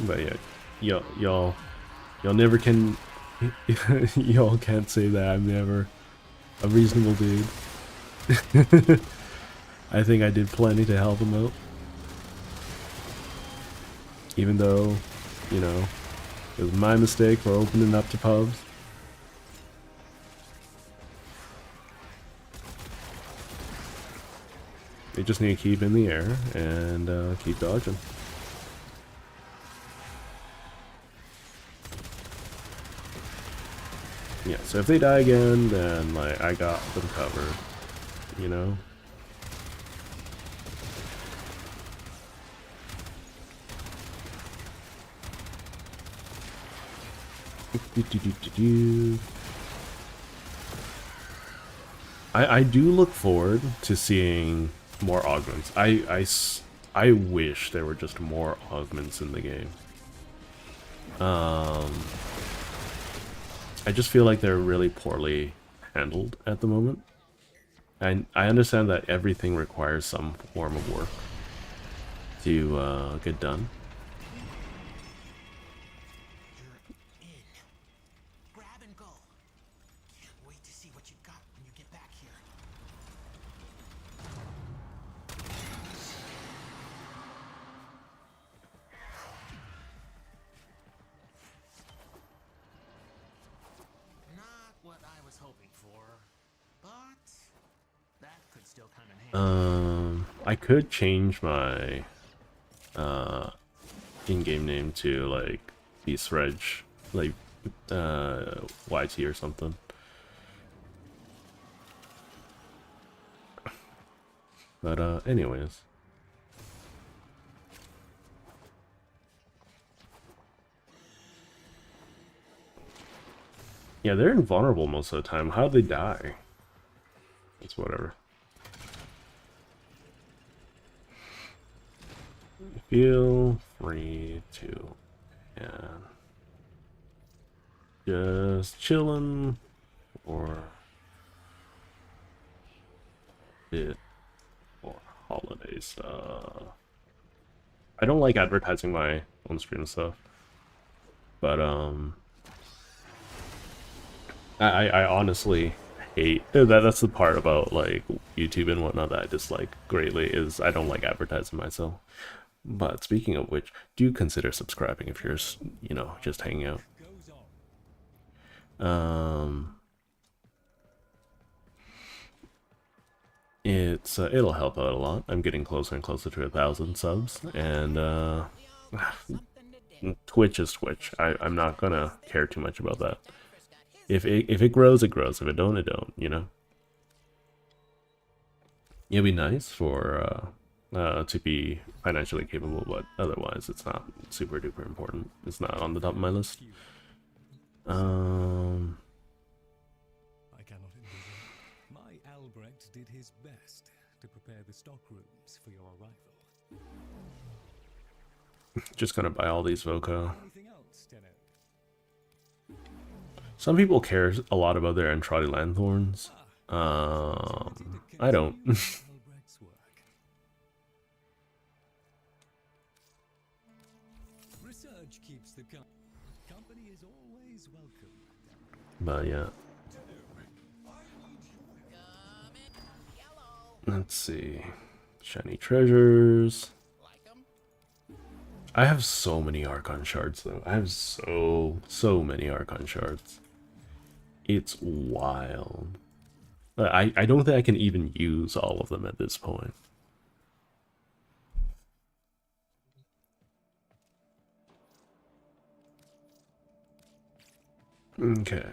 A: But yeah, y'all never can. Y'all can't say that I'm never a reasonable dude. I think I did plenty to help him out. Even though, you know, It was my mistake for opening up to pubs. You just need to keep in the air and keep dodging. Yeah, so if they die again, then like I got them covered, you know? I do look forward to seeing more augments. I wish there were just more augments in the game. I just feel like they're really poorly handled at the moment. I understand that everything requires some form of work to get done.
E: You're in. Grab and go. Can't wait to see what you got when you get back here.
F: Not what I was hoping for, but that could still come in handy.
A: I could change my in-game name to like Beast Reg, like YT or something. But anyways. Yeah, they're invulnerable most of the time. How'd they die? It's whatever. Feel free to, yeah, just chillin' or bit or holiday stuff. I don't like advertising my own stream stuff, but I honestly hate that's the part about like YouTube and whatnot that I dislike greatly is I don't like advertising myself. But speaking of which, do consider subscribing if you're, you know, just hanging out. It'll help out a lot. I'm getting closer and closer to 1,000 subs, and Twitch is Twitch. I'm not gonna care too much about that. If it grows, it grows. If it don't, it don't. You know. It'd be nice for to be financially capable, but otherwise it's not super duper important. It's not on the top of my list.
G: I cannot envision. My Albrecht did his best to prepare the stock rooms for your arrival.
A: Just gonna buy all these Voca.
G: Anything else, Tenno?
A: Some people care a lot about their Entradi Lanthorns. I don't.
G: Albrecht's work. Research keeps the company is always welcome.
A: But yeah. Let's see. Shiny treasures. I have so many Archon shards though. I have so many Archon shards. It's wild. I don't think I can even use all of them at this point. Okay.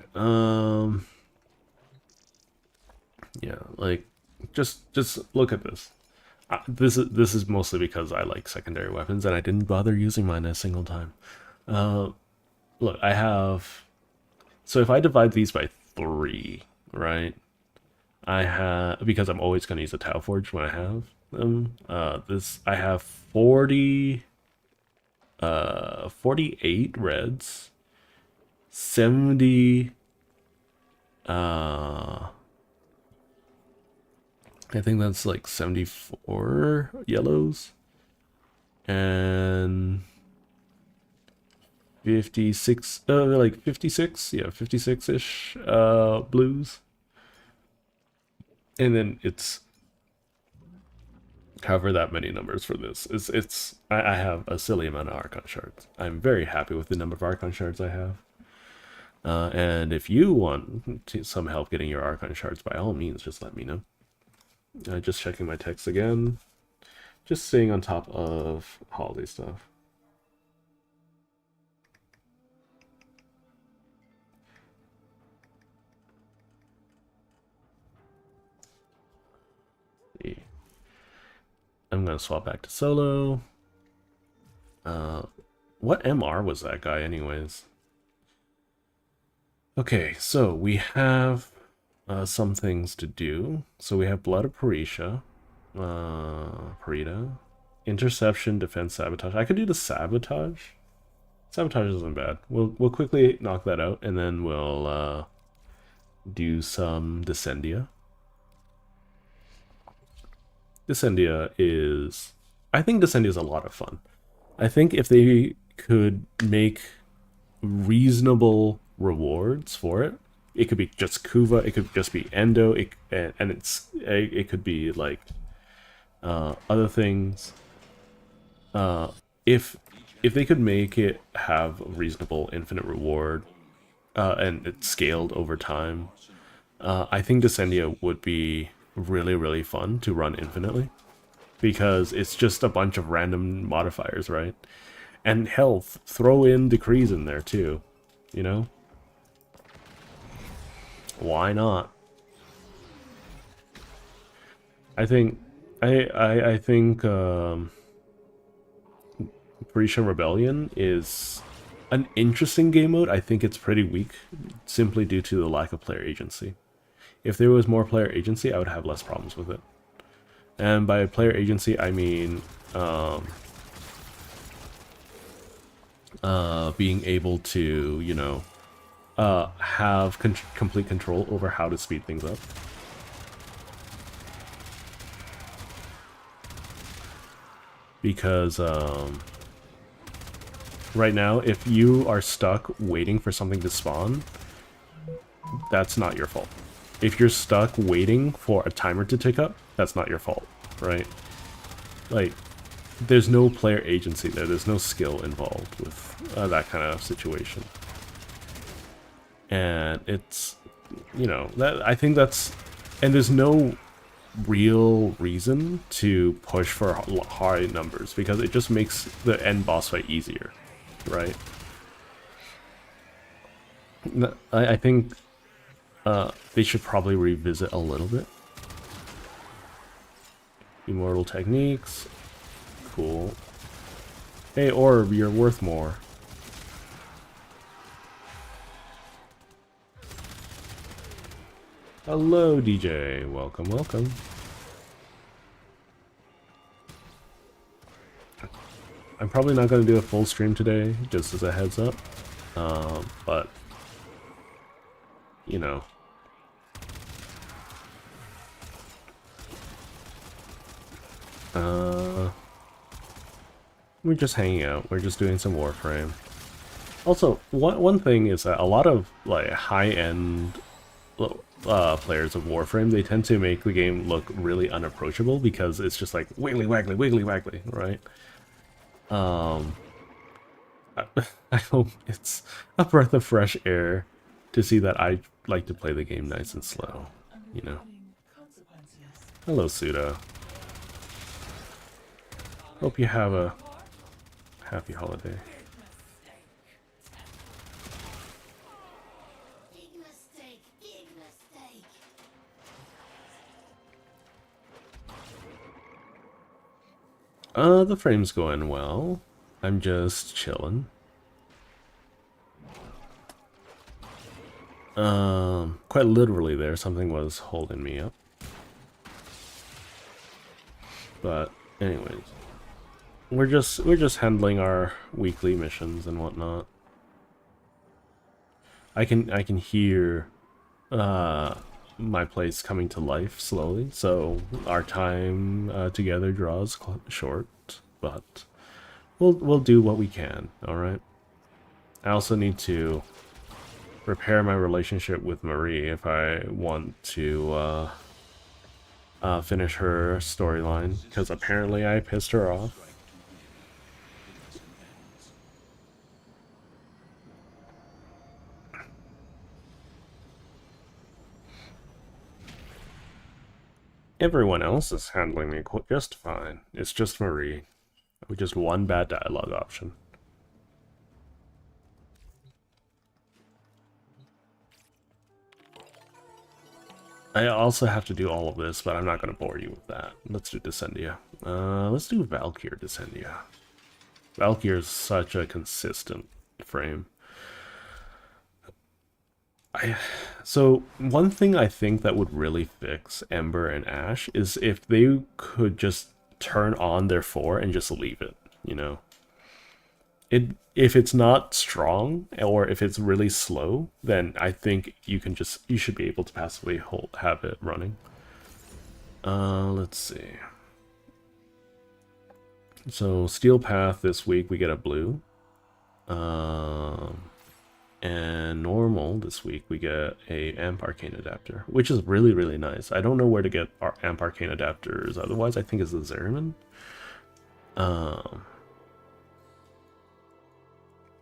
A: Yeah, like just look at this. This is mostly because I like secondary weapons and I didn't bother using mine a single time. Look, I have. So if I divide these by 3, right? I have, because I'm always going to use a Tau Forge when I have them. I have 48 reds, 70. I think that's like 74 yellows and 56, like 56, yeah, 56-ish blues. And then it's cover that many numbers for this. I have a silly amount of Archon shards. I'm very happy with the number of Archon shards I have. And if you want some help getting your Archon shards, by all means, just let me know. Just checking my text again. Just staying on top of holiday stuff. I'm gonna swap back to solo. What MR was that guy anyways? Okay, so we have some things to do. So we have Blood of Parisha, Parita, Interception, Defense, Sabotage. I could do the Sabotage. Sabotage isn't bad. We'll quickly knock that out, and then we'll do some Descendia. Descendia is... I think Descendia is a lot of fun. I think if they could make reasonable rewards for it, it could be just Kuva, it could just be Endo, it could be like other things. If they could make it have a reasonable infinite reward and it's scaled over time, I think Descendia would be really, really fun to run infinitely, because it's just a bunch of random modifiers, right? And health, throw in decrees in there too, you know? Why not? I think Parisian Rebellion is an interesting game mode. I think it's pretty weak simply due to the lack of player agency. If there was more player agency, I would have less problems with it. And by player agency, I mean being able to, you know, have complete control over how to speed things up. Because right now, if you are stuck waiting for something to spawn, that's not your fault. If you're stuck waiting for a timer to tick up, that's not your fault, right? Like, there's no player agency there. There's no skill involved with that kind of situation. And it's, you know, I think that's... And there's no real reason to push for high numbers, because it just makes the end boss fight easier, right? I think they should probably revisit a little bit. Immortal techniques. Cool. Hey, Orb, you're worth more. Hello, DJ. Welcome, welcome. I'm probably not going to do a full stream today, just as a heads up. But, you know. We're just hanging out. We're just doing some Warframe. Also, one thing is that a lot of like high-end players of Warframe, they tend to make the game look really unapproachable because it's just like wiggly waggly, wiggly waggly, right? I hope it's a breath of fresh air to see that I like to play the game nice and slow, you know. Hello, Suda. Hope you have a happy holiday. The frame's going well. I'm just chilling. Quite literally there, something was holding me up. But anyways, we're just handling our weekly missions and whatnot. I can hear my place coming to life slowly, so our time together draws short, but we'll do what we can. All right. I also need to repair my relationship with Marie if I want to finish her storyline, because apparently I pissed her off. Everyone else is handling me just fine. It's just Marie, with just one bad dialogue option. I also have to do all of this, but I'm not going to bore you with that. Let's do Descendia. Let's do Valkyr Descendia. Valkyr is such a consistent frame. So one thing I think that would really fix Ember and Ash is if they could just turn on their 4 and just leave it, you know? If it's not strong or if it's really slow, then I think you should be able to passively have it running. Let's see. So Steel Path this week we get a blue. And normal this week we get a Amp Arcane adapter, which is really, really nice. I don't know where to get our Amp Arcane adapters otherwise. I think it's the Zeriman.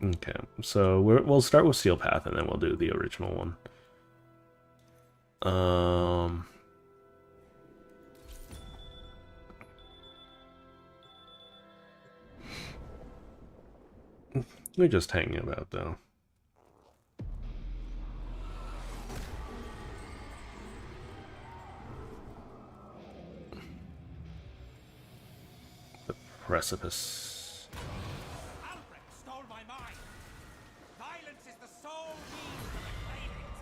A: Okay, so we'll start with Steel Path and then we'll do the original one. We're just hanging about though. The precipice.
C: Albrecht stole my mind. Violence is the sole means of reclaiming it.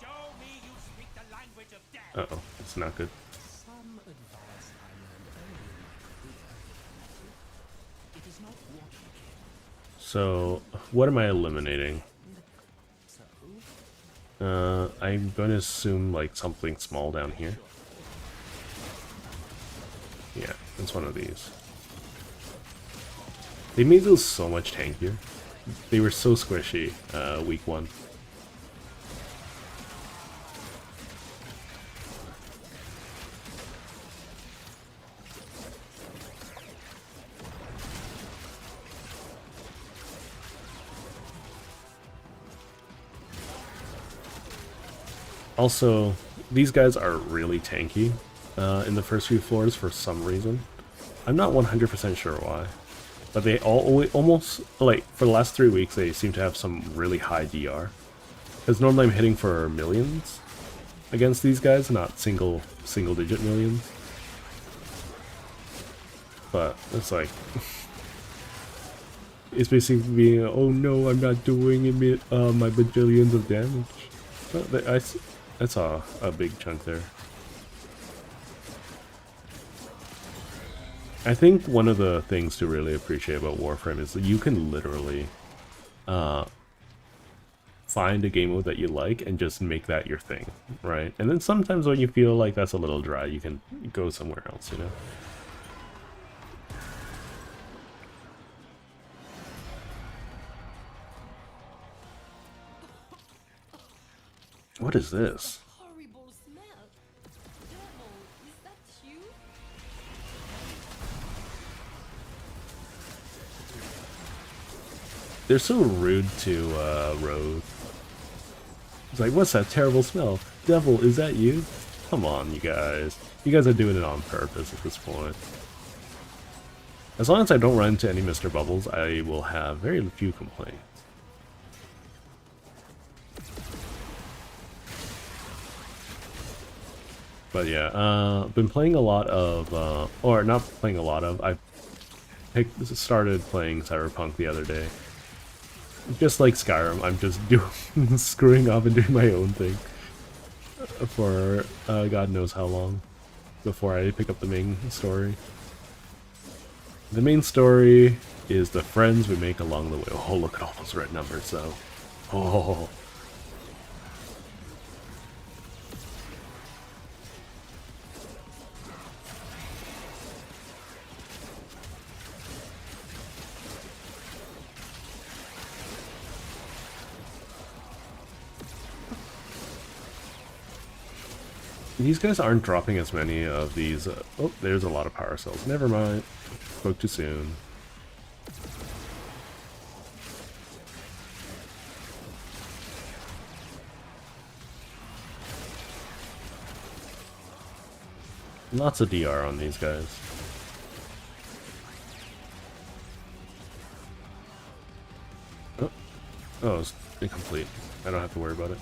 C: Show me you speak the language of death.
A: Uh-oh, it's not good.
G: Some advice I learned early in my career. It is not what you kill.
A: So, what am I eliminating? I'm going to assume like something small down here. Yeah, it's one of these. They made those so much tankier. They were so squishy, week 1. Also, these guys are really tanky in the first few floors for some reason. I'm not 100% sure why. But they almost, like, for the last 3 weeks, they seem to have some really high DR. Because normally I'm hitting for millions against these guys, not single-digit millions. But it's like... it's basically being, oh no, I'm not doing my bajillions of damage. But I saw a big chunk there. I think one of the things to really appreciate about Warframe is that you can literally find a game mode that you like and just make that your thing, right? And then sometimes when you feel like that's a little dry, you can go somewhere else, you know? What is this?
D: Horrible smell. Devil, is that you?
A: They're so rude to Road. It's like, what's that terrible smell? Devil, is that you? Come on, you guys. You guys are doing it on purpose at this point. As long as I don't run into any Mr. Bubbles, I will have very few complaints. But yeah, been playing a lot of, or not playing a lot of, I started playing Cyberpunk the other day. Just like Skyrim, I'm just screwing off and doing my own thing for God knows how long before I pick up the main story. The main story is the friends we make along the way. Oh, look at all those red numbers, though. Oh. These guys aren't dropping as many of these. Oh, there's a lot of power cells. Never mind. Spoke too soon. Lots of DR on these guys. Oh, oh, it's incomplete. I don't have to worry about it.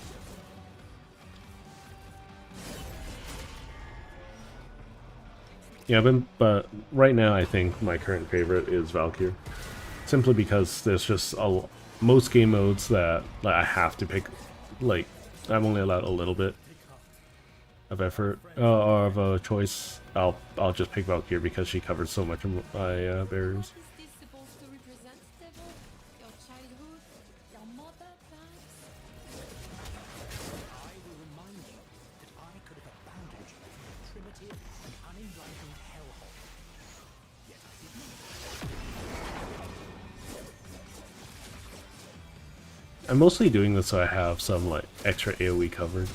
A: Yeah, but right now I think my current favorite is Valkyr. Simply because there's just most game modes that like, I have to pick, like, I'm only allowed a little bit of effort, or of a choice. I'll just pick Valkyr because she covers so much of my barriers.
D: Is this supposed to represent, Devil? Your childhood? Your mother, perhaps?
F: I will remind you that I could have abandoned you for a primitive and unenlightened hellhole. Yet I did not.
A: I'm mostly doing this so I have some like extra AoE coverage.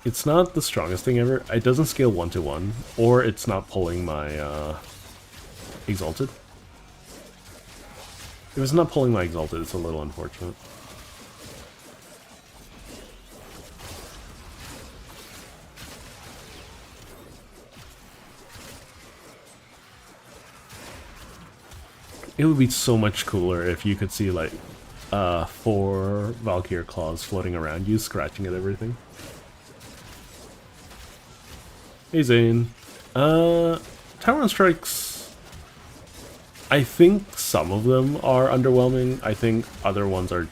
A: It's not the strongest thing ever. It doesn't scale 1-to-1, or it's not pulling my Exalted. If it's not pulling my Exalted, it's a little unfortunate. It would be so much cooler if you could see like 4 Valkyr claws floating around you, scratching at everything. Hey Zane. Tower Strikes, I think some of them are underwhelming. I think other ones are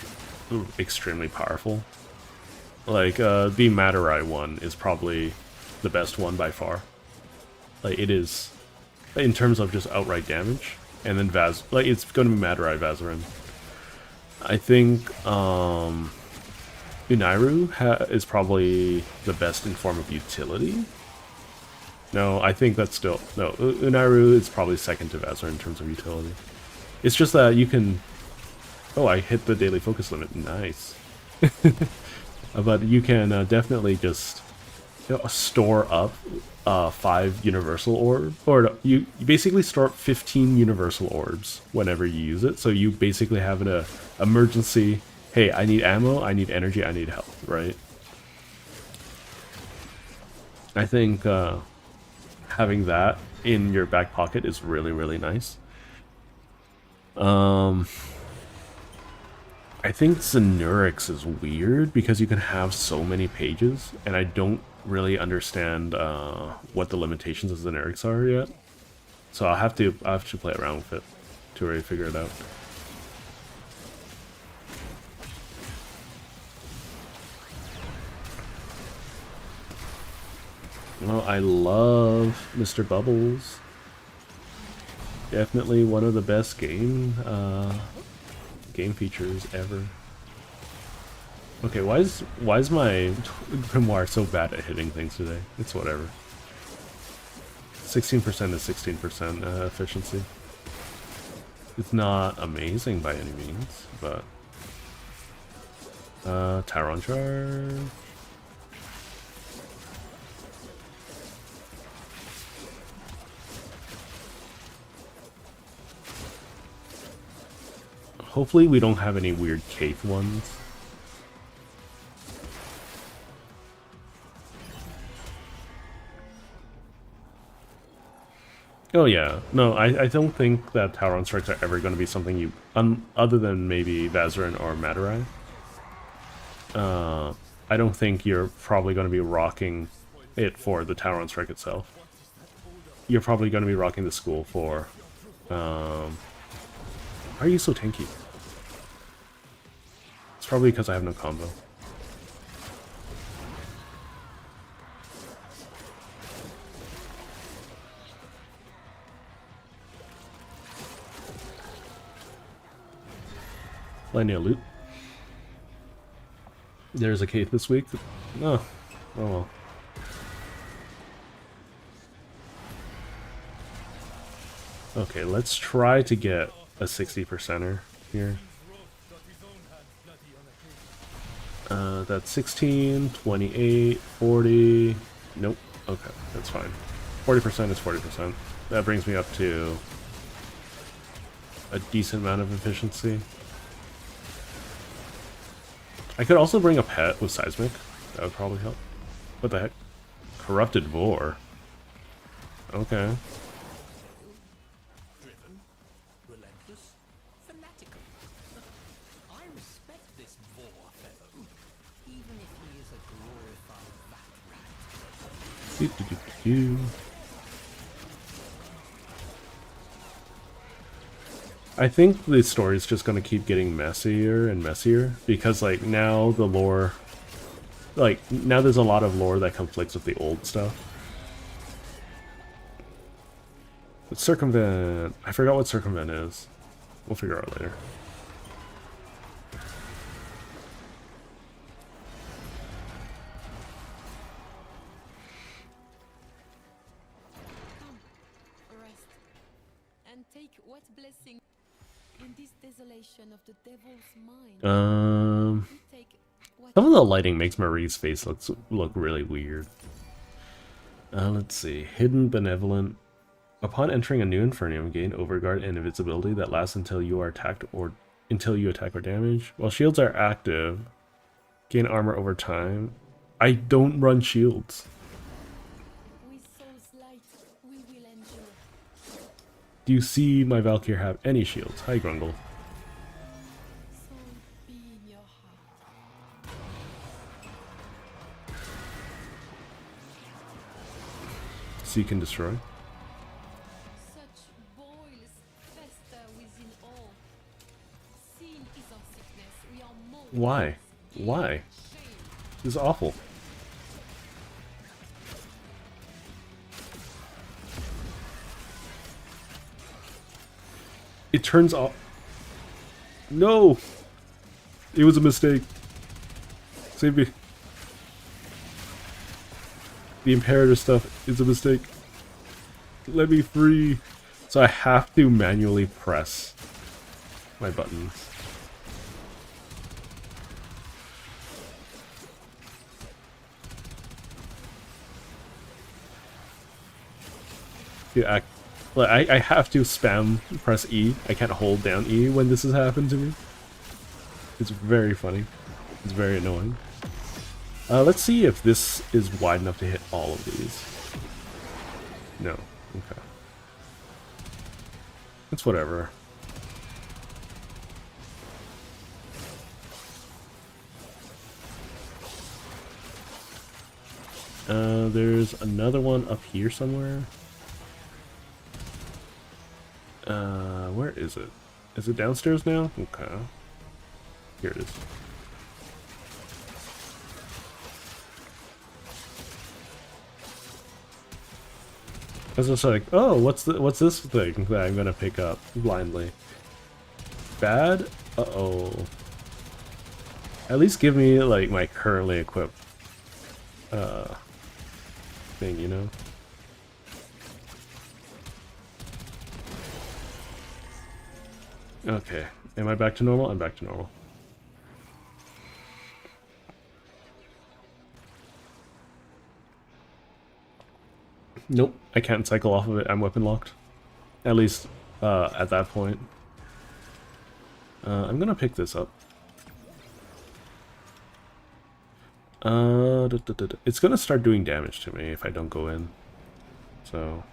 A: extremely powerful. Like, the Matarai one is probably the best one by far. Like, it is, in terms of just outright damage. And then like, it's going to be Matarai Vazarin. I think, Unairu is probably the best in form of utility. No, I think that's still... No, Unairu is probably second to Vazarin in terms of utility. It's just that you can... Oh, I hit the daily focus limit. Nice. But you can definitely just store up 5 universal orbs. Or no, you basically store up 15 universal orbs whenever you use it. So you basically have an emergency... Hey, I need ammo, I need energy, I need health, right? I think... having that in your back pocket is really, really nice. I think Zenurix is weird because you can have so many pages, and I don't really understand what the limitations of Zenurix are yet. So I have to play around with it to really figure it out. Well, I love Mr. Bubbles. Definitely one of the best game features ever. Okay, why is my Grimoire so bad at hitting things today? It's whatever. 16% is 16% efficiency. It's not amazing by any means, but Tyron Charge. Hopefully we don't have any weird Cape ones. Oh yeah, no, I don't think that Tauron Strikes are ever going to be something you, other than maybe Vazarin or Matarai. I don't think you're probably going to be rocking it for the Tauron Strike itself. You're probably going to be rocking the school for... why are you so tanky? It's probably because I have no combo. Plenty of loot. There's a cave this week. Oh well. Okay, let's try to get a 60%er here. That's 16, 28, 40. Nope. Okay, that's fine. 40% is 40%. That brings me up to a decent amount of efficiency. I could also bring a pet with seismic. That would probably help. What the heck? Corrupted Vor. Okay.
F: Driven, relentless, fanatical. I respect this Vor fellow, even if he is a glorified vat rat.
A: Do, do, do, do, do. I think the story's just gonna keep getting messier and messier because, like, now the lore, like, now there's a lot of lore that conflicts with the old stuff. But circumvent, I forgot what circumvent is. We'll figure out later.
D: Come, rest, and take what blessing in this desolation of the devil's mind. You take what
A: Some of the lighting makes Marie's face look really weird. Let's see. Hidden Benevolent. Upon entering a new Infernium, gain Overguard and Invisibility that lasts until you are attacked or until you attack or damage. While shields are active, gain armor over time. I don't run shields.
D: with souls light we will endure.
A: Do you see my Valkyr have any shields? Hi, Grungle.
D: So be in your heart.
A: Seek and destroy.
D: Such boils fester within all. Sin is our sickness. We are more.
A: Why? Why?
D: Shame.
A: This is awful. It turns off. No! It was a mistake. Save me. The Imperator stuff is a mistake. Let me free. So I have to manually press my buttons. Yeah, I have to spam press E. I can't hold down E when this has happened to me. It's very funny. It's very annoying. Let's see if this is wide enough to hit all of these. No. Okay. It's whatever. There's another one up here somewhere. Where is it? Is it downstairs now? Okay. Here it is. I was just like, oh, what's this thing that I'm gonna pick up blindly? Bad? Uh-oh. At least give me, like, my currently equipped thing, you know? Okay. Am I back to normal? I'm back to normal. Nope, I can't cycle off of it. I'm weapon locked. At least, at that point. I'm gonna pick this up. It's gonna start doing damage to me if I don't go in. So...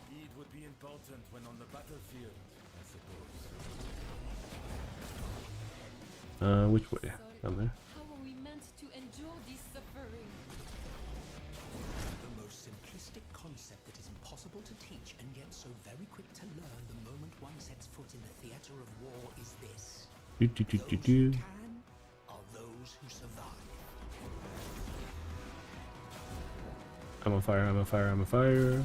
C: Speed would be important when on the battlefield, I suppose.
A: which way? Down there?
D: How are we meant to endure this suffering?
F: The most simplistic concept that is impossible to teach and yet so very quick to learn the moment one sets foot in the theater of war is this.
A: Do, do, do, do,
F: Those
A: do.
F: who can are those who survive.
A: I'm on fire, I'm on fire, I'm on fire.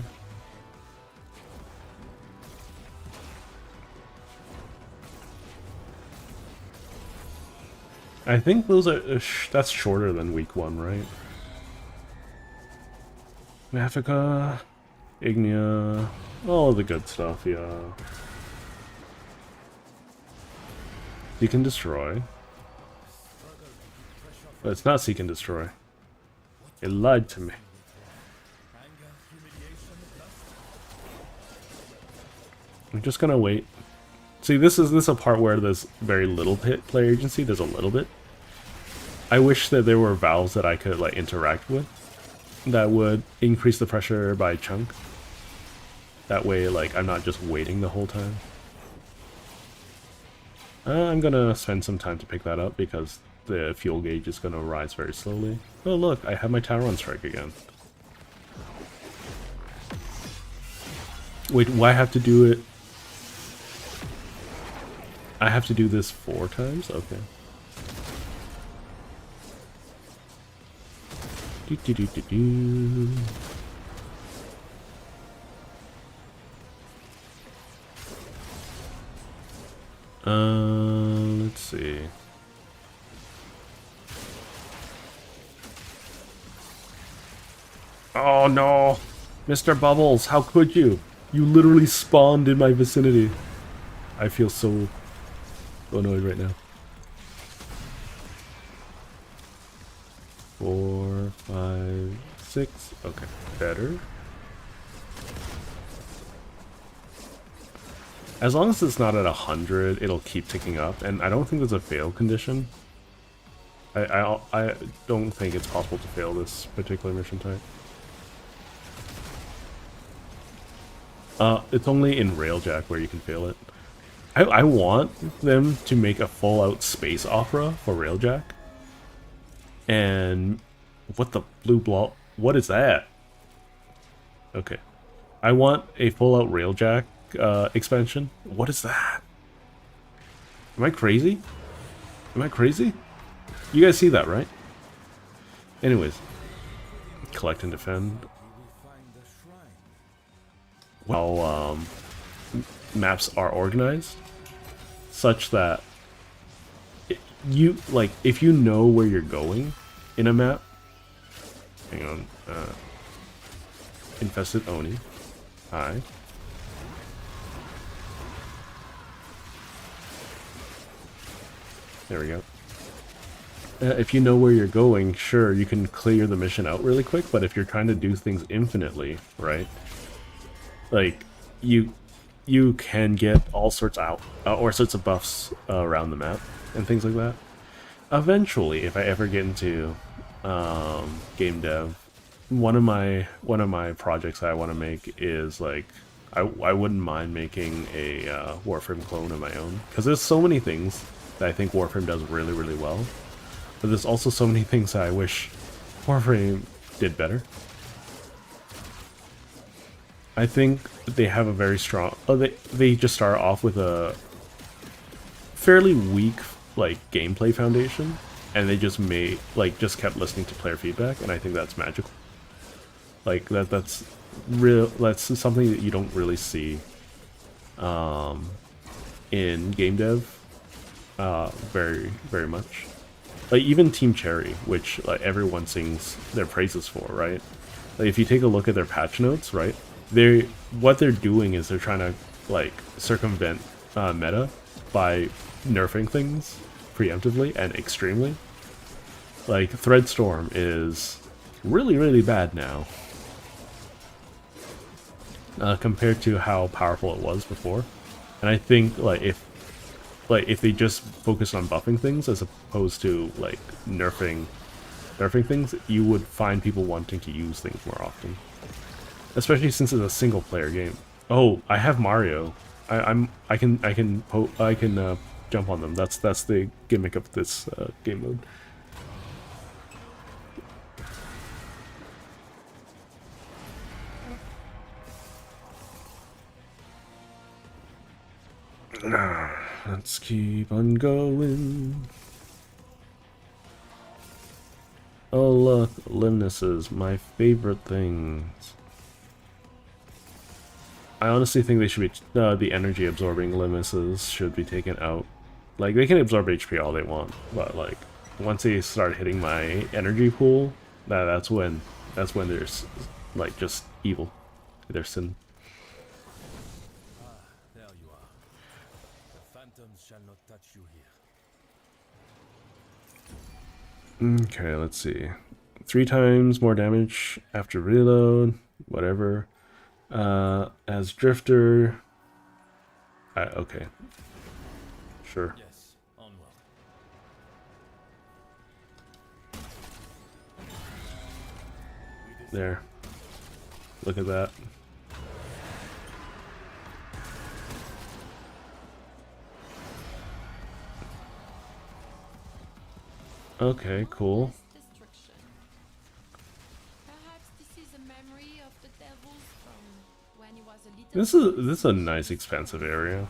A: I think those are that's shorter than week 1, right? Mafika, Ignia, all of the good stuff, yeah. Seek and destroy. But it's not seek and destroy. It lied to me. I'm just gonna wait. See, this is a part where there's very little player agency. There's a little bit. I wish that there were valves that I could like interact with that would increase the pressure by a chunk. That way, like, I'm not just waiting the whole time. I'm gonna spend some time to pick that up because the fuel gauge is gonna rise very slowly. Oh look, I have my tower on strike again. Wait, why have to do it? I have to do this 4 times? Okay. Do do do do do. Let's see. Oh no! Mr. Bubbles, how could you? You literally spawned in my vicinity. I feel so annoyed right now. 4, 5, 6. Okay, better. As long as it's not at 100, it'll keep ticking up, and I don't think there's a fail condition. I don't think it's possible to fail this particular mission type. It's only in Railjack where you can fail it. I want them to make a full-out space opera for Railjack. And what the blue blob? What is that? Okay, I want a full-out Railjack expansion. What is that? Am I crazy? Am I crazy? You guys see that, right? Anyways, collect and defend. Well, maps are organized such that you, like, if you know where you're going in a map. Hang on. Infested Oni. Hi. There we go. If you know where you're going, sure, you can clear the mission out really quick, but if you're trying to do things infinitely, right? Like, you can get all sorts of buffs around the map and things like that. Eventually, if I ever get into game dev, one of my projects that I want to make is like I wouldn't mind making a Warframe clone of my own, because there's so many things that I think Warframe does really, really well, but there's also so many things that I wish Warframe did better. I think they have a very strong... they just start off with a fairly weak, like, gameplay foundation, and they just just kept listening to player feedback, and I think that's magical. Like, that's something that you don't really see in game dev very, very much. Like, even Team Cherry, which, like, everyone sings their praises for, right? Like, if you take a look at their patch notes, right? What they're doing is they're trying to, like, circumvent meta by nerfing things preemptively and extremely. Like, Threadstorm is really, really bad now compared to how powerful it was before. And I think, like, if they just focused on buffing things as opposed to, like, nerfing things, you would find people wanting to use things more often. Especially since it's a single player game. Oh, I have Mario. I can jump on them. That's the gimmick of this game mode. Let's keep on going. Oh look, limnuses, my favorite things. I honestly think they should be, the energy absorbing limnuses should be taken out. Like, they can absorb HP all they want, but like, once they start hitting my energy pool, that's when there's, like, just evil. There's sin.
H: There you are. The phantoms shall not touch you here.
A: Okay, let's see. 3 times more damage after reload, whatever. As Drifter. Okay. Sure.
G: Yes, onward.
A: There. Look at that. Okay, cool.
D: Less destruction. Perhaps this is a memory of the devils from when he was a little.
A: This is a nice expansive area.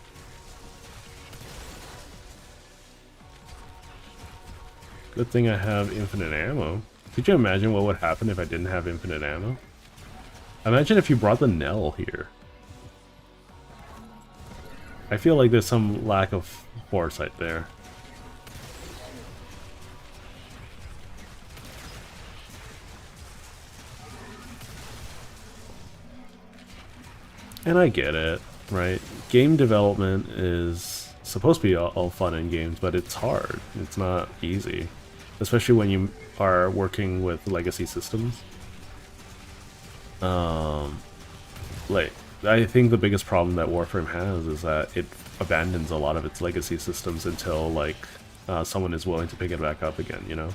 A: Good thing I have infinite ammo. Could you imagine what would happen if I didn't have infinite ammo? Imagine if you brought the Knell here. I feel like there's some lack of foresight there. And I get it, right? Game development is supposed to be all fun in games, but it's hard. It's not easy. Especially when you are working with legacy systems. Like, I think the biggest problem that Warframe has is that it abandons a lot of its legacy systems until, like, someone is willing to pick it back up again, you know?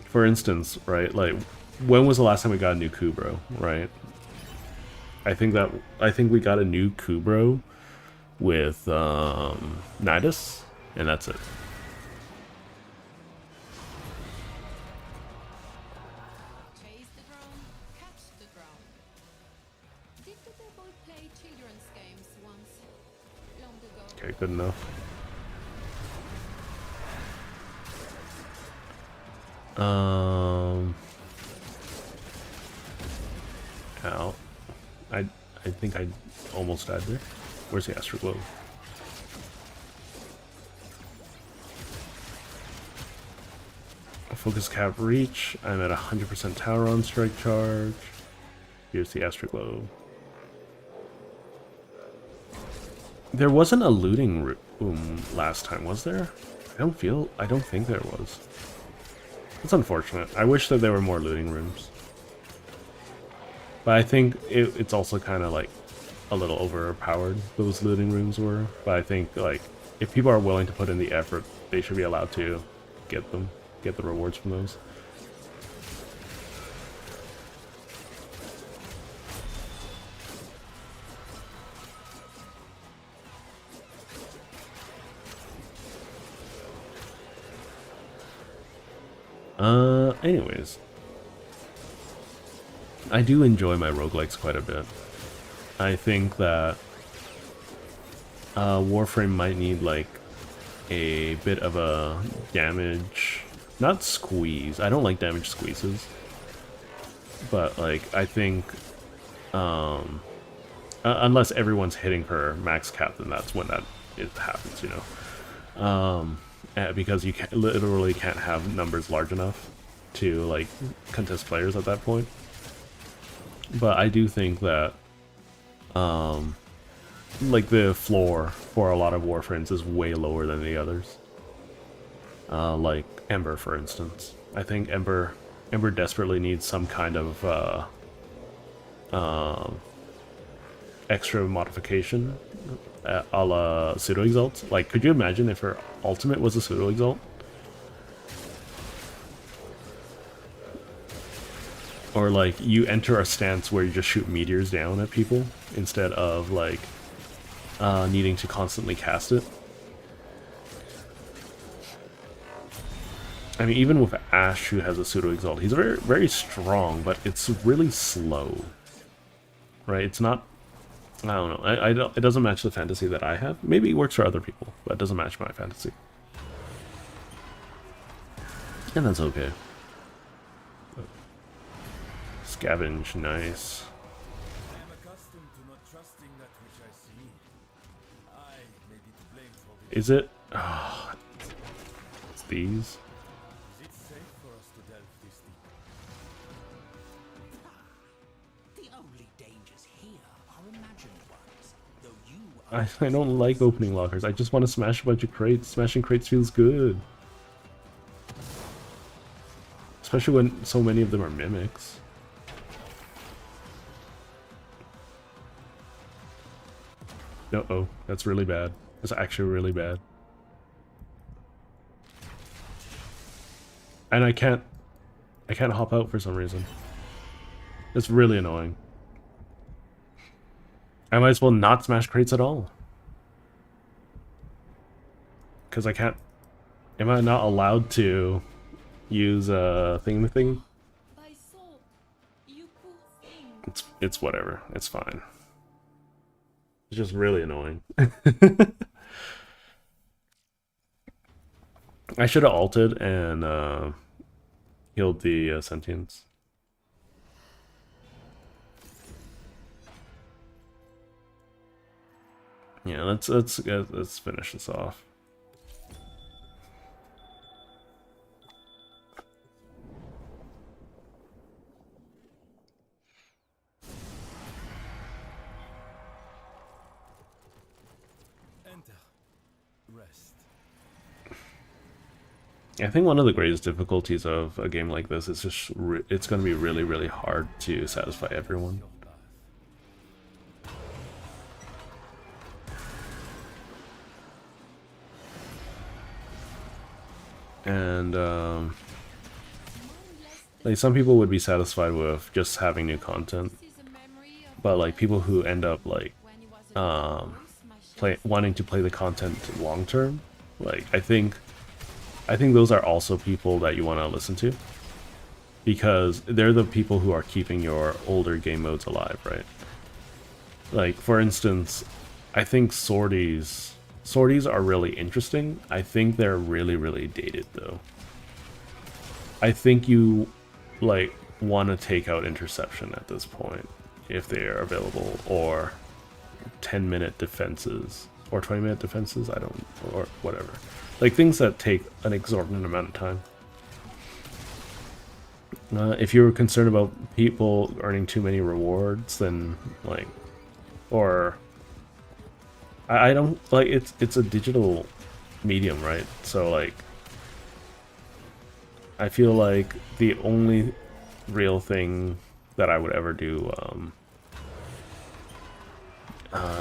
A: For instance, right, like, when was the last time we got a new Kubro, right? I think we got a new Kubro with Nidus, and that's it.
D: Chase the drone, catch the drone. Did the devil play children's games once? Long ago.
A: Okay, good enough. Ow. I think I almost died there. Where's the Astro Globe? Focus cap reach. I'm at 100% tower on strike charge. Here's the Astro Globe. There wasn't a looting room last time, was there? I don't think there was. It's unfortunate. I wish that there were more looting rooms. But I think it's also kind of like a little overpowered, those looting rooms were. But I think like if people are willing to put in the effort, they should be allowed to get them, get the rewards from those. Anyways. I do enjoy my roguelikes quite a bit. I think that Warframe might need like a bit of a damage, not squeeze. I don't like damage squeezes, but like I think unless everyone's hitting her max cap, then that's when it happens, you know. Because you literally can't have numbers large enough to like contest players at that point. But I do think that, like, the floor for a lot of Warframes is way lower than the others. Like Ember, for instance. I think Ember desperately needs some kind of extra modification, a la Pseudo Exalt. Like, could you imagine if her ultimate was a Pseudo Exalt? Or like you enter a stance where you just shoot meteors down at people instead of like needing to constantly cast it. I mean, even with Ash, who has a Pseudo Exalt, he's very, very strong, but it's really slow. Right? It's not. I don't know. It doesn't match the fantasy that I have. Maybe it works for other people, but it doesn't match my fantasy. And that's okay. Scavenge, nice.
H: I am accustomed to not trusting that which I see. I may be to blame for this.
A: Is it? Oh, it's these.
H: Is it safe for us to delve this deep?
F: The only dangers here are imagined ones, though you
A: I don't like opening lockers. I just want to smash a bunch of crates. Smashing crates feels good. Especially when so many of them are mimics. Uh-oh, that's really bad. That's actually really bad. And I can't hop out for some reason. It's really annoying. I might as well not smash crates at all. Because I can't... Am I not allowed to use a thing?
D: By soul, you poor thing.
A: It's whatever. It's fine. It's just really annoying. I should have ulted and healed the sentients. Yeah, let's finish this off.
H: Enter. Rest.
A: I think one of the greatest difficulties of a game like this is just it's going to be really, really hard to satisfy everyone.
H: Your path.
A: And like some people would be satisfied with just having new content, but like people who end up like wanting to play the content long term, like I think those are also people that you want to listen to, because they're the people who are keeping your older game modes alive, right? Like for instance, I think sorties are really interesting. I think they're really, really dated though. I think you like want to take out interception at this point if they are available, or 10-minute defenses or 20-minute defenses, I don't, or whatever. Like things that take an exorbitant amount of time. If you're concerned about people earning too many rewards, then like, or I don't like it's a digital medium, right? So like I feel like the only real thing that I would ever do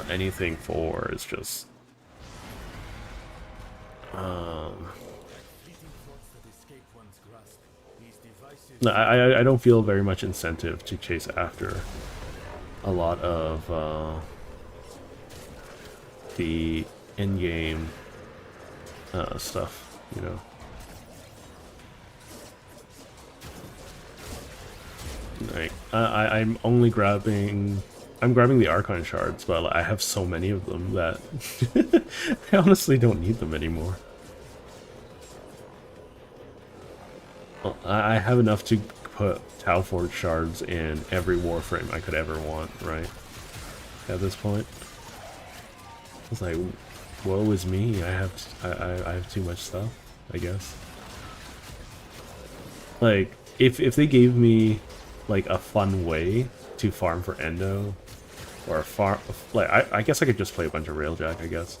A: anything for is just no, I don't feel very much incentive to chase after a lot of the in-game stuff, you know. Like I'm only grabbing the Archon shards, but I have so many of them that I honestly don't need them anymore. Well, I have enough to put Talforge shards in every Warframe I could ever want, right? At this point. It's like, woe is me, I have too much stuff, I guess. Like, if they gave me like a fun way to farm for Endo, or I guess I could just play a bunch of Railjack, I guess.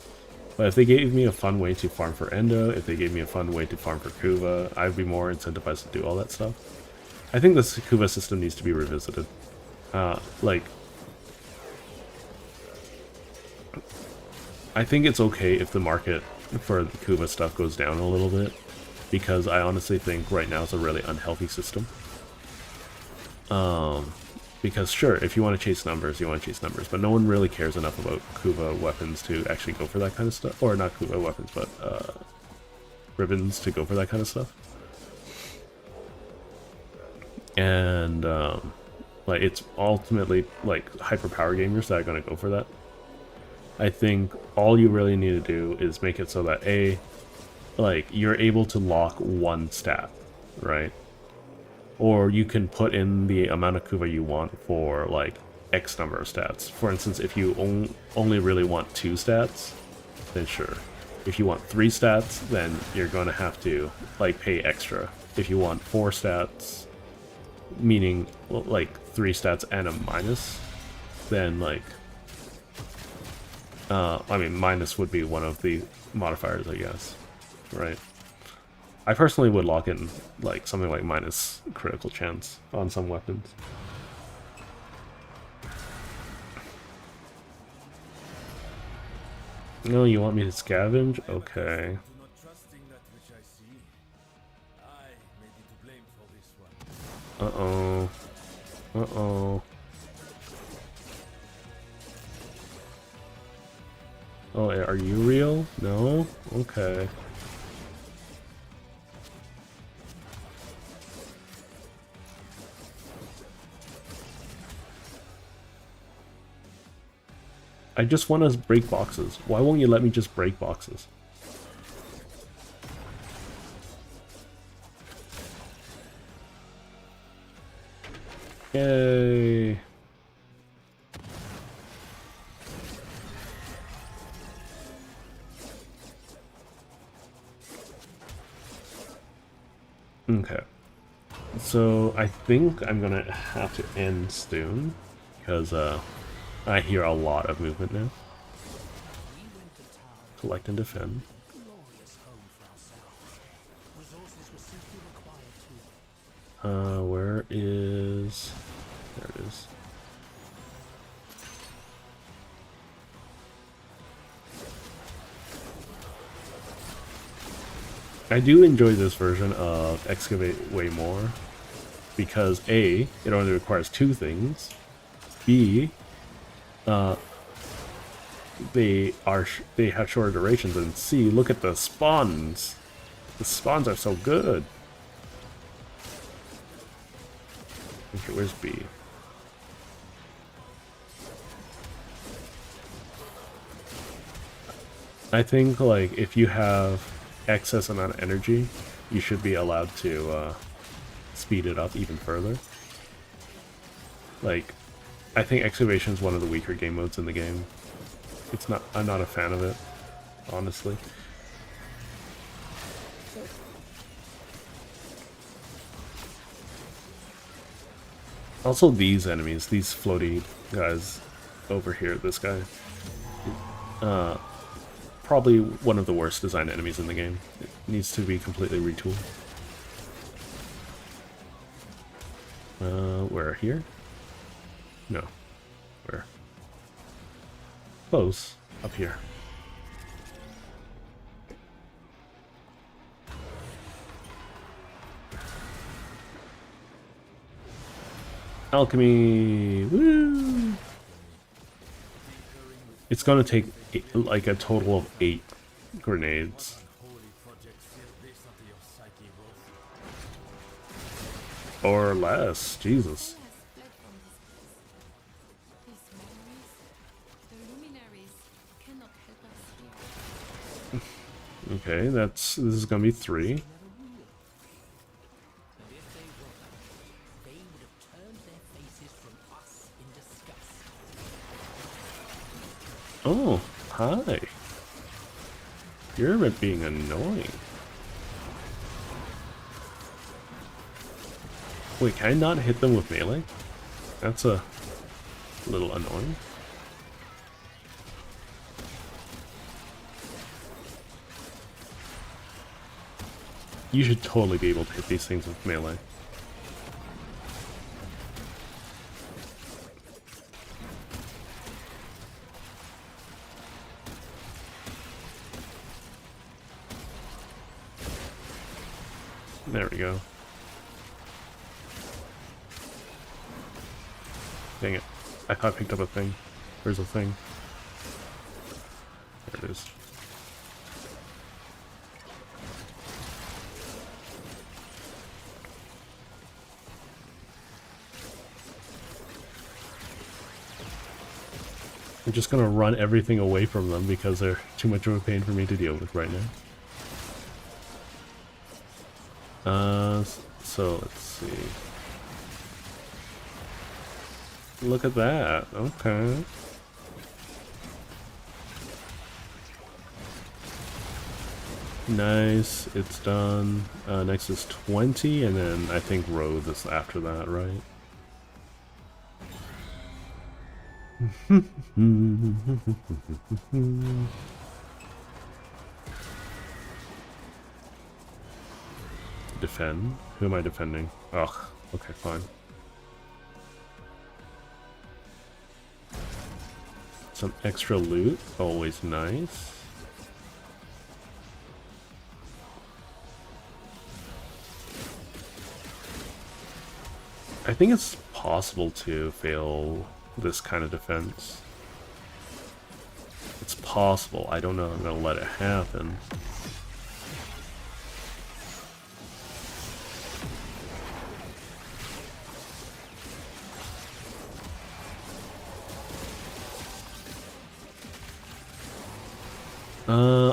A: But if they gave me a fun way to farm for Endo, if they gave me a fun way to farm for Kuva, I'd be more incentivized to do all that stuff. I think this Kuva system needs to be revisited. Like, I think it's okay if the market for the Kuva stuff goes down a little bit, because I honestly think right now it's a really unhealthy system. Because sure, if you want to chase numbers, you want to chase numbers, but no one really cares enough about Kuva weapons to actually go for that kind of stuff. Or not Kuva weapons, but ribbons to go for that kind of stuff. And like it's ultimately like hyper power gamers that are going to go for that. I think all you really need to do is make it so that like you're able to lock one stat, right? Or you can put in the amount of Kuva you want for like X number of stats. For instance, if you only really want 2 stats, then sure. If you want 3 stats, then you're going to have to like pay extra. If you want 4 stats, meaning like 3 stats and a minus, then like I mean minus would be one of the modifiers, I guess, right? I personally would lock in like something like minus critical chance on some weapons. No, you want me to scavenge? Okay.
H: To not trusting that which I see. I may be to blame for this one.
A: Uh-oh. Oh, are you real? No? Okay. I just want to break boxes. Why won't you let me just break boxes? Yay! Okay. So I think I'm gonna have to end soon because I hear a lot of movement now. Collect and defend. Where is... There it is. I do enjoy this version of Excavate way more because A, it only requires 2 things. B, they have shorter durations, and C, look at the spawns. The spawns are so good. Okay, where's B? I think like if you have excess amount of energy, you should be allowed to speed it up even further. Like, I think excavation is one of the weaker game modes in the game. It's not. I'm not a fan of it, honestly. Also, these enemies, these floaty guys over here, this guy, probably one of the worst designed enemies in the game. It needs to be completely retooled. Where? Here? No. Where? Close. Up here. Alchemy! Woo! It's gonna take like a total of 8 grenades. Or less, Jesus. Okay, this is gonna be 3. Oh, hi. You're being annoying. Wait, can I not hit them with melee? That's a little annoying. You should totally be able to hit these things with melee. There we go. Dang it. I thought I picked up a thing. Where's the thing? There it is. I'm just gonna run everything away from them because they're too much of a pain for me to deal with right now. So let's see. Look at that. Okay. Nice. It's done. Next is 20, and then I think road is after that, right? defend. Who am I defending? Ugh, okay, fine. Some extra loot, always nice. I think it's possible to fail this kind of defense. It's possible. I don't know if I'm gonna let it happen.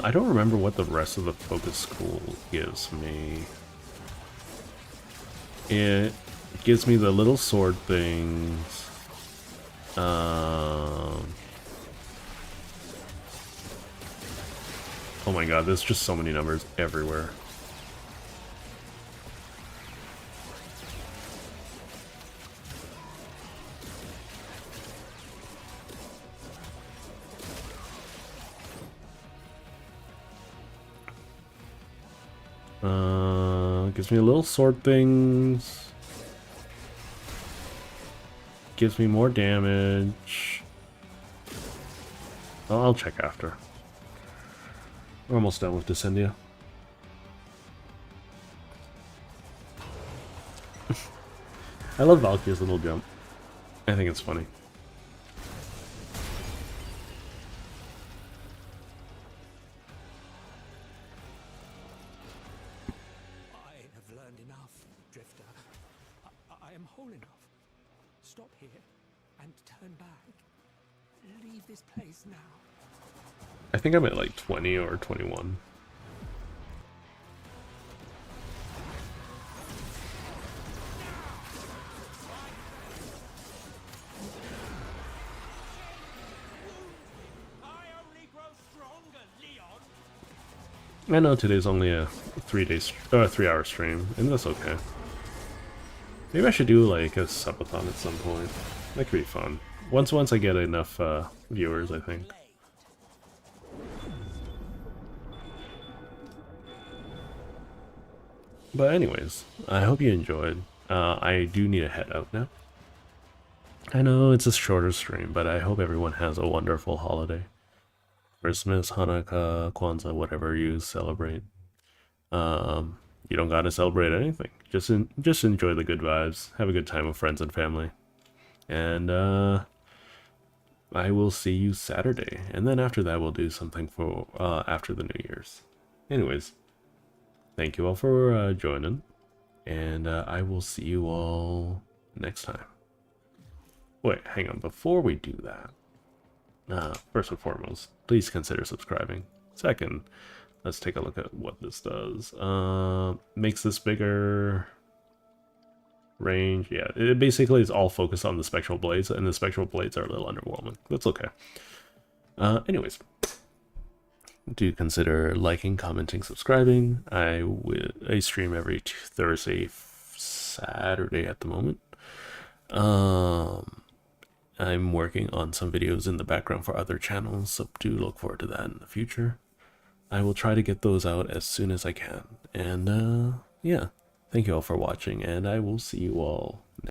A: I don't remember what the rest of the focus school gives me. It gives me the little sword things. Oh my god, there's just so many numbers everywhere. Gives me a little sword things. Gives me more damage. Oh, I'll check after. We're almost done with Descendia. I love Valkyrie's little jump. I think it's funny.
F: I have learned enough, Drifter. I am whole enough. Stop here and turn back. Leave this place now.
A: I think I'm at like 20 or 21. I know today's only a 3-hour stream, and that's okay. Maybe I should do like a subathon at some point. That could be fun. Once I get enough viewers, I think. But anyways, I hope you enjoyed. I do need to head out now. I know it's a shorter stream, but I hope everyone has a wonderful holiday. Christmas, Hanukkah, Kwanzaa, whatever you celebrate. You don't gotta celebrate anything. Just enjoy the good vibes. Have a good time with friends and family. And I will see you Saturday. And then after that, we'll do something for after the New Year's. Anyways, thank you all for joining. And I will see you all next time. Wait, hang on. Before we do that, first and foremost, please consider subscribing. Second, let's take a look at what this does. Makes this bigger. Range, yeah. It basically is all focused on the spectral blades, and the spectral blades are a little underwhelming. That's okay. Anyways, do consider liking, commenting, subscribing. I stream every Thursday, Saturday at the moment. I'm working on some videos in the background for other channels, so do look forward to that in the future. I will try to get those out as soon as I can. And yeah, thank you all for watching, and I will see you all